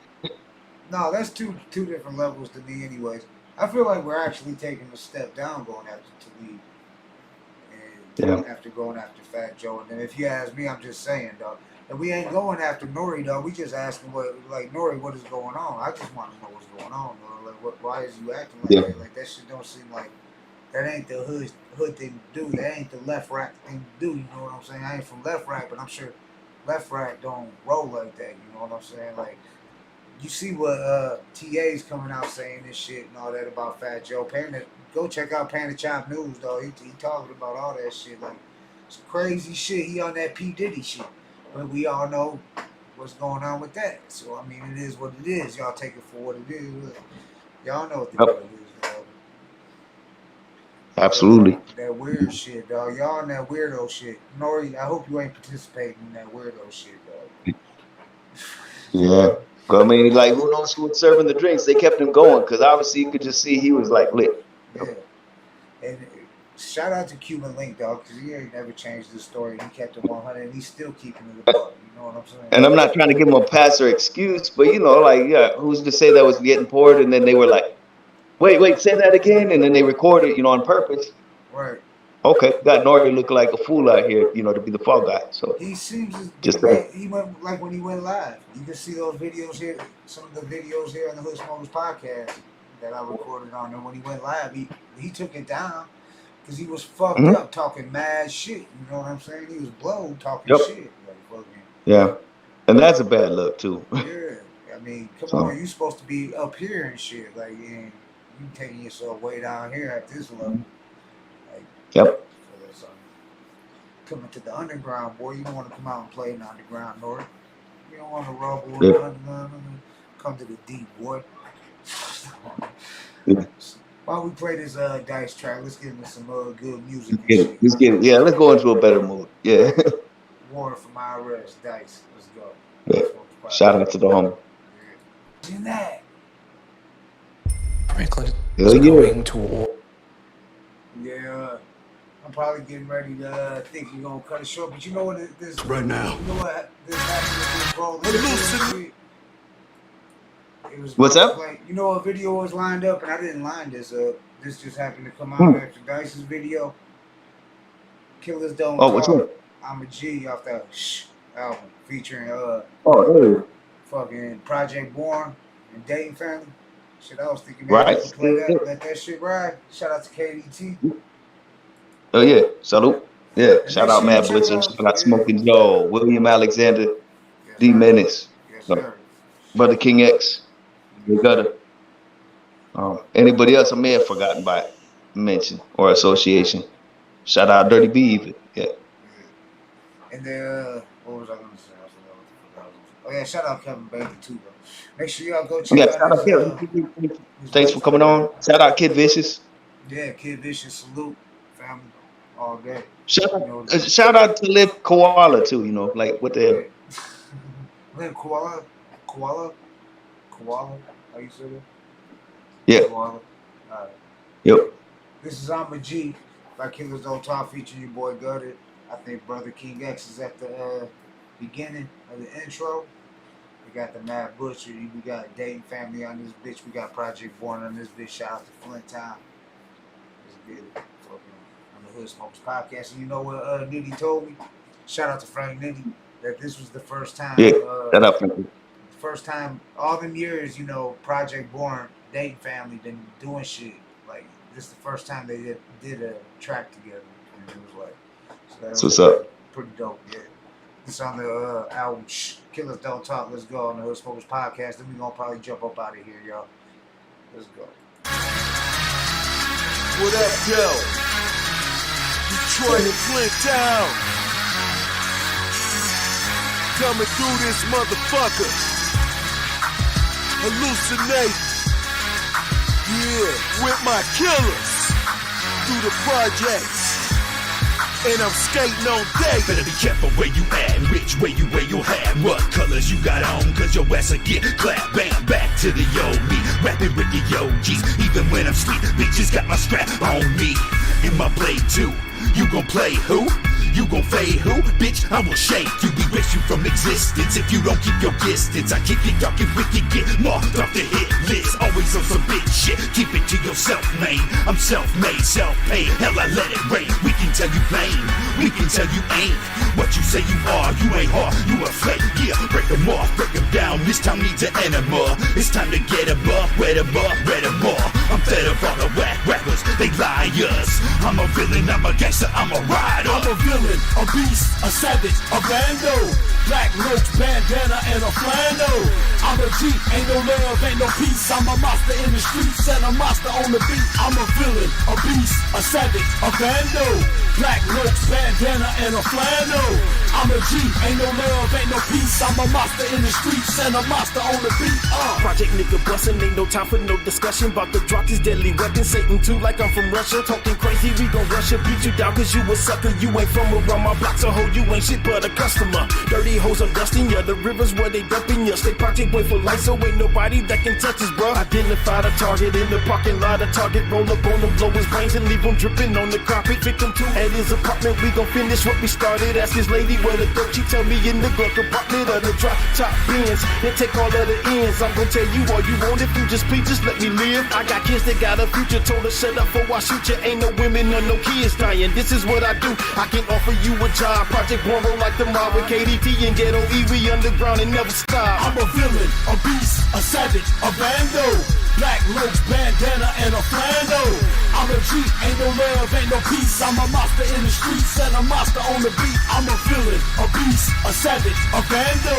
[SPEAKER 14] No, that's two different levels to me, anyways. I feel like we're actually taking a step down going after Talib. After going after Fat Joe. And then if you ask me, I'm just saying, dog. And we ain't going after Nori, dog. We just asking Nori, what is going on? I just want to know what's going on, dog. Like, why is you acting like that? Like, that shit don't seem like, that ain't the hood thing to do. That ain't the left rack thing to do, you know what I'm saying? I ain't from left rack, but I'm sure left rack don't roll like that, you know what I'm saying? Like, you see what TA's coming out saying this shit and all that about Fat Joe. Go check out Panda Chop News, though. He talking about all that shit. Like, it's crazy shit. He on that P. Diddy shit. But we all know what's going on with that. So, I mean, it is what it is. Y'all take it for what it is. Y'all know what the deal is, dog.
[SPEAKER 15] Absolutely.
[SPEAKER 14] That weird shit, dog. Y'all on that weirdo shit. Nori, I hope you ain't participating in that weirdo shit, dog.
[SPEAKER 15] Yeah. I mean, like, who knows who was serving the drinks? They kept him going because obviously you could just see he was like lit.
[SPEAKER 14] Yeah. And shout out to Cuban Link, dog, because he ain't never changed his story. He kept it 100 and he's still keeping it above. You know what I'm saying?
[SPEAKER 15] And I'm not trying to give him a pass or excuse, but like, yeah, who's to say that was getting poured? And then they were like, wait, say that again. And then they recorded, on purpose.
[SPEAKER 14] Right.
[SPEAKER 15] Okay, got Nori looking like a fool out here, to be the fall guy. So
[SPEAKER 14] he seems
[SPEAKER 15] just
[SPEAKER 14] he went like when he went live. You can see those videos here, some of the videos here on the Hood Smokers podcast that I recorded on. And when he went live, he took it down because he was fucked up talking mad shit. You know what I'm saying? He was blowed talking shit. Like, fucking.
[SPEAKER 15] Yeah, and that's a bad look too.
[SPEAKER 14] Yeah, I mean, come on, you supposed to be up here and shit. Like, and you taking yourself way down here at this level.
[SPEAKER 15] Yep.
[SPEAKER 14] Coming to the underground, boy. You don't want to come out and play in the underground, North. You don't want to rumble. Come to the deep, boy. While we play this dice track, let's get into some good music.
[SPEAKER 15] Let's go into a better mood. Yeah.
[SPEAKER 14] Warren from IRS, Dice. Let's go.
[SPEAKER 15] Yeah. Shout out to the homie.
[SPEAKER 14] In that.
[SPEAKER 20] Franklin
[SPEAKER 15] is going
[SPEAKER 20] to war.
[SPEAKER 14] Yeah. I'm probably getting ready to think you're gonna cut it short, but you know what this
[SPEAKER 8] right now.
[SPEAKER 14] You know what this happened with this bro? It was
[SPEAKER 15] what's up?
[SPEAKER 14] Like, a video was lined up and I didn't line this up. This just happened to come out after Dice's video. Killers Don't
[SPEAKER 15] Talk. Which one?
[SPEAKER 14] I'm a G off that album featuring fucking Project Born and Dayton Family. Shit, I was thinking maybe play that, let that shit ride. Shout out to KDT.
[SPEAKER 15] Oh yeah, salute. Yeah, shout out Mad Blitzer, shout out Smoking Joe, William Alexander, D Menace, Brother King X, you gotta. Anybody else I may have forgotten by mention or association. Shout out Dirty B even. Yeah.
[SPEAKER 14] And then what was I gonna say? Oh yeah, shout out Kevin Bailey too, bro. Make sure y'all go check out his,
[SPEAKER 15] thanks for coming on. Shout out Kid Vicious.
[SPEAKER 14] Yeah, Kid Vicious, salute, family, all day.
[SPEAKER 15] Shout out to Lip Koala too, like what the hell?
[SPEAKER 14] Lip Koala? How you say that?
[SPEAKER 15] Yeah.
[SPEAKER 14] Koala. All right.
[SPEAKER 15] Yep.
[SPEAKER 14] This is I'm a G by Killers Don't Talk featuring your boy Gutted. I think Brother King X is at the beginning of the intro. got the Mad Butcher. We got Dayton Family on this bitch. We got Project Born on this bitch. Shout out to Flint Town. Let's get it. On the Hood Smokers podcast. And you know what Nitty told me? Shout out to Frank Nitty that this was the first time.
[SPEAKER 15] Yeah, shut up, Frank.
[SPEAKER 14] First time all them years, you know, Project Born, Dayton Family been doing shit. Like this is the first time they did a track together. And it was like, so that
[SPEAKER 15] What's up?
[SPEAKER 14] Pretty dope, yeah. It's on the album Killers Don't Talk. Let's go on the Hood Smokers podcast. Then we gonna probably jump up out of here, y'all. Let's go.
[SPEAKER 8] What up, yo? Detroit and Flint Town. Coming through this motherfucker. Hallucinate. Yeah, with my killers. Through the projects. And I'm skating on day.
[SPEAKER 20] Better be careful where you at and which way you wear your hat. What colors you got on, cause your ass will get clapped. Bam, back to the old me. Rapping with the OGs. Even when I'm sweet, bitches got my strap on me. In my blade too. You gon' play who? You gon' fade who? Bitch, I will shake you, erase you from existence if you don't keep your distance. I kick it, y'all get wicked, get marked off the hit list. Always on some bitch shit, keep it to yourself, man. I'm self-made, self-paid, hell I let it rain. We can tell you plain, we can tell you ain't what you say you are. You ain't hard, you a flake, yeah. Break them off, break them down, this time needs an enema. It's time to get above, red above, red above. I'm fed up all the whack rappers, they liars. I'm a villain, I'm a gangster, I'm a rider.
[SPEAKER 8] I'm a villain, a beast, a savage, a bando. Black roach, bandana, and a flannel. I'm a G, ain't no love, ain't no peace. I'm a monster in the streets and a monster on the beat. I'm a villain, a beast, a savage, a bando. Black roach, bandana, and a flannel. I'm a G, ain't no love, ain't no peace. I'm a monster in the streets and a monster on the beat.
[SPEAKER 20] Project nigga bustin', ain't no time for no discussion. About to drop these deadly weapons, Satan too, like I'm from Russia. Talking crazy, we gon' rush you, beat you down, cause you a sucker. You ain't from around my block, so ho, you ain't shit but a customer. Dirty hoes, I'm dusting ya, the rivers where they dumping ya. Stay project boy for life, so ain't nobody that can touch us, bruh. Identify the target in the parking lot, a target roll up on him, blow his brains and leave him dripping on the carpet. Victim to at his apartment, we gon' finish what we started. Ask his lady where the dope, she tell me in the glove compartment of the drop top bins. Then take all of the ends, I'm gon' tell you all you want. If you just please, just let me live. I got kids that got a future, told her shut up before I shoot you. Ain't no women or no kids dying, this is what I do. I can offer you a job, Project Born roll like the mob with KDT and Ghetto E, we underground and never stop.
[SPEAKER 8] I'm a villain, a beast, a savage, a bando. Black roach, bandana, and a flannel. I'm a G, ain't no love, ain't no peace. I'm a monster in the streets and a monster on the beat. I'm a villain, a beast, a savage, a bando.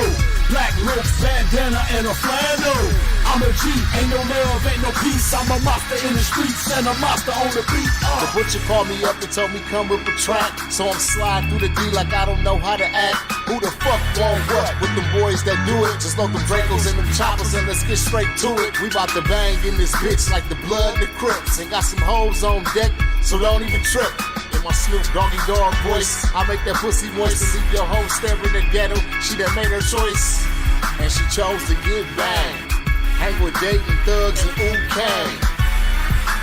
[SPEAKER 8] Black roach, bandana, and a flannel. I'm a G, ain't no love, ain't no peace. I'm a monster in the streets and a monster on the beat.
[SPEAKER 19] The butcher called me up and told me come with a track. So I'm sliding through the D like I don't know how to act. Who the fuck want what with them boys that do it? Just load them Dracos and them choppers and let's get straight to it. We bout to bang in this bitch like the blood and the Crips. And got some hoes on deck, so don't even trip. In my Snoop Doggy Dog voice, I make that pussy moist and leave your hoe staring in the ghetto. She done made her choice, and she chose to get banged. Hang with Dayton thugs and Kang.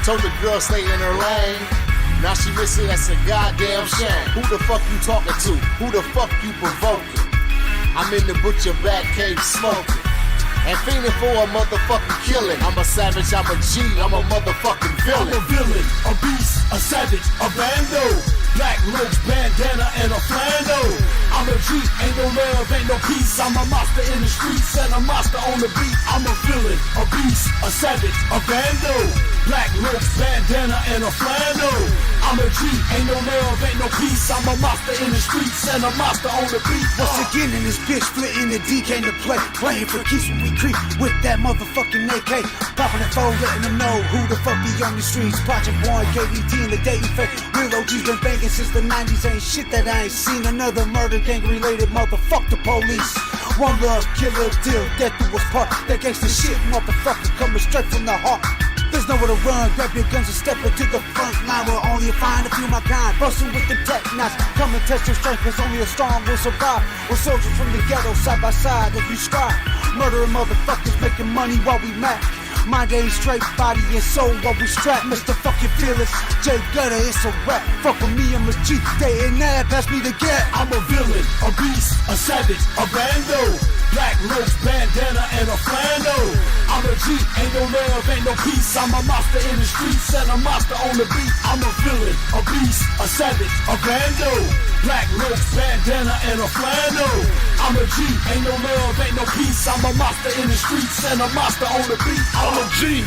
[SPEAKER 19] Told the girl stay in her lane. Now she missing, that's a goddamn shame. Who the fuck you talking to? Who the fuck you provoking? I'm in the butcher back cave smoking. And fiending for a motherfucking killing. I'm a savage, I'm a G, I'm a motherfucking villain.
[SPEAKER 8] I'm a villain, a beast, a savage, a bando. Black roach, bandana, and a flannel. I'm a G, ain't no love, ain't no peace. I'm a monster in the streets and a monster on the beat. I'm a villain, a beast, a savage, a bando. Black roach, bandana, and a flannel. I'm a G, ain't no love, ain't no peace. I'm a monster in the streets and a monster on the beat.
[SPEAKER 14] Once again in this bitch, splitting the D came to play. Playing for keeps when we creep with that motherfucking AK. Popping the phone, letting them know who the fuck be on the streets. Project Born, KDT, and the Dayton fake. Real OGs been banging since the 90s. Ain't shit that I ain't seen. Another murder gang related motherfuck the police. One love, killer, deal, death do us part. That gangsta shit, motherfucker, coming straight from the heart. There's nowhere to run, grab your guns and step into the front line. Where only you find a few of my kind. Bustin' with the tech knots, come and test your strength, cause only a strong will survive. We're soldiers from the ghetto, side by side, if you strive. Murdering motherfuckers, making money while we mad.
[SPEAKER 21] Mind ain't straight, body and soul, what we strap. Mr. fucking fearless, J Gutta, it's a rap. Fuck with me, I'm a G, day and night, pass me the gap.
[SPEAKER 20] I'm a villain, a beast, a savage, a bando. Black roach, bandana, and a flannel. I'm a G, ain't no love, ain't no peace. I'm a monster in the streets and a monster on the beat. I'm a villain, a beast, a savage, a bando. Black roach, bandana, and a flannel. I'm a G, ain't no love, ain't no peace. I'm a monster in the streets and a monster on the beat.
[SPEAKER 8] I'm a G.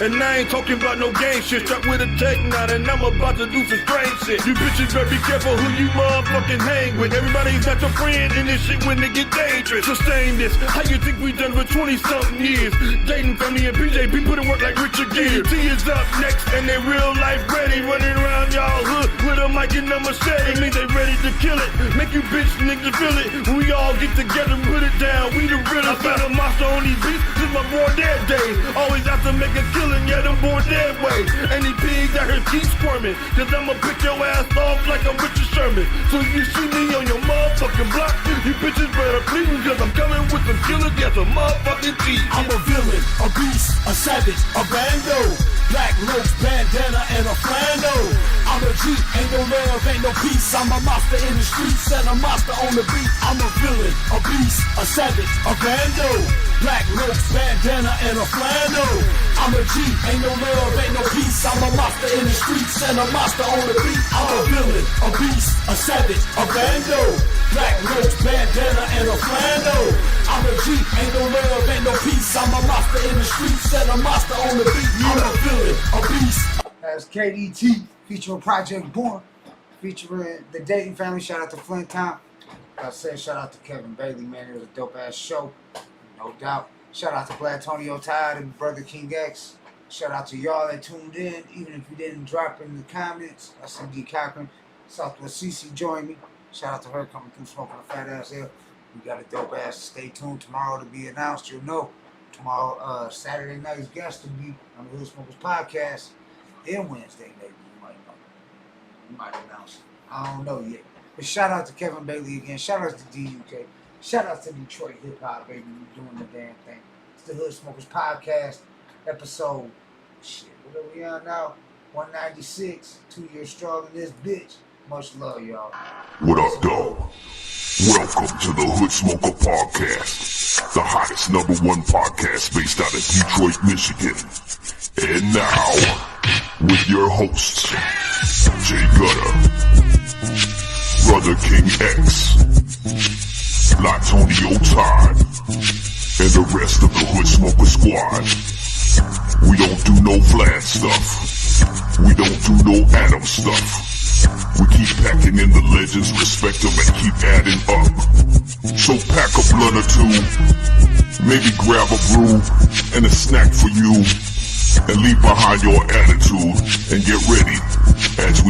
[SPEAKER 8] And I ain't talking about no game shit. Strapped with a tech knot and I'm about to do some strange shit. You bitches better be careful who you motherfucking hang with. Everybody's not your friend in this shit when they get dangerous. Sustain this. How you think we done for 20-something years? Dating family and PJ, be putting work like Richard Gere. T is up next and they real life ready. Running around y'all hood with a mic and a machete. Means they ready to kill it. Make you bitch niggas feel it. We all get together and put it down. We the realest. I found a monster on these beats since my born dead days. Always have to make a killing, yeah, them born dead way. Any pigs out here keep squirming, cause I'ma pick your ass off like I'm Richard Sherman. So if you see me on your motherfucking block, you bitches better bleeding, cause I'm coming with some killers, yeah, some motherfucking G.
[SPEAKER 20] I'm a villain, a beast, a savage, a bando. Black roach, bandana, and a flannel. I'm a G, ain't no love, ain't no peace. I'm a monster in the streets and a monster on the beat. I'm a villain, a beast, a savage, a bando. Black roach, bandana, and a flannel. I'm a G, ain't no love, ain't no peace. I'm a monster in the streets and a monster on the beat. I'm a villain, a beast, a savage, a bando. Black roach, bandana, and a flannel. I'm a G, ain't no love, ain't no peace. I'm a monster in the streets and a monster on the beat. I'm a villain, a beast.
[SPEAKER 14] That's KDT featuring Project Born, featuring the Dayton family. Shout out to Flint Town. Like I said, shout out to Kevin Bailey, man. It was a dope ass show, no doubt. Shout out to Blatonio, Todd, and Brother King X. Shout out to y'all that tuned in, even if you didn't drop in the comments. I see D. Cochran, Southwest CC joined me. Shout out to her coming through smoking a fat ass here. We got a dope ass. Stay tuned tomorrow to be announced. You'll know tomorrow. Saturday night's guest will be on the Hood Smokers podcast. Then Wednesday, maybe you might know. You might announce it. I don't know yet. But shout out to Kevin Bailey again. Shout out to DUK. Shout out to Detroit Hip Hop, baby. You doing the damn thing. It's the Hood Smokers podcast, episode. Shit, what are we on now? 196. 2 years strong in this bitch. Much love, y'all.
[SPEAKER 13] What up, dog? Welcome to the Hood Smoker Podcast, the hottest #1 podcast based out of Detroit, Michigan. And now, with your hosts, J Gutta, Brother King X, Blatonio, Todd, and the rest of the Hood Smoker Squad. We don't do no Vlad stuff. We don't do no Adam stuff. We keep packing in the legends, respect them, and keep adding up. So pack a blunt or two, maybe grab a brew and a snack for you, and leave behind your attitude and get ready as we